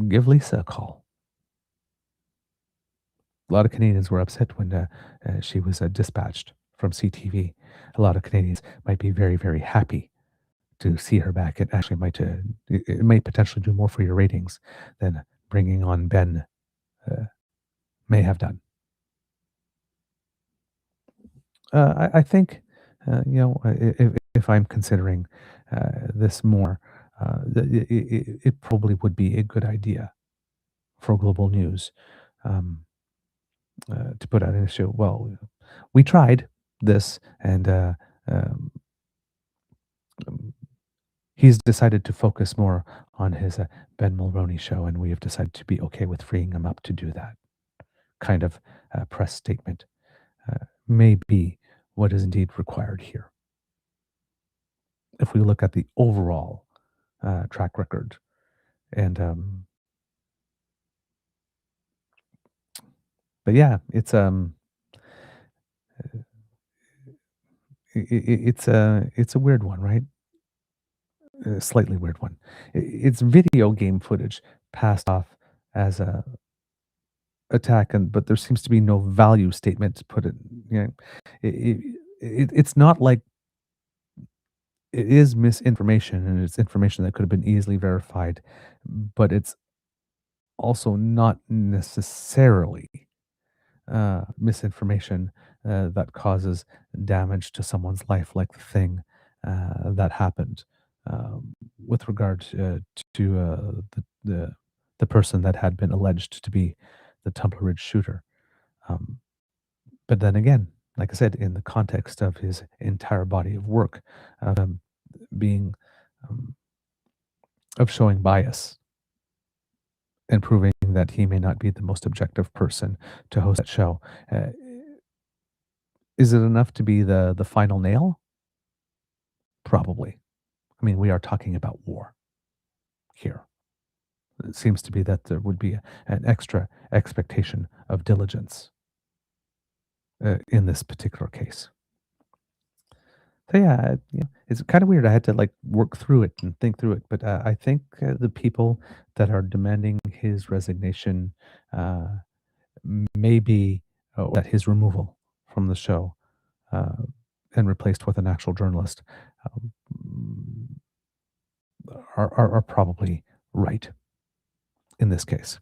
Give Lisa a call. A lot of Canadians were upset when she was dispatched from CTV. A lot of Canadians might be very, very happy to see her back. It actually might it might potentially do more for your ratings than bringing on Ben uh, may have done. I think if I'm considering this more, it probably would be a good idea for Global News to put out an issue. Well, we tried this, and um, he's decided to focus more on his Ben Mulroney show, and we have decided to be okay with freeing him up to do that kind of press statement. May be what is indeed required here. If we look at the overall track record, and but yeah, it's a weird one, right? A slightly weird one. It's video game footage passed off as a attack, and but there seems to be no value statement to put it. You know, it, it's not like it is misinformation, and it's information that could have been easily verified, but it's also not necessarily misinformation that causes damage to someone's life, like the thing that happened with regard to the person that had been alleged to be the Tumbler Ridge shooter. Um, but then again, like I said, in the context of his entire body of work, being um, of showing bias and proving that he may not be the most objective person to host that show. Is it enough to be the final nail? Probably. I mean, we are talking about war here. It seems to be that there would be an extra expectation of diligence in this particular case. So yeah, it's kind of weird. I had to like work through it and think through it, but I think the people that are demanding his resignation, uh, maybe that his removal from the show uh, and replaced with an actual journalist, um, are probably right in this case.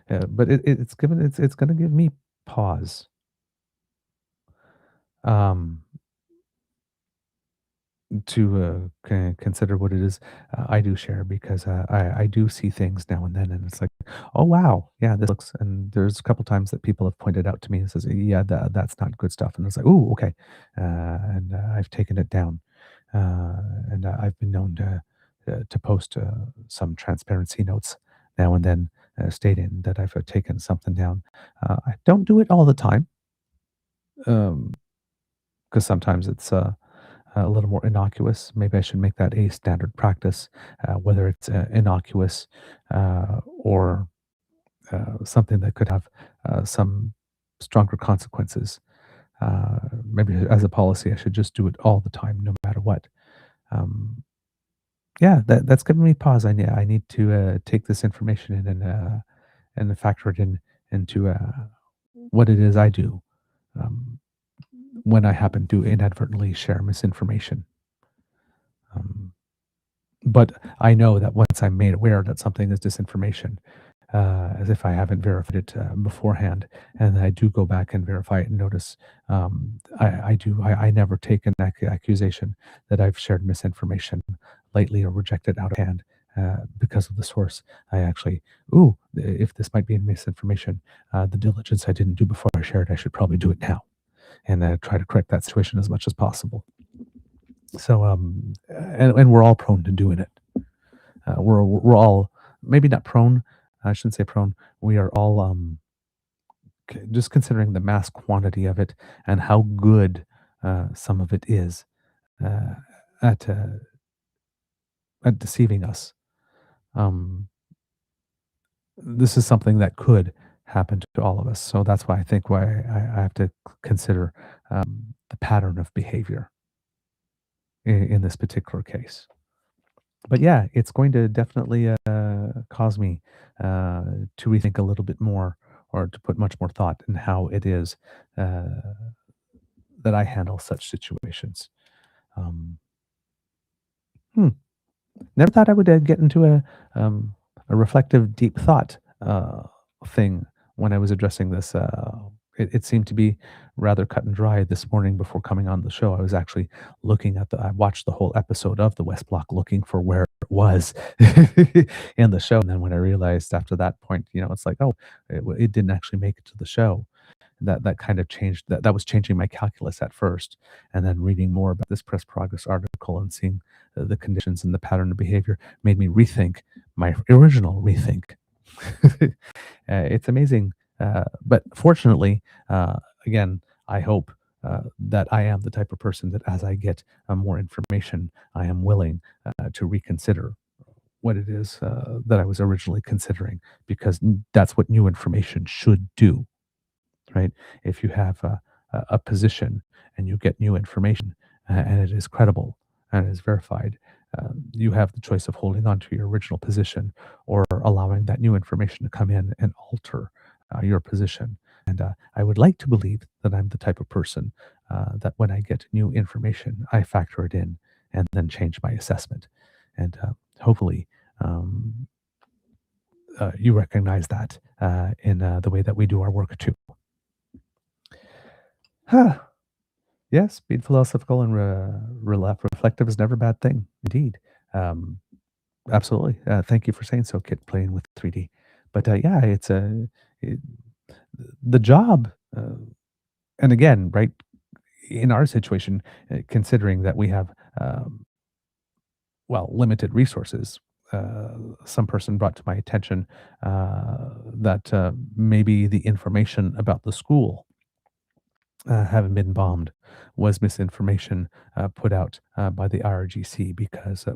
But it's going to give me pause. Um, to consider what it is I do share because I do see things now and then, and it's like, oh wow, yeah, this looks. And there's a couple times that people have pointed out to me and says, yeah, that's not good stuff, and it's like, oh okay, and I've taken it down, uh, and I've been known to post some transparency notes now and then, stating that I've taken something down. I don't do it all the time, because sometimes it's a little more innocuous. Maybe I should make that a standard practice, whether it's innocuous or something that could have some stronger consequences. Maybe as a policy, I should just do it all the time, no matter what. Um, yeah, that's giving me pause. I need to take this information in and factor it in into what it is I do um, when I happen to inadvertently share misinformation. Um, But I know that once I'm made aware that something is disinformation, as if I haven't verified it beforehand, and I do go back and verify it and notice, I never take an accusation that I've shared misinformation lightly or reject it out of hand because of the source. I actually, if this might be misinformation, the diligence I didn't do before I shared, I should probably do it now and try to correct that situation as much as possible. So, and we're all prone to doing it. We're all maybe not prone. I shouldn't say prone. We are all just considering the mass quantity of it and how good some of it is uh, at deceiving us. Um, this is something that could happen to all of us. So that's why I think why I have to consider the pattern of behavior in this particular case. But yeah, it's going to definitely cause me to rethink a little bit more or to put much more thought in how it is uh, that I handle such situations. Um, hmm. Never thought I would get into a reflective, deep thought thing when I was addressing this. It seemed to be rather cut and dry this morning before coming on the show. I was actually I watched the whole episode of the West Block looking for where it was in the show. And then when I realized after that point, it's like, oh, it didn't actually make it to the show. That kind of changed that was changing my calculus at first, and then reading more about this press progress article and seeing the conditions and the pattern of behavior made me rethink my original rethink. It's amazing, but fortunately, again, I hope that I am the type of person that as I get more information, I am willing to reconsider what it is that I was originally considering, because that's what new information should do, right? If you have a position and you get new information and it is credible and it is verified, you have the choice of holding on to your original position or allowing that new information to come in and alter your position. And I would like to believe that I'm the type of person that when I get new information, I factor it in and then change my assessment. And hopefully, um, you recognize that in the way that we do our work too. Huh. Yes, being philosophical and reflective is never a bad thing. Indeed. Um, absolutely. Thank you for saying so, Kit, playing with 3D. But yeah, it, the job. And again, right, in our situation, considering that we have, limited resources, some person brought to my attention that maybe the information about the school having been bombed was misinformation put out by the IRGC because,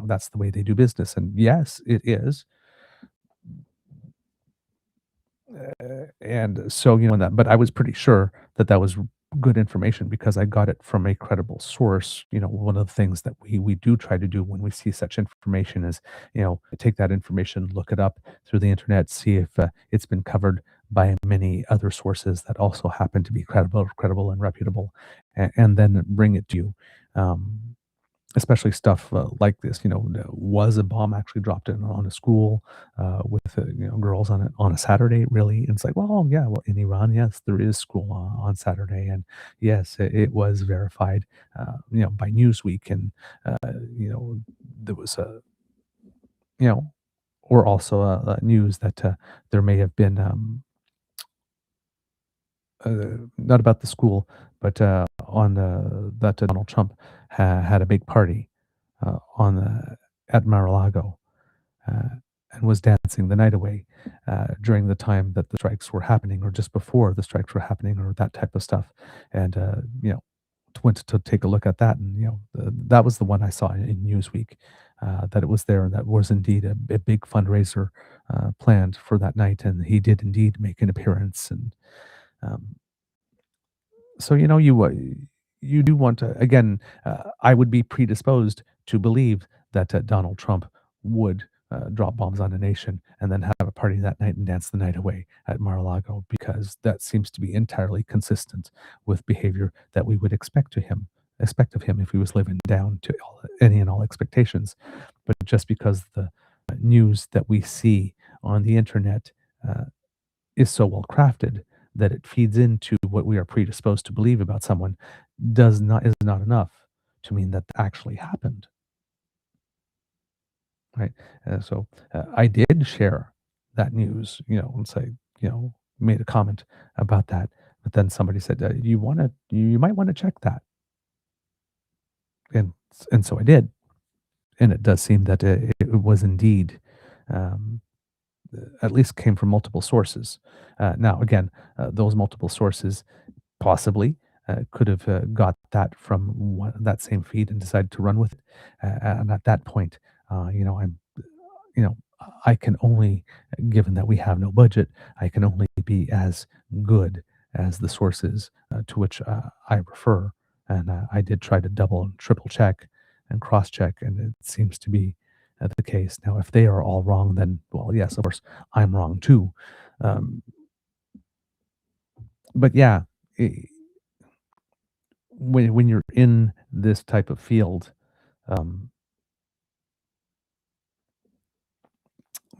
that's the way they do business. And yes, it is. And so, that, but I was pretty sure that that was good information because I got it from a credible source. One of the things that we do try to do when we see such information is, take that information, look it up through the internet, see if it's been covered by many other sources that also happen to be credible and reputable, and then bring it to you. Um, especially stuff like this. Was a bomb actually dropped in on a school with girls on it on a Saturday? Really? And it's like, well, yeah, well, in Iran, yes, there is school on Saturday, and yes, it was verified, by Newsweek, and there was you know, or also news that there may have been. Not about the school, but on that Donald Trump had a big party on at Mar-a-Lago, uh, and was dancing the night away during the time that the strikes were happening, or just before the strikes were happening, or that type of stuff. And went to take a look at that, and that was the one I saw in Newsweek, that it was there, and that was indeed a big fundraiser planned for that night, and he did indeed make an appearance. And um, so, you do want to again, I would be predisposed to believe that, Donald Trump would, drop bombs on a nation and then have a party that night and dance the night away at Mar-a-Lago, because that seems to be entirely consistent with behavior that we would expect of him if he was living down to any and all expectations. But just because the news that we see on the internet, uh, is so well crafted that it feeds into what we are predisposed to believe about someone is not enough to mean that actually happened, right? I did share that news, and say, made a comment about that, but then somebody said, you might want to check that, and so I did, and it does seem that it was indeed. Um, at least came from multiple sources. Now, again, those multiple sources possibly could have got that from that same feed and decided to run with it. And at that point, I'm, you know, I can only, given that we have no budget, I can only be as good as the sources to which I refer. And I did try to double and triple check and cross check, and it seems to be the case. Now, if they are all wrong, then, well, yes, of course, I'm wrong too. Um, but yeah, i- when you're in this type of field, um,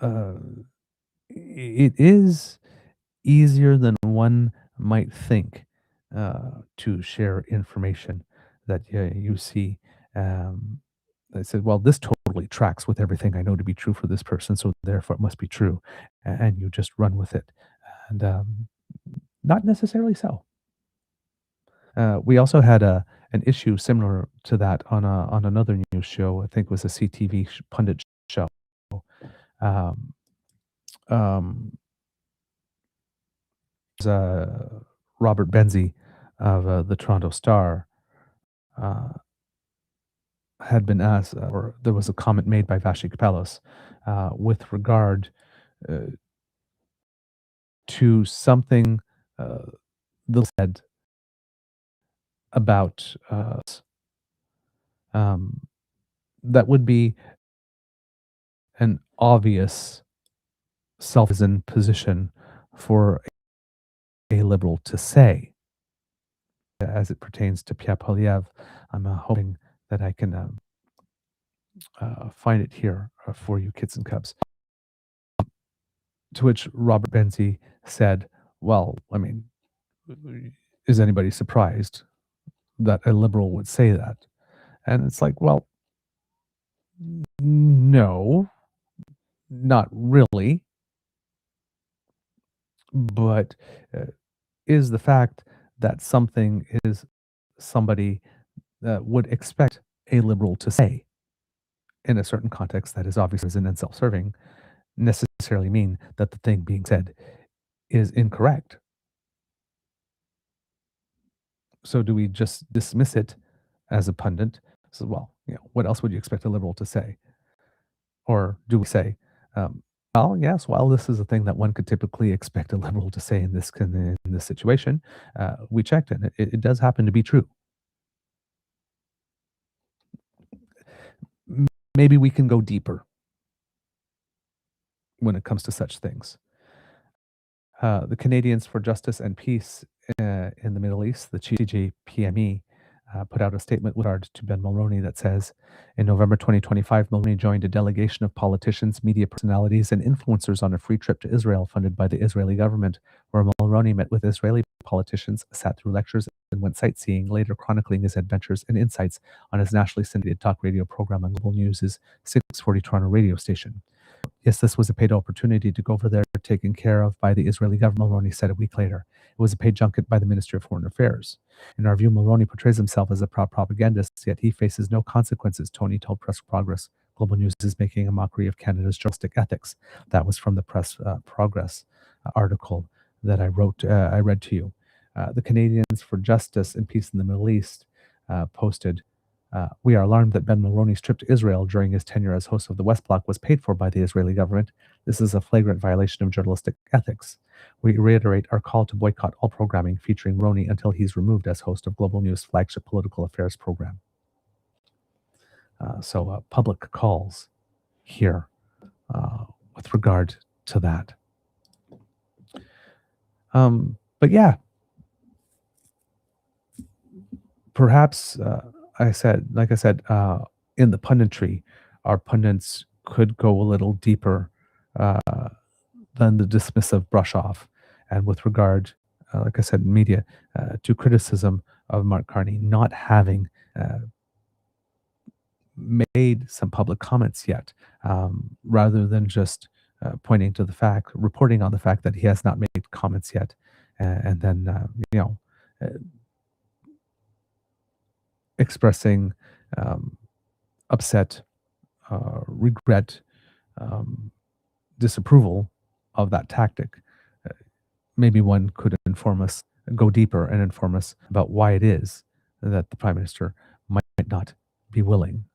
uh, it is easier than one might think to share information that you see. Um, I said, well, this totally tracks with everything I know to be true for this person, so therefore it must be true, and you just run with it, and not necessarily so. We also had an issue similar to that on another news show. I think it was a CTV pundit show. Um, um, Robert Benzie of the Toronto Star uh, had been asked, or there was a comment made by Vashi Kapelos with regard uh, to something uh, that said about um, that would be an obvious self-in position for a liberal to say as it pertains to Pierre Polyev. I'm hoping that I can find it here for you, kids and cubs. To which Robert Benzie said, well, I mean, is anybody surprised that a liberal would say that? And it's like, well, no, not really. But is the fact that something is somebody would expect a liberal to say in a certain context that is obviously and self serving necessarily mean that the thing being said is incorrect? So do we just dismiss it as a pundit? So, well, what else would you expect a liberal to say? Or do we say, well, yes, well, this is a thing that one could typically expect a liberal to say in this situation. We checked, and it does happen to be true. Maybe we can go deeper when it comes to such things. The Canadians for Justice and Peace in the Middle East, the CPC, put out a statement with regard to Ben Mulroney that says, in November 2025, Mulroney joined a delegation of politicians, media personalities, and influencers on a free trip to Israel funded by the Israeli government, where Mulroney met with Israeli politicians, sat through lectures, and went sightseeing, later chronicling his adventures and insights on his nationally syndicated talk radio program on Global News' 640 Toronto radio station. Yes, this was a paid opportunity to go over there, taken care of by the Israeli government, Mulroney said a week later. It was a paid junket by the Ministry of Foreign Affairs. In our view, Mulroney portrays himself as a proud propagandist, yet he faces no consequences, Tony told Press Progress. Global News is making a mockery of Canada's journalistic ethics. That was from the Press Progress article that I read to you. The Canadians for Justice and Peace in the Middle East posted, we are alarmed that Ben Mulroney's trip to Israel during his tenure as host of the West Block was paid for by the Israeli government. This is a flagrant violation of journalistic ethics. We reiterate our call to boycott all programming featuring Roney until he's removed as host of Global News' flagship political affairs program. So public calls here with regard to that. But yeah, perhaps like I said, in the punditry, our pundits could go a little deeper than the dismissive brush off. And with regard, like I said, media, to criticism of Mark Carney not having made some public comments yet, rather than just pointing to the fact, reporting on the fact that he has not made comments yet, and then expressing upset, regret, disapproval of that tactic. Maybe one could go deeper and inform us about why it is that the Prime Minister might not be willing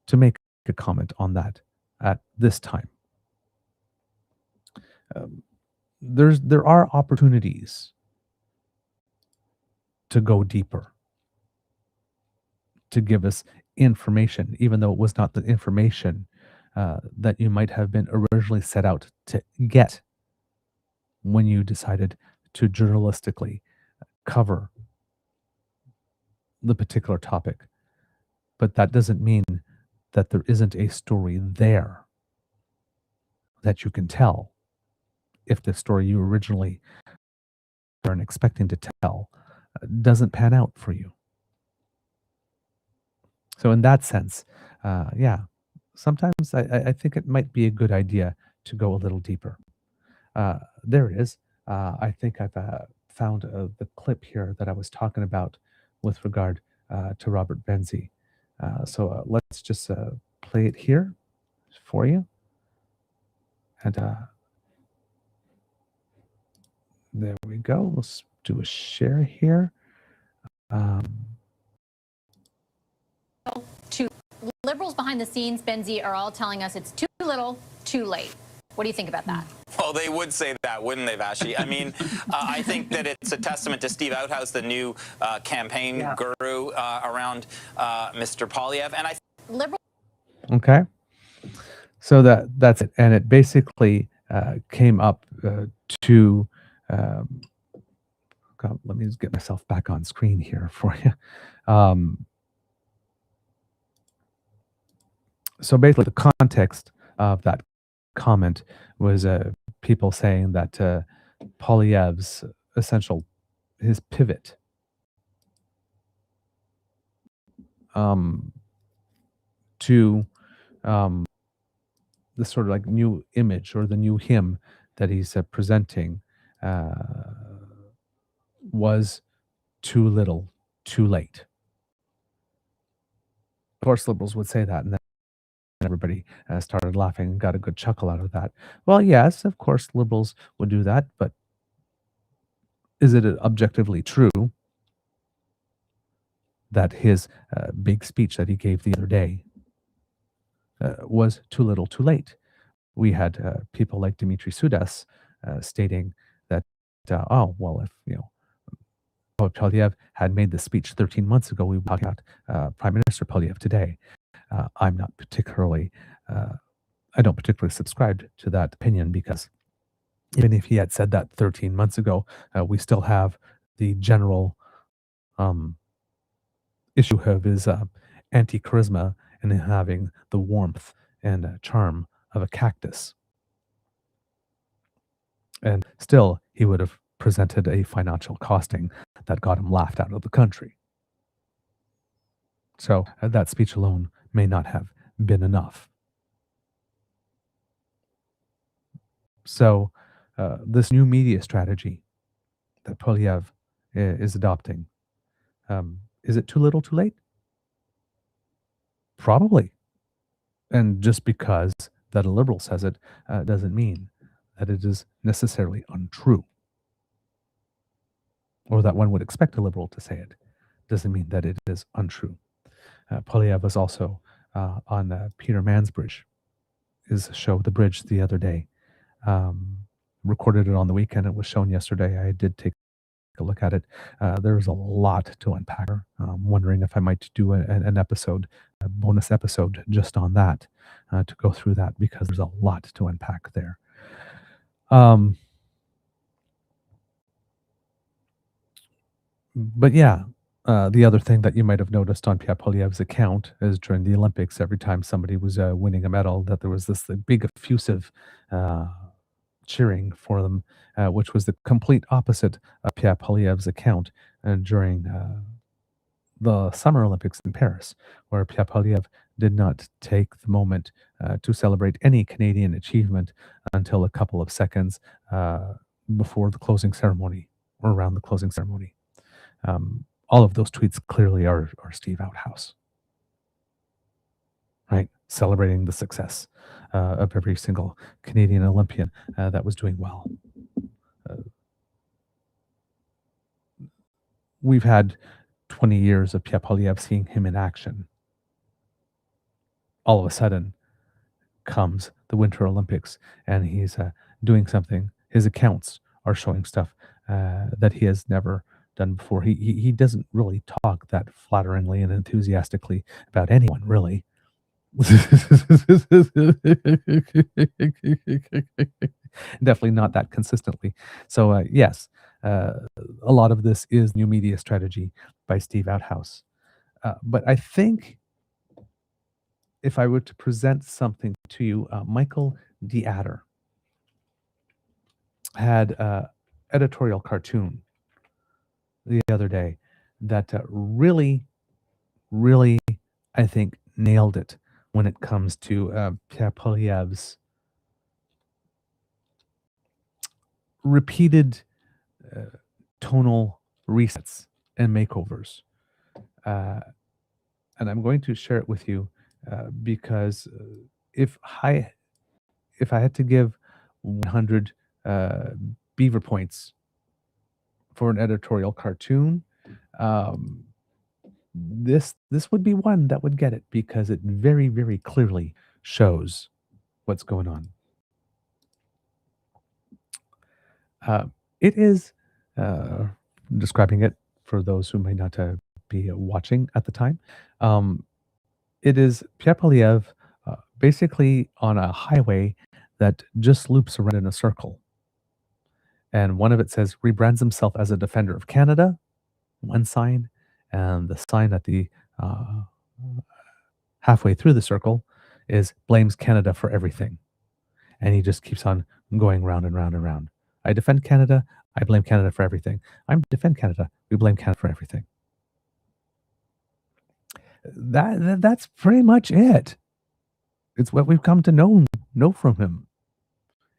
to make a comment on that at this time. There are opportunities to go deeper, to give us information, even though it was not the information that you might have been originally set out to get when you decided to journalistically cover the particular topic. But that doesn't mean that there isn't a story there that you can tell if the story you originally weren't expecting to tell doesn't pan out for you. So in that sense, sometimes I think it might be a good idea to go a little deeper. There it is. I think I've found the clip here that I was talking about with regard to Robert Benzie. So let's just play it here for you. And there we go. Let's do a share here. To liberals behind the scenes, Benzie, are all telling us it's too little, too late. What do you think about that? Well, they would say that, wouldn't they, Vashi? I mean, I think that it's a testament to Steve Outhouse, the new campaign guru around Mr. Poilievre. And liberal. Okay. So that's it. And it basically came up to... God, let me just get myself back on screen here for you. So basically, the context of that comment was people saying that Poilievre's his pivot to the sort of like new image or the new him that he's presenting was too little, too late. Of course, liberals would say that, and then everybody started laughing and got a good chuckle out of that. Well, yes, of course, liberals would do that, but is it objectively true that his big speech that he gave the other day was too little, too late? We had people like Dimitri Soudas stating that, if Poilievre had made the speech 13 months ago, we would talk about Prime Minister Poilievre today. I'm not particularly, I don't particularly subscribe to that opinion, because even if he had said that 13 months ago, we still have the general issue of his anti-charisma and having the warmth and charm of a cactus. And still, he would have presented a financial costing that got him laughed out of the country. So that speech alone may not have been enough. So this new media strategy that Polyev is adopting, is it too little too late? Probably. And just because that a liberal says it doesn't mean that it is necessarily untrue. Or that one would expect a liberal to say it doesn't mean that it is untrue. Polyev was also on Peter Mansbridge, his show, The Bridge, the other day. Recorded it on the weekend. It was shown yesterday. I did take a look at it. There's a lot to unpack. I'm wondering if I might do an episode, a bonus episode just on that, to go through that, because there's a lot to unpack there. But yeah, the other thing that you might have noticed on Pierre Poilievre's account is during the Olympics, every time somebody was winning a medal, that there was this big effusive cheering for them, which was the complete opposite of Pierre Poilievre's account during the Summer Olympics in Paris, where Pierre Poilievre did not take the moment to celebrate any Canadian achievement until a couple of seconds before the closing ceremony, or around the closing ceremony. All of those tweets clearly are Steve Outhouse, right? Celebrating the success of every single Canadian Olympian that was doing well. We've had 20 years of Pierre Poilievre seeing him in action. All of a sudden comes the Winter Olympics, and he's doing something. His accounts are showing stuff that he has never done before. He doesn't really talk that flatteringly and enthusiastically about anyone, really. Definitely not that consistently. So yes, a lot of this is new media strategy by Steve Outhouse. But I think if I were to present something to you, Michael DeAdder had an editorial cartoon the other day that really, I think, nailed it when it comes to Pierre Poilievre's repeated tonal resets and makeovers. And I'm going to share it with you because if I had to give 100 Beaver points for an editorial cartoon, this would be one that would get it, because it very, very clearly shows what's going on. It is, describing it for those who may not be watching at the time, it is Pierre Poilievre basically on a highway that just loops around in a circle. And one of it says, rebrands himself as a defender of Canada, one sign, and the sign at the halfway through the circle is blames Canada for everything. And he just keeps on going round and round and round. I defend Canada. I blame Canada for everything. I defend Canada. We blame Canada for everything. That's pretty much it. It's what we've come to know from him,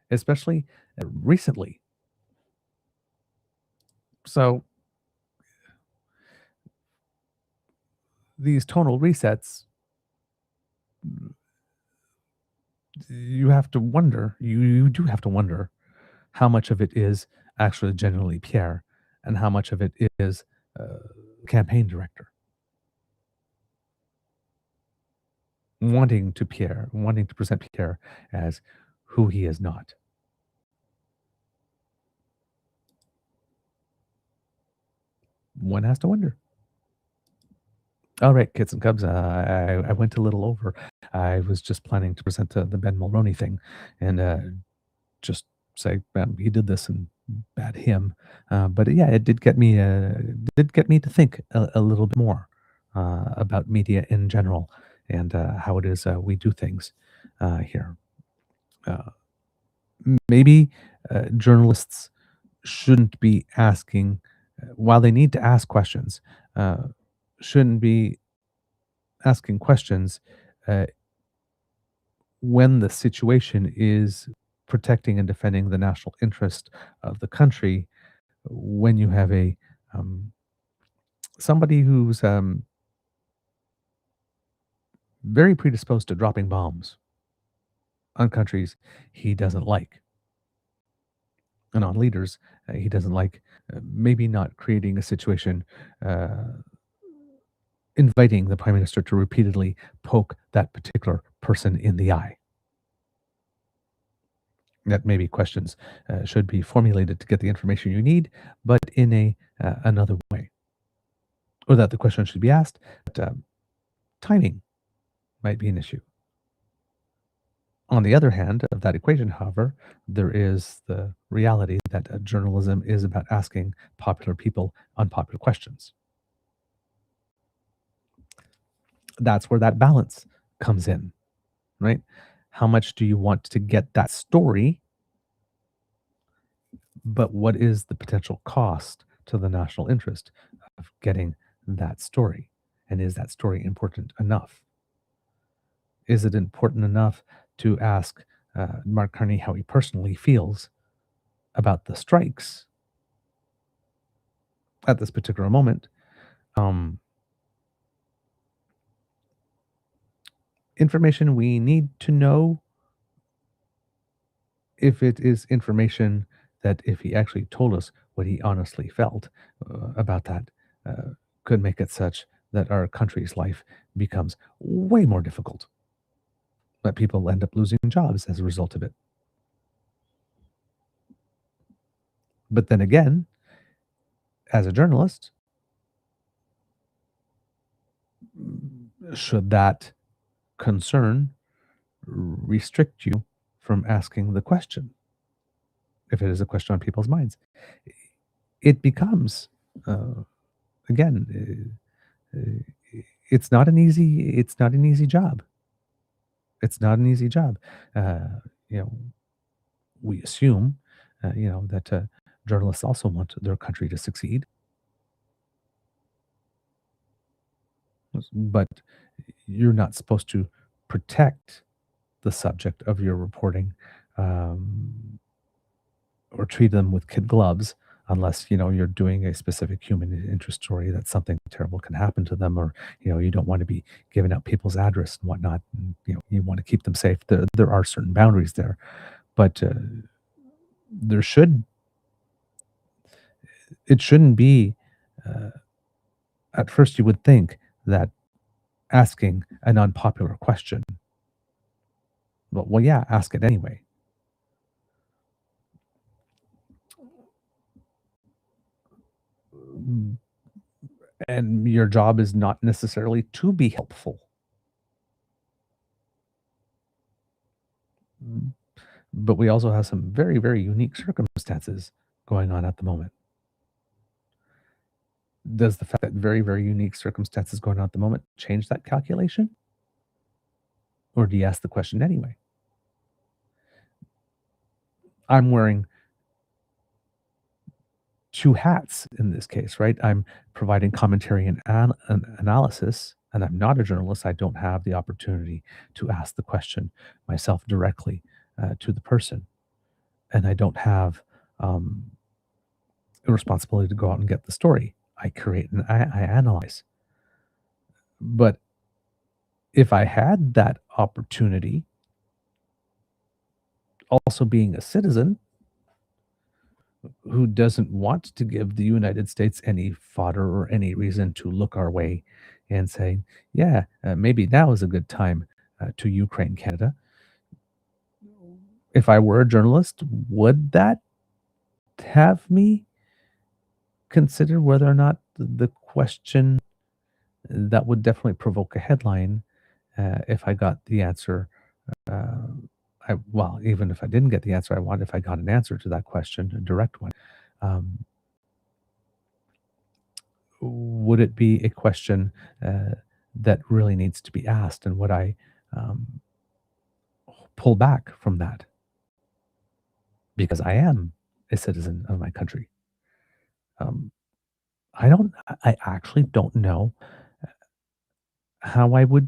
especially recently. So these tonal resets, you have to wonder, you do have to wonder how much of it is actually genuinely Pierre and how much of it is campaign director wanting to present Pierre as who he is not. One has to wonder. All right, kids and cubs, I went a little over. I was just planning to present the Ben Mulroney thing and just say, man, he did this and bad him. But yeah, it did get me to think a little bit more about media in general and how it is we do things here. Maybe journalists shouldn't be asking, while they need to ask questions, uh, shouldn't be asking questions uh, when the situation is protecting and defending the national interest of the country. When you have a somebody who's very predisposed to dropping bombs on countries he doesn't like and on leaders he doesn't like, maybe not creating a situation inviting the prime minister to repeatedly poke that particular person in the eye. That maybe questions should be formulated to get the information you need, but in a another way, or that the question should be asked. But, timing might be an issue. On the other hand of that equation, however, there is the reality that journalism is about asking popular people unpopular questions. That's where that balance comes in, right? How much do you want to get that story? But what is the potential cost to the national interest of getting that story? And is that story important enough? Is it important enough to ask Mark Carney how he personally feels about the strikes at this particular moment? Information we need to know, if it is information that if he actually told us what he honestly felt about that, could make it such that our country's life becomes way more difficult, that people end up losing jobs as a result of it. But then again, as a journalist, should that concern restrict you from asking the question? If it is a question on people's minds, it becomes again, it's not an easy job. It's not an easy job. You know, we assume, that journalists also want their country to succeed, but you're not supposed to protect the subject of your reporting, or treat them with kid gloves, unless you're doing a specific human interest story that something terrible can happen to them, or you don't want to be giving out people's address and whatnot, and, you want to keep them safe. There are certain boundaries there, but there should it shouldn't be, at first you would think that asking an unpopular question, well, yeah, ask it anyway. And your job is not necessarily to be helpful. But we also have some very, very unique circumstances going on at the moment. Does the fact that very, very unique circumstances going on at the moment change that calculation? Or do you ask the question anyway? I'm wearing two hats in this case, right? I'm providing commentary and analysis, and I'm not a journalist. I don't have the opportunity to ask the question myself directly to the person. And I don't have a responsibility to go out and get the story. I create and I analyze. But if I had that opportunity, also being a citizen who doesn't want to give the United States any fodder or any reason to look our way and say, yeah, maybe now is a good time to Ukraine, Canada. If I were a journalist, would that have me consider whether or not the question that would definitely provoke a headline if I got the answer? Even if I didn't get the answer I wanted, if I got an answer to that question, a direct one, would it be a question that really needs to be asked? And would I um, pull back from that because I am a citizen of my country? Um, I actually don't know how I would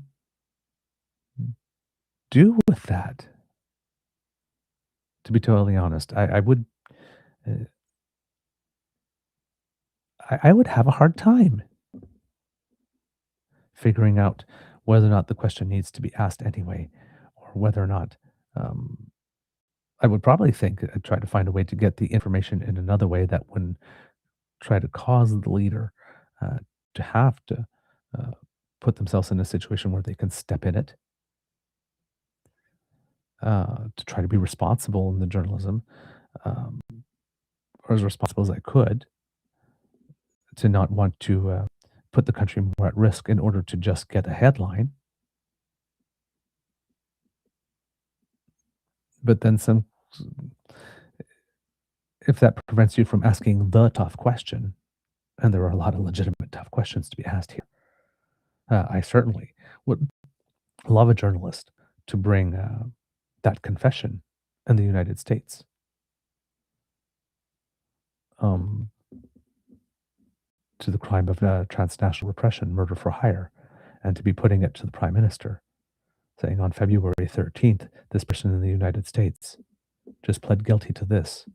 do with that, to be totally honest. Uh, I would have a hard time figuring out whether or not the question needs to be asked anyway, or whether or not um, I would probably think try to find a way to get the information in another way that wouldn't try to cause the leader uh, to have to uh, put themselves in a situation where they can step in it, to try to be responsible in the journalism, um, or as responsible as I could, to not want to put the country more at risk in order to just get a headline. But then if that prevents you from asking the tough question, and there are a lot of legitimate tough questions to be asked here, I certainly would love a journalist to bring that confession in the United States, um, to the crime of transnational repression, murder for hire, and to be putting it to the Prime Minister, saying on February 13th, this person in the United States just pled guilty to this.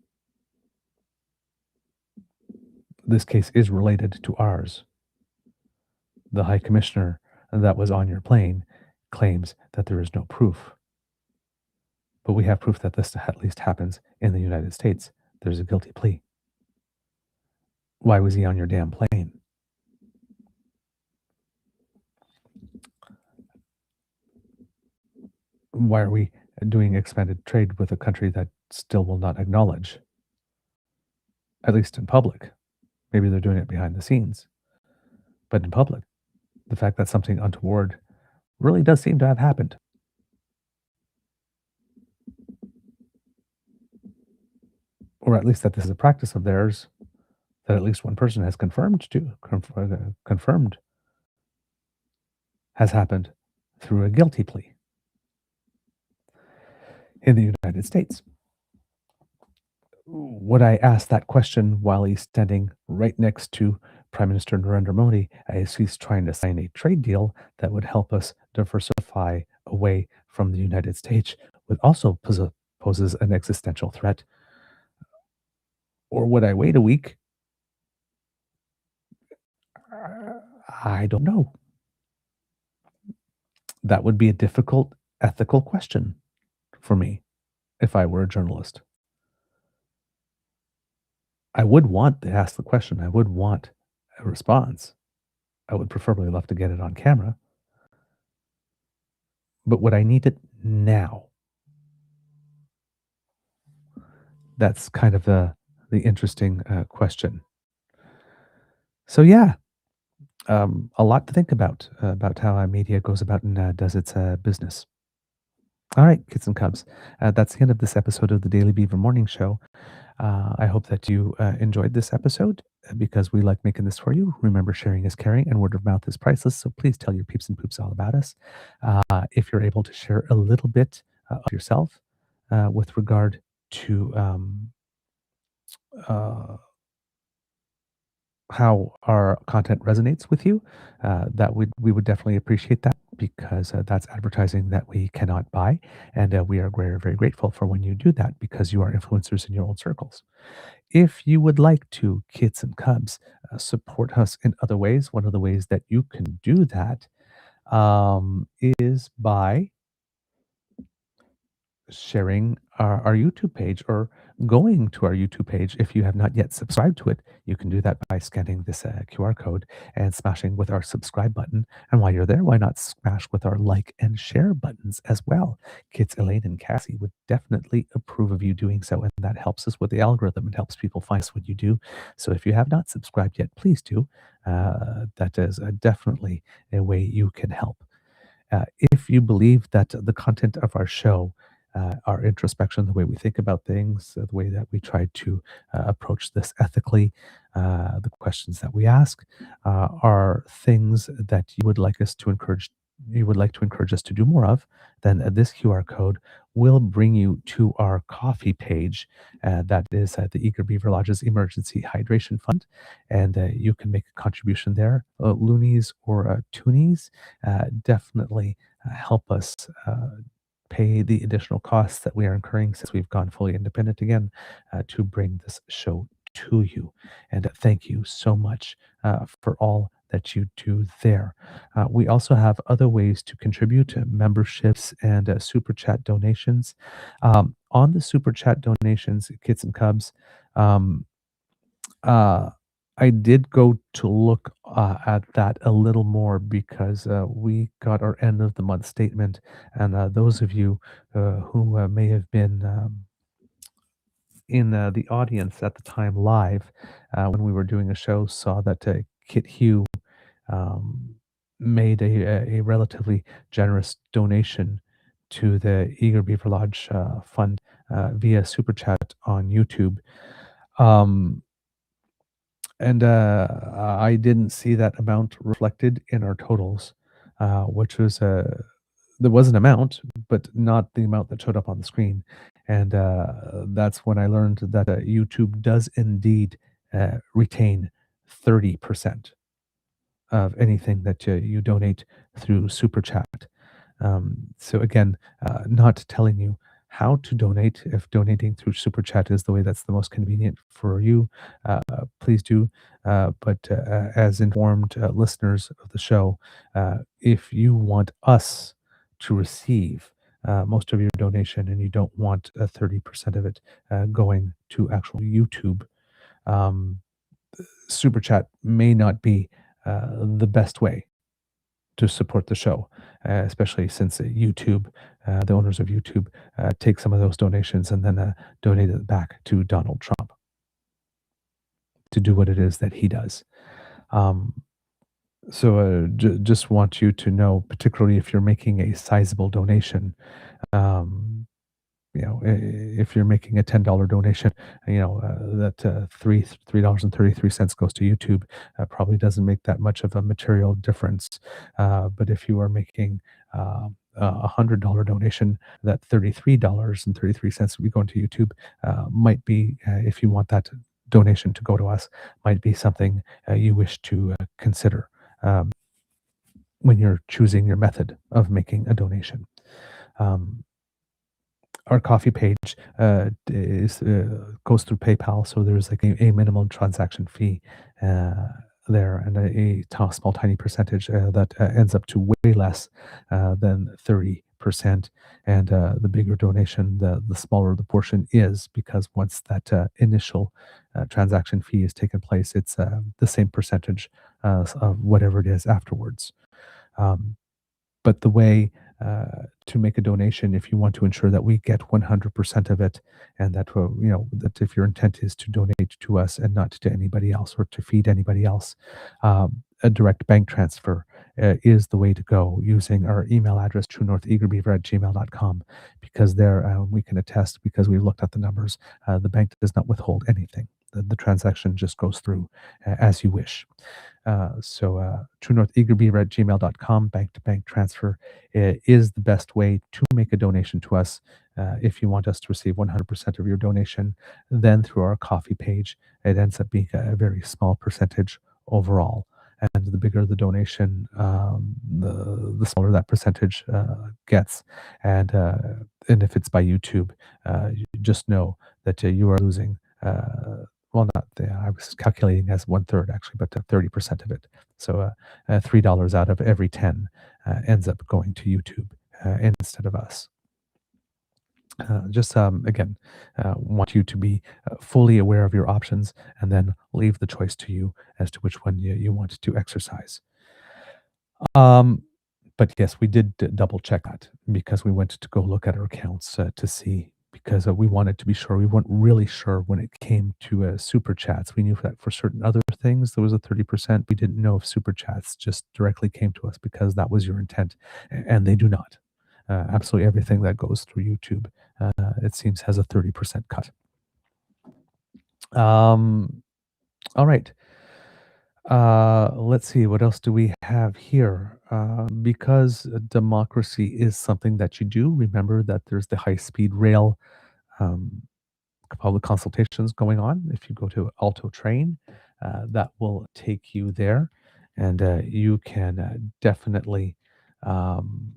This case is related to ours. The High Commissioner that was on your plane claims that there is no proof. But we have proof that this at least happens in the United States. There's a guilty plea. Why was he on your damn plane? Why are we doing expanded trade with a country that still will not acknowledge, at least in public? Maybe they're doing it behind the scenes. But in public, the fact that something untoward really does seem to have happened. Or at least that this is a practice of theirs that at least one person has confirmed has happened through a guilty plea in the United States. Would I ask that question while he's standing right next to Prime Minister Narendra Modi as he's trying to sign a trade deal that would help us diversify away from the United States, which also poses an existential threat? Or would I wait a week? I don't know. That would be a difficult ethical question for me if I were a journalist. I would want to ask the question. I would want a response. I would preferably love to get it on camera. But would I need it now? That's kind of the interesting question. So yeah, a lot to think about how our media goes about and does its business. All right, kids and cubs, that's the end of this episode of the Daily Beaver Morning Show. I hope that you enjoyed this episode because we like making this for you. Remember, sharing is caring and word of mouth is priceless. So please tell your peeps and poops all about us. If you're able to share a little bit of yourself with regard to how our content resonates with you, we would definitely appreciate that because that's advertising that we cannot buy, and we are very, very grateful for when you do that because you are influencers in your own circles. If you would like to, kids and cubs, support us in other ways, one of the ways that you can do that is by sharing our YouTube page or going to our YouTube page. If you have not yet subscribed to it, you can do that by scanning this QR code and smashing with our subscribe button. And while you're there, why not smash with our like and share buttons as well? Kids Elaine and Cassie would definitely approve of you doing so, and that helps us with the algorithm. It helps people find us when you do. So if you have not subscribed yet, please do. That is definitely a way you can help. If you believe that the content of our show, our introspection, the way we think about things, the way that we try to approach this ethically, The questions that we ask are things that you would like to encourage us to do more of, then this QR code will bring you to our coffee page. That is the Eager Beaver Lodge's Emergency Hydration Fund, and you can make a contribution there. Loonies or toonies definitely help us pay the additional costs that we are incurring since we've gone fully independent again to bring this show to you. And thank you so much for all that you do there. We also have other ways to contribute memberships and super chat donations. On the super chat donations, Kids and Cubs, um, uh, I did go to look at that a little more because we got our end of the month statement, and those of you who may have been in the audience at the time live when we were doing a show saw that Kit Hugh um, made a relatively generous donation to the Eager Beaver Lodge Fund via super chat on YouTube. Um, and I didn't see that amount reflected in our totals, which was there was an amount, but not the amount that showed up on the screen. And that's when I learned that YouTube does indeed retain 30% of anything that you donate through Super Chat. So again, not telling you how to donate. If donating through Super Chat is the way that's the most convenient for you, please do. But as informed listeners of the show, if you want us to receive most of your donation and you don't want 30% of it going to actual YouTube, um, Super Chat may not be the best way to support the show, especially since YouTube, the owners of YouTube, take some of those donations and then donate it back to Donald Trump to do what it is that he does. Um, so just want you to know, particularly if you're making a sizable donation, um, if you're making a $10 donation, that $3.33 goes to YouTube, probably doesn't make that much of a material difference. But if you are making $100 donation, that $33.33 will be going to YouTube. Might be, if you want that donation to go to us, might be something you wish to consider um, when you're choosing your method of making a donation. Our coffee page goes through PayPal, so there's like a minimum transaction fee there, and small tiny percentage that ends up to way less than 30%. And the bigger donation, the smaller the portion is, because once that initial transaction fee is taken place, it's the same percentage of whatever it is afterwards. But the way to make a donation, if you want to ensure that we get 100% of it, and that that if your intent is to donate to us and not to anybody else or to feed anybody else, a direct bank transfer is the way to go, using our email address, truenortheagerbeaver@gmail.com, because there we can attest, because we've looked at the numbers, the bank does not withhold anything. The transaction just goes through as you wish. So truenortheagerbeaver@gmail.com, bank-to-bank transfer is the best way to make a donation to us. If you want us to receive 100% of your donation, then through our coffee page, it ends up being a very small percentage overall. And the bigger the donation, the smaller that percentage gets. And if it's by YouTube, you just know that you are losing. Well, not I was calculating as 1/3 actually, but 30% of it. So $3 out of every 10 ends up going to YouTube instead of us. Just again, want you to be fully aware of your options, and then leave the choice to you as to which one you want to exercise. Um, but yes, we did double check that, because we went to go look at our accounts to see, because we wanted to be sure. We weren't really sure when it came to super chats. We knew that for certain other things there was a 30%. We didn't know if super chats just directly came to us because that was your intent, and they do not. Absolutely everything that goes through YouTube, it seems, has a 30% cut. All right. Let's see. What else do we have here? Because democracy is something that you do, remember that there's the high speed rail um, public consultations going on. If you go to Alto Train, that will take you there, and you can definitely um,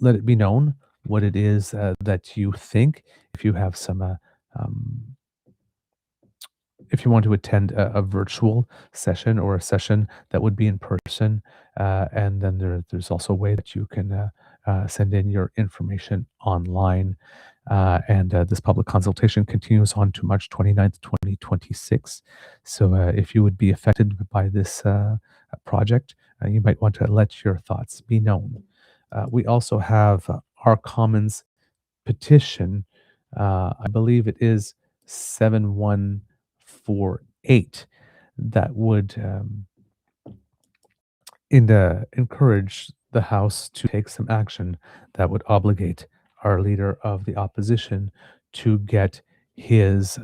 let it be known what it is that you think. If you have some, um, if you want to attend a virtual session or a session that would be in person, and then there's also a way that you can send in your information online. And this public consultation continues on to March 29th, 2026. So if you would be affected by this project, you might want to let your thoughts be known. We also have our Commons petition. I believe it is 7148 that would encourage the House to take some action that would obligate our leader of the opposition to get his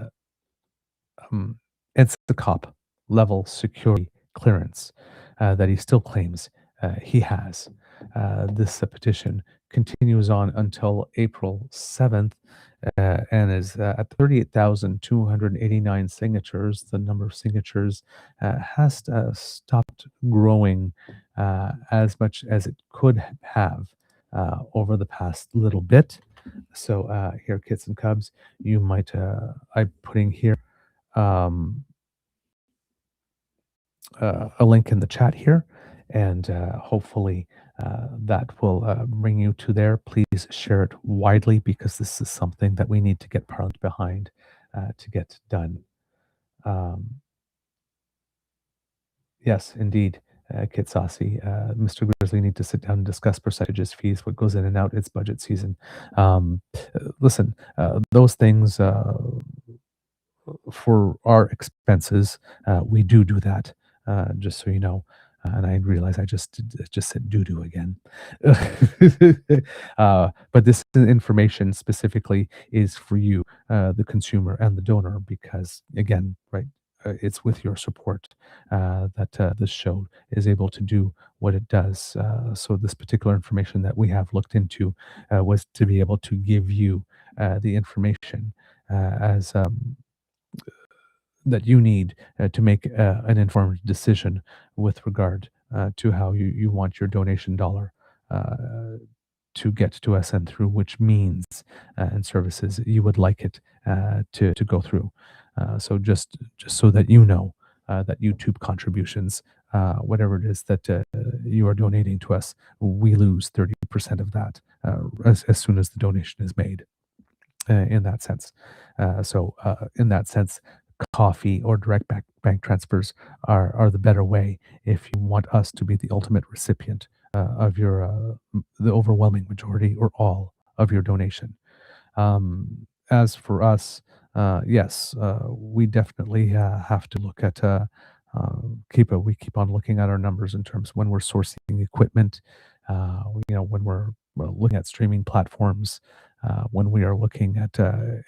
um, NSCOP level security clearance that he still claims he has. This petition continues on until April 7th and is at 38,289 signatures. The number of signatures has stopped growing as much as it could have over the past little bit. So here, kids and cubs, you might, I'm putting here um, a link in the chat here, and hopefully that will bring you to there. Please share it widely because this is something that we need to get Parliament behind to get done. Yes, indeed. Kit Saucy, Mr. Grizzly need to sit down and discuss percentages, fees, what goes in and out. It's budget season. Listen, those things for our expenses, we do that. Just so you know. And I realize I just said doo doo again. But this information specifically is for you, the consumer and the donor, because again, right, it's with your support that this show is able to do what it does. So this particular information that we have looked into was to be able to give you the information as that you need to make an informed decision with regard to how you want your donation dollar to get to us and through which means and services you would like it to go through. So just so that you know that YouTube contributions, whatever it is that you are donating to us, we lose 30% of that as soon as the donation is made. In that sense, in that sense, coffee or direct bank transfers are the better way if you want us to be the ultimate recipient of your the overwhelming majority or all of your donation. As for us, yes, we definitely have to look at we keep on looking at our numbers in terms when we're sourcing equipment, when we're looking at streaming platforms, when we are looking at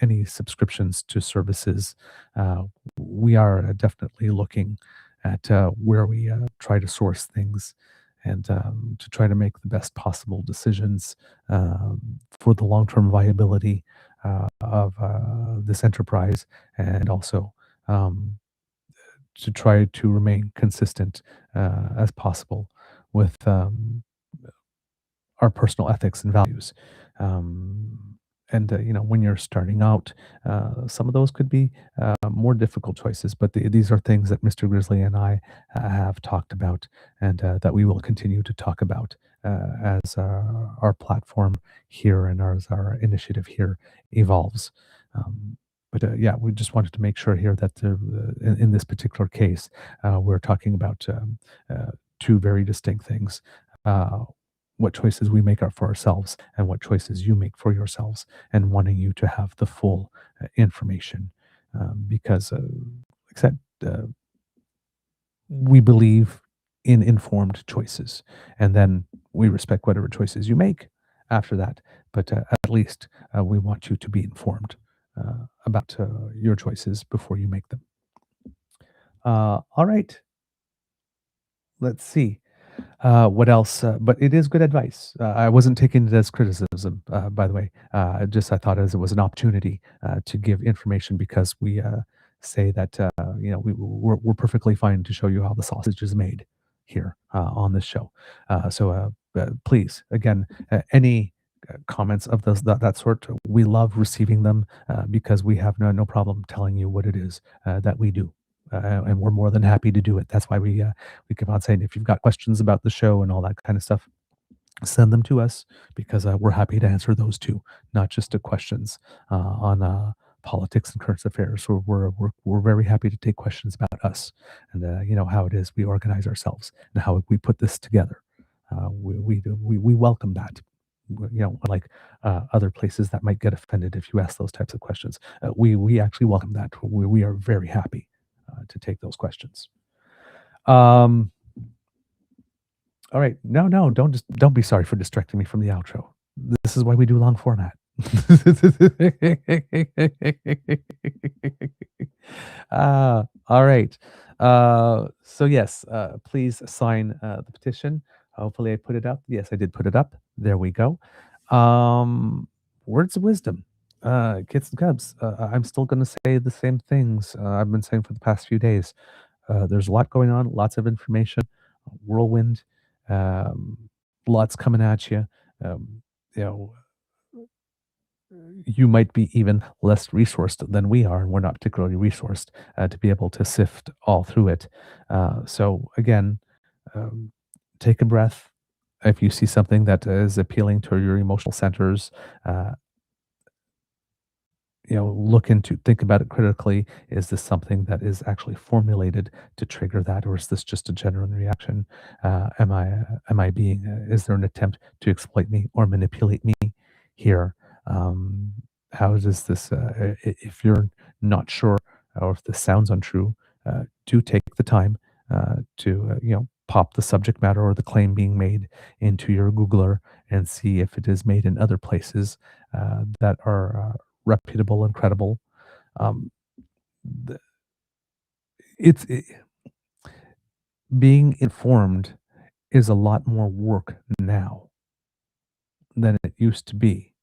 any subscriptions to services, we are definitely looking at where we try to source things and to try to make the best possible decisions for the long-term viability of this enterprise, and also to try to remain consistent as possible with our personal ethics and values. When you're starting out, some of those could be more difficult choices, but these are things that Mr. Grizzly and I have talked about, and that we will continue to talk about as our platform here and as our initiative here evolves. But we just wanted to make sure here that in this particular case, we're talking about two very distinct things. What choices we make are for ourselves and what choices you make for yourselves, and wanting you to have the full information because, like I said, we believe in informed choices, and then we respect whatever choices you make after that. But at least we want you to be informed about your choices before you make them. All right. Let's see. What else? But it is good advice. I wasn't taking it as criticism, by the way. Just I thought as it was an opportunity to give information because we say that we're perfectly fine to show you how the sausage is made here on this show. Please, again, any comments of that sort, we love receiving them because we have no problem telling you what it is that we do. And we're more than happy to do it. That's why we keep on saying if you've got questions about the show and all that kind of stuff, send them to us because we're happy to answer those too, not just the questions on politics and current affairs. We're very happy to take questions about us and how it is we organize ourselves and how we put this together. We welcome that. Unlike other places that might get offended if you ask those types of questions, we actually welcome that. We are very happy to take those questions. All right. No, don't be sorry for distracting me from the outro. This is why we do long format. All right. So yes, please sign the petition. Hopefully I put it up. Yes, I did put it up. There we go. Words of wisdom. Kids and cubs. I'm still going to say the same things I've been saying for the past few days. There's a lot going on, lots of information, whirlwind, um, lots coming at you. Um, you know, you might be even less resourced than we are, and we're not particularly resourced to be able to sift all through it. So again, um, take a breath. If you see something that is appealing to your emotional centers, uh, think about it critically. Is this something that is actually formulated to trigger that, or is this just a genuine reaction? Am I being, is there an attempt to exploit me or manipulate me here? Um, how does this, if you're not sure or if this sounds untrue, do take the time to, pop the subject matter or the claim being made into your Googler and see if it is made in other places that are reputable and credible. Um, the, being informed is a lot more work now than it used to be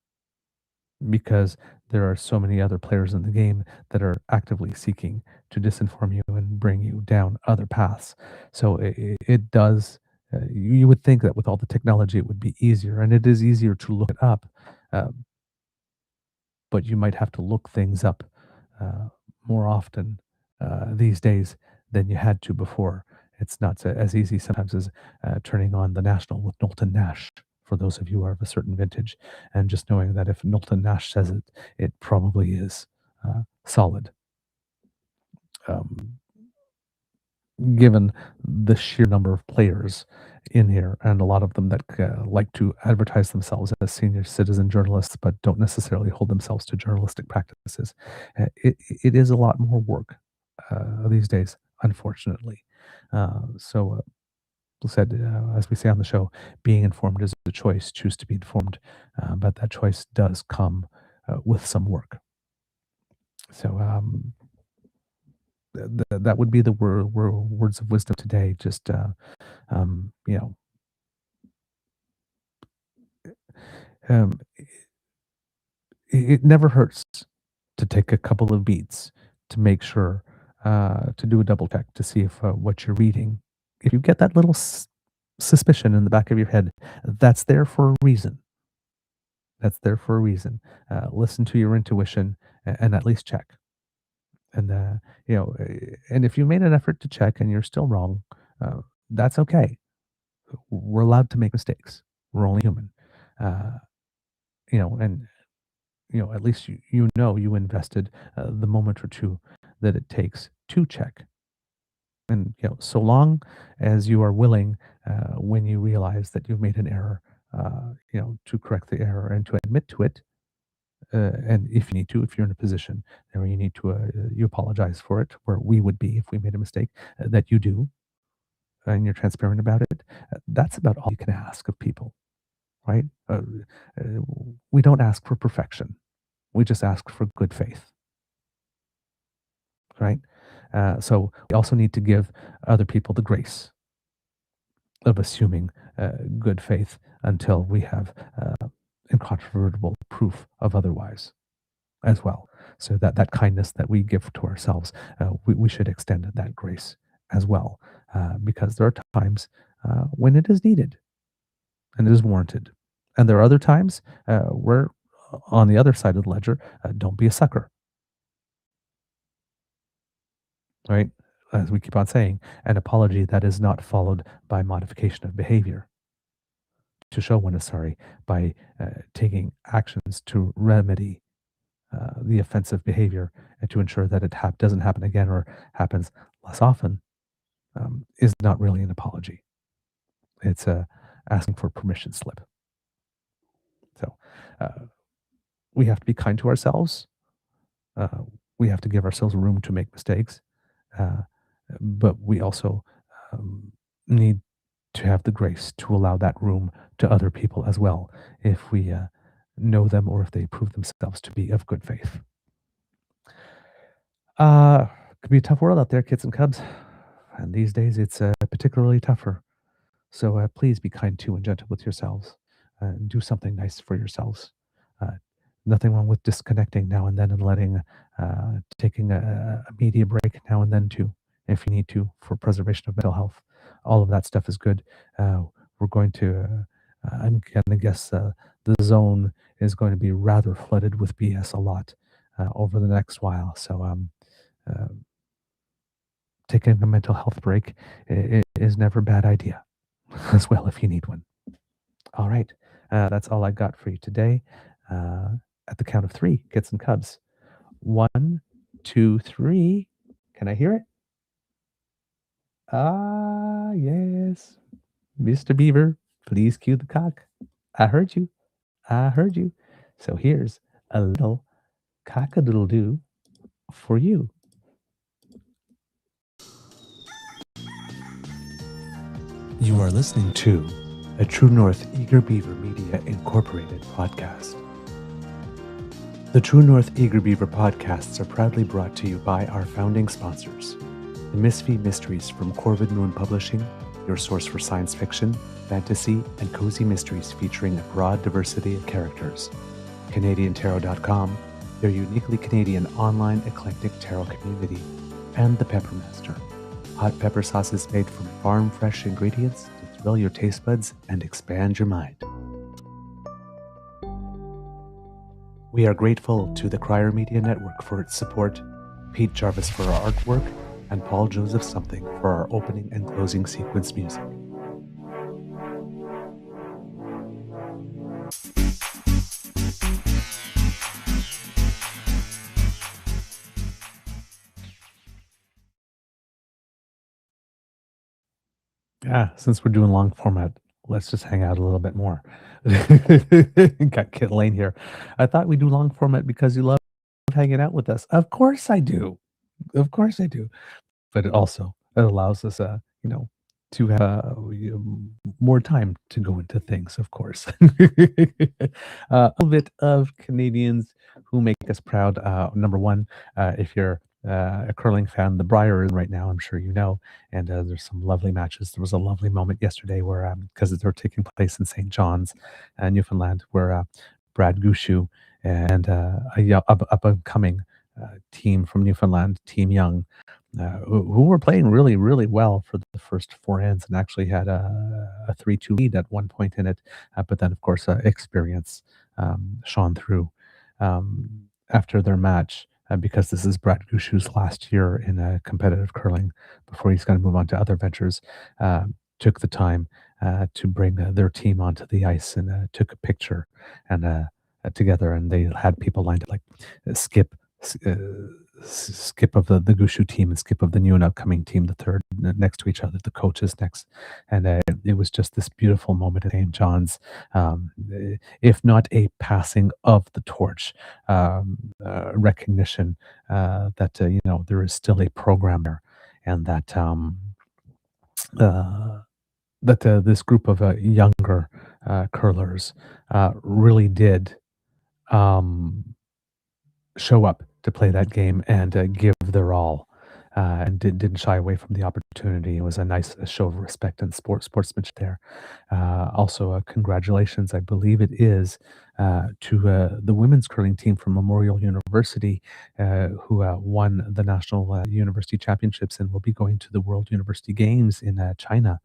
because there are so many other players in the game that are actively seeking to disinform you and bring you down other paths. So it does. You would think that with all the technology, it would be easier, and it is easier to look it up. Uh, but you might have to look things up uh, more often these days than you had to before. It's not as easy sometimes as turning on the National with Knowlton Nash, for those of you who are of a certain vintage, and just knowing that if Knowlton Nash says it, it probably is solid. Um, Given the sheer number of players in here, and a lot of them that like to advertise themselves as senior citizen journalists, but don't necessarily hold themselves to journalistic practices. It is a lot more work these days, unfortunately. As we say on the show, being informed is a choice. Choose to be informed, but that choice does come with some work. So that would be the words of wisdom today. Just um, you know, um, it never hurts to take a couple of beats to make sure to do a double check to see if what you're reading, if you get that little suspicion in the back of your head, that's there for a reason. That's there for a reason. Listen to your intuition and at least check. And and if you made an effort to check and you're still wrong, that's okay. We're allowed to make mistakes. We're only human. Uh, and at least you invested the moment or two that it takes to check. And so long as you are willing, when you realize that you've made an error, to correct the error and to admit to it. And if you need to, if you're in a position where you need to, you apologize for it, where we would be if we made a mistake, that you do, and you're transparent about it. That's about all you can ask of people, right? We don't ask for perfection. We just ask for good faith, right? So we also need to give other people the grace of assuming good faith until we have incontrovertible proof of otherwise as well. So that kindness that we give to ourselves, we should extend that grace as well, because there are times when it is needed and it is warranted. And there are other times where, on the other side of the ledger, don't be a sucker, right? As we keep on saying, an apology that is not followed by modification of behavior to show one is sorry by taking actions to remedy the offensive behavior and to ensure that it doesn't happen again or happens less often is not really an apology. It's asking for a permission slip. So we have to be kind to ourselves. We have to give ourselves room to make mistakes. But we also need to have the grace to allow that room to other people as well, if we know them or if they prove themselves to be of good faith. Could be a tough world out there, kids and cubs. And these days it's particularly tougher. So please be kind to and gentle with yourselves. Do something nice for yourselves. Nothing wrong with disconnecting now and then and taking a media break now and then too, if you need to, for preservation of mental health. All of that stuff is good. We're going to, I'm going to guess the zone is going to be rather flooded with BS a lot over the next while. So taking a mental health break is never a bad idea as well if you need one. All right. That's all I got for you today. At the count of 3, kits and cubs. 1, 2, 3. Can I hear it? Ah, yes. Mr. Beaver, please cue the cock. I heard you. I heard you. So here's a little cock-a-doodle-doo for you. You are listening to a True North Eager Beaver Media Incorporated podcast. The True North Eager Beaver podcasts are proudly brought to you by our founding sponsors, the Misfit Mysteries from Corvid Moon Publishing, your source for science fiction, fantasy, and cozy mysteries featuring a broad diversity of characters, CanadianTarot.com, their uniquely Canadian online eclectic tarot community, and the Peppermaster, hot pepper sauces made from farm-fresh ingredients to thrill your taste buds and expand your mind. We are grateful to the Crier Media Network for its support, Pete Jarvis for our artwork, and Paul Joseph Something for our opening and closing sequence music. Yeah, since we're doing long format, let's just hang out a little bit more. Got Kit Lane here. I thought we'd do long format because you love hanging out with us. Of course I do. Of course I do. But it allows us, to have more time to go into things, of course. A little bit of Canadians who make us proud. Number one, if you're a curling fan, the Briar is right now, I'm sure you know, and there's some lovely matches. There was a lovely moment yesterday where, because they're taking place in St. John's, Newfoundland, where Brad Gushu and a up-and-coming team from Newfoundland, Team Young, who were playing really, really well for the first 4 ends and actually had a 3-2 lead at one point in it. But then, of course, experience shone through after their match, because this is Brad Gushu's last year in competitive curling before he's going to move on to other ventures. Took the time to bring their team onto the ice and took a picture and together, and they had people lined up like Skip of the Gushu team and Skip of the new and upcoming team, the third next to each other, the coaches next. And it was just this beautiful moment at St. John's, if not a passing of the torch, recognition that, there is still a program there, and that this group of younger curlers really did show up to play that game and give their all. and didn't shy away from the opportunity. It was a nice show of respect and sportsmanship there. Also, congratulations, I believe it is, to the women's curling team from Memorial University, who won the national university championships and will be going to the World University Games in China,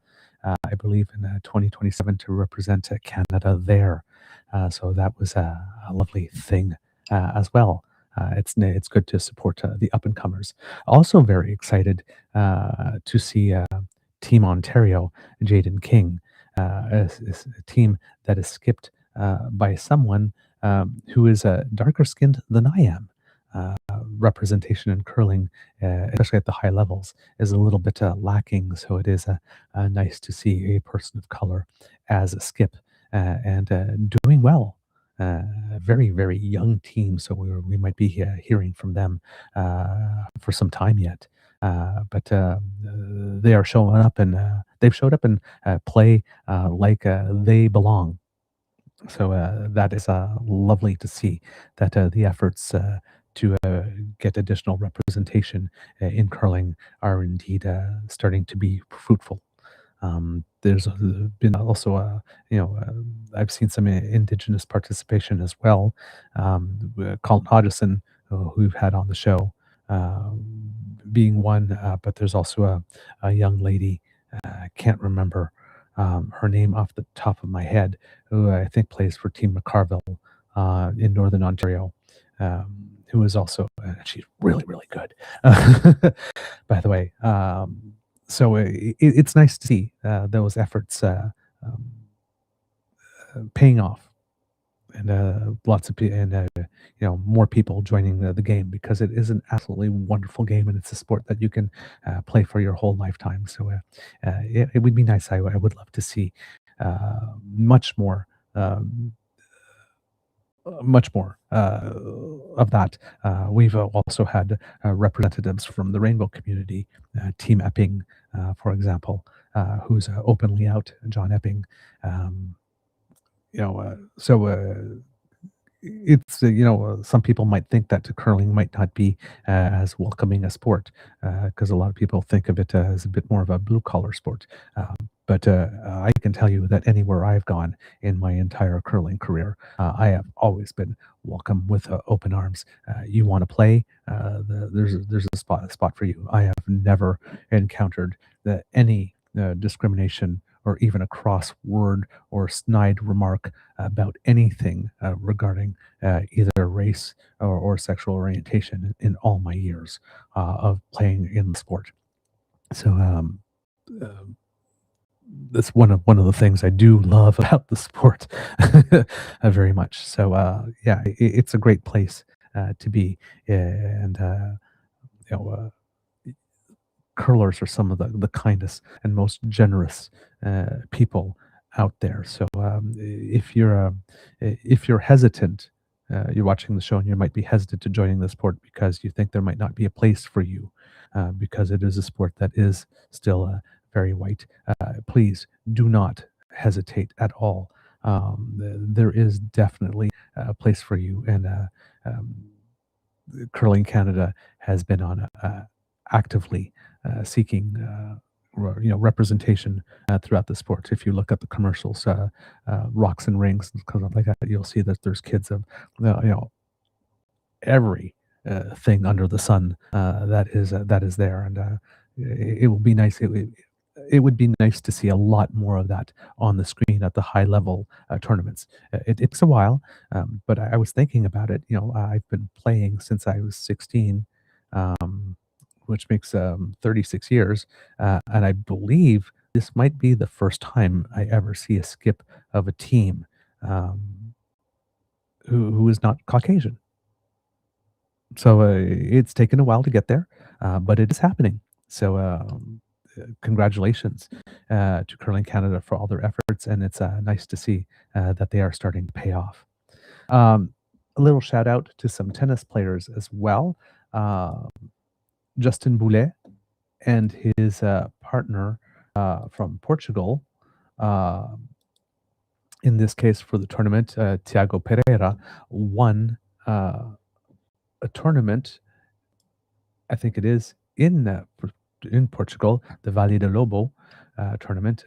I believe, in 2027 to represent Canada there. So that was a lovely thing as well. It's good to support the up and comers. Also, very excited to see Team Ontario, Jaden King, is a team that is skipped by someone who is darker skinned than I am. Representation in curling, especially at the high levels, is a little bit lacking. So it is nice to see a person of color as a skip and doing well. A very, very young team, so we might be hearing from them for some time yet. But they are showing up, and they've showed up and play like they belong. So that is lovely to see that the efforts to get additional representation in curling are indeed starting to be fruitful. There's been also, I've seen some Indigenous participation as well. Colin Hodgson, who we've had on the show, being one, but there's also a young lady, I can't remember her name off the top of my head, who I think plays for Team McCarville in Northern Ontario, who is also, she's really, really good, by the way. So it's nice to see those efforts paying off, and lots of people, and more people joining the game, because it is an absolutely wonderful game, and it's a sport that you can play for your whole lifetime. So it would be nice. I would love to see much more. Much more of that. We've also had representatives from the rainbow community, Team Epping, for example, who's openly out, John Epping. So it's some people might think that curling might not be as welcoming a sport, because a lot of people think of it as a bit more of a blue collar sport. But I can tell you that anywhere I've gone in my entire curling career, I have always been welcome with open arms. You want to play? There's a spot for you. I have never encountered any discrimination or even a cross word or snide remark about anything regarding either race or sexual orientation in all my years of playing in the sport. So that's one of the things I do love about the sport very much. So yeah, it's a great place to be, and you know. Curlers are some of the kindest and most generous people out there. So if you're hesitant, you're watching the show and you might be hesitant to joining the sport because you think there might not be a place for you, because it is a sport that is still very white. Please do not hesitate at all. There is definitely a place for you, and Curling Canada has been on actively seeking representation throughout the sport. If you look at the commercials, rocks and rings and stuff like that, you'll see that there's kids of every thing under the sun that is there, and it will be nice. It would be nice to see a lot more of that on the screen at the high level tournaments. It takes a while, but I was thinking about it. I've been playing since I was 16, which makes 36 years, and I believe this might be the first time I ever see a skip of a team who is not Caucasian. So it's taken a while to get there, but it is happening. So congratulations to Curling Canada for all their efforts, and it's nice to see that they are starting to pay off. A little shout out to some tennis players as well. Justin Boulet and his partner from Portugal, in this case for the tournament, Tiago Pereira, won a tournament, I think it is in Portugal, the Vale de Lobo tournament,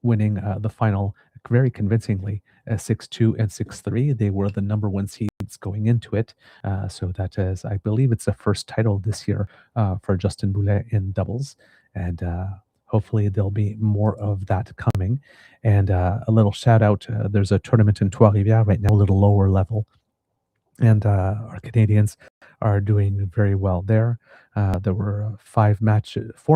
winning the final very convincingly, 6-2 and 6-3. They were the number one seeds going into it. So that is, I believe it's the first title this year for Justin Boulet in doubles. And hopefully there'll be more of that coming. And a little shout out, there's a tournament in Trois-Rivières right now, a little lower level. And our Canadians are doing very well there. There were 4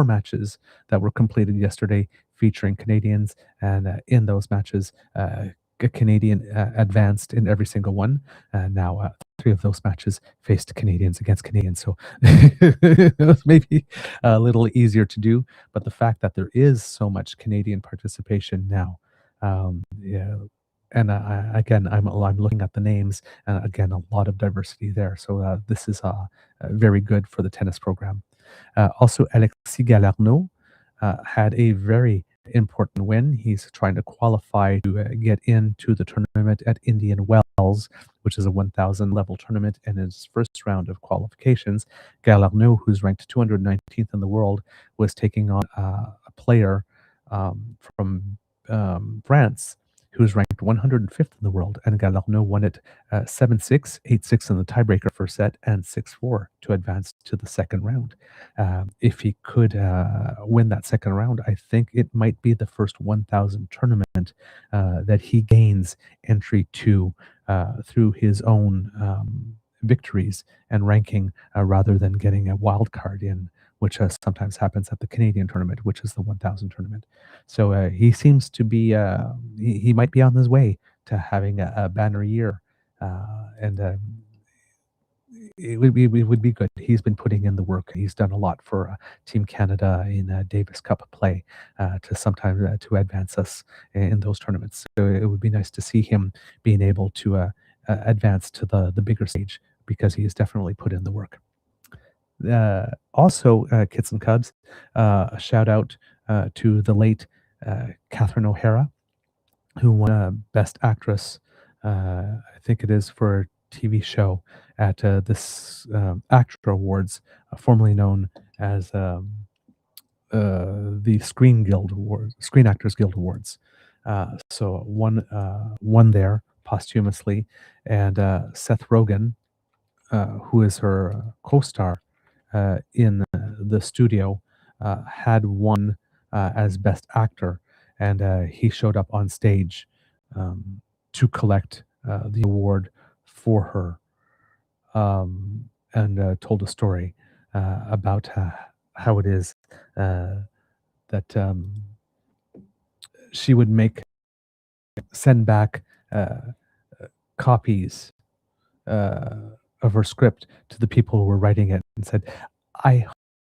matches that were completed yesterday featuring Canadians, and in those matches, a Canadian advanced in every single one. Now, 3 of those matches faced Canadians against Canadians, so it was maybe a little easier to do. But the fact that there is so much Canadian participation now, yeah, and I'm looking at the names, and again, a lot of diversity there. So this is very good for the tennis program. Also, Alexis Galarneau had a very important win. He's trying to qualify to get into the tournament at Indian Wells, which is a 1,000 level tournament, and his first round of qualifications. Galarneau, who's ranked 219th in the world, was taking on a player from France, who's ranked 105th in the world, and Galarneau won it 7-6, 8-6 in the tiebreaker first set, and 6-4 to advance to the second round. If he could win that second round, I think it might be the first 1,000 tournament that he gains entry to through his own victories and ranking rather than getting a wild card in, which sometimes happens at the Canadian tournament, which is the 1,000 tournament. So he seems to be, he might be on his way to having a banner year. And it would be good. He's been putting in the work. He's done a lot for Team Canada in Davis Cup play to sometimes to advance us in those tournaments. So it would be nice to see him being able to advance to the bigger stage, because he has definitely put in the work. Also, Kits and Cubs, a shout out to the late Catherine O'Hara, who won Best Actress, I think it is for a TV show, at this ACTRA Awards, formerly known as the Screen Actors Guild Awards. So won there posthumously, and Seth Rogen, who is her co-star in the studio, had won as Best Actor, and he showed up on stage to collect the award for her, and told a story about how it is that she would send back copies of her script to the people who were writing it, and said, "I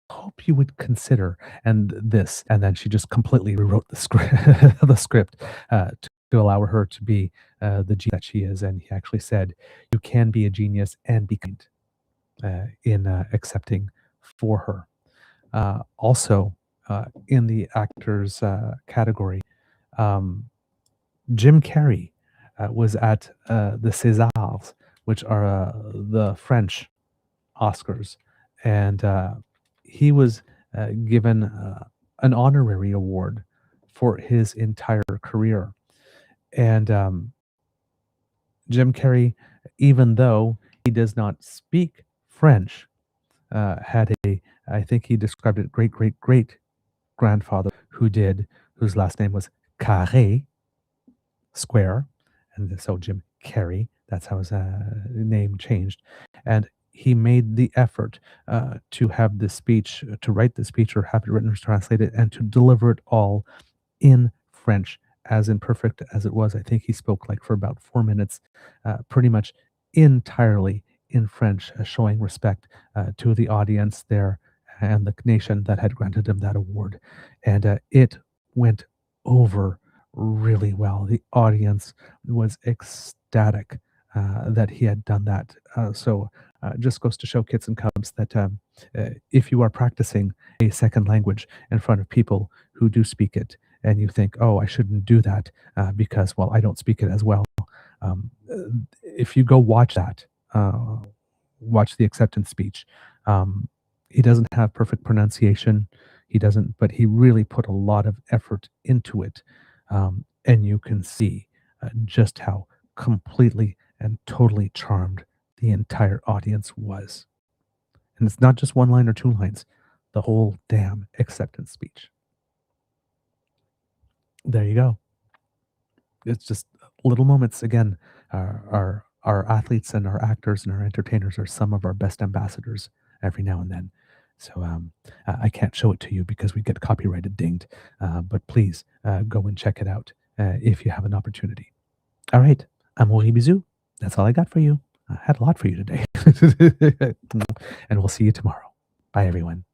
hope you would consider," and then she just completely rewrote the script to allow her to be the genius that she is. And he actually said, "You can be a genius and be kind," in accepting for her. Also, in the actors category, Jim Carrey was at the Césars, which are the French Oscars, and he was given an honorary award for his entire career. And Jim Carrey, even though he does not speak French, had I think he described it, great grandfather whose last name was Carré, square, and so Jim Carrey, that's how his name changed. And he made the effort to have this speech, to write the speech or have it written or translated, and to deliver it all in French, as imperfect as it was. I think he spoke for about 4 minutes, pretty much entirely in French, showing respect to the audience there and the nation that had granted him that award. And it went over really well. The audience was ecstatic that he had done that. So just goes to show, Kits and Cubs, that if you are practicing a second language in front of people who do speak it, and you think, "Oh, I shouldn't do that because, well, I don't speak it as well," if you go watch that, watch the acceptance speech, He doesn't have perfect pronunciation. He doesn't, but he really put a lot of effort into it. And you can see just how completely and totally charmed the entire audience was. And it's not just one line or two lines, the whole damn acceptance speech. There you go. It's just little moments. Again, our athletes and our actors and our entertainers are some of our best ambassadors every now and then. So I can't show it to you because we get copyrighted dinged. But please go and check it out if you have an opportunity. All right, I'm Wooly Bizou. That's all I got for you. I had a lot for you today. And we'll see you tomorrow. Bye, everyone.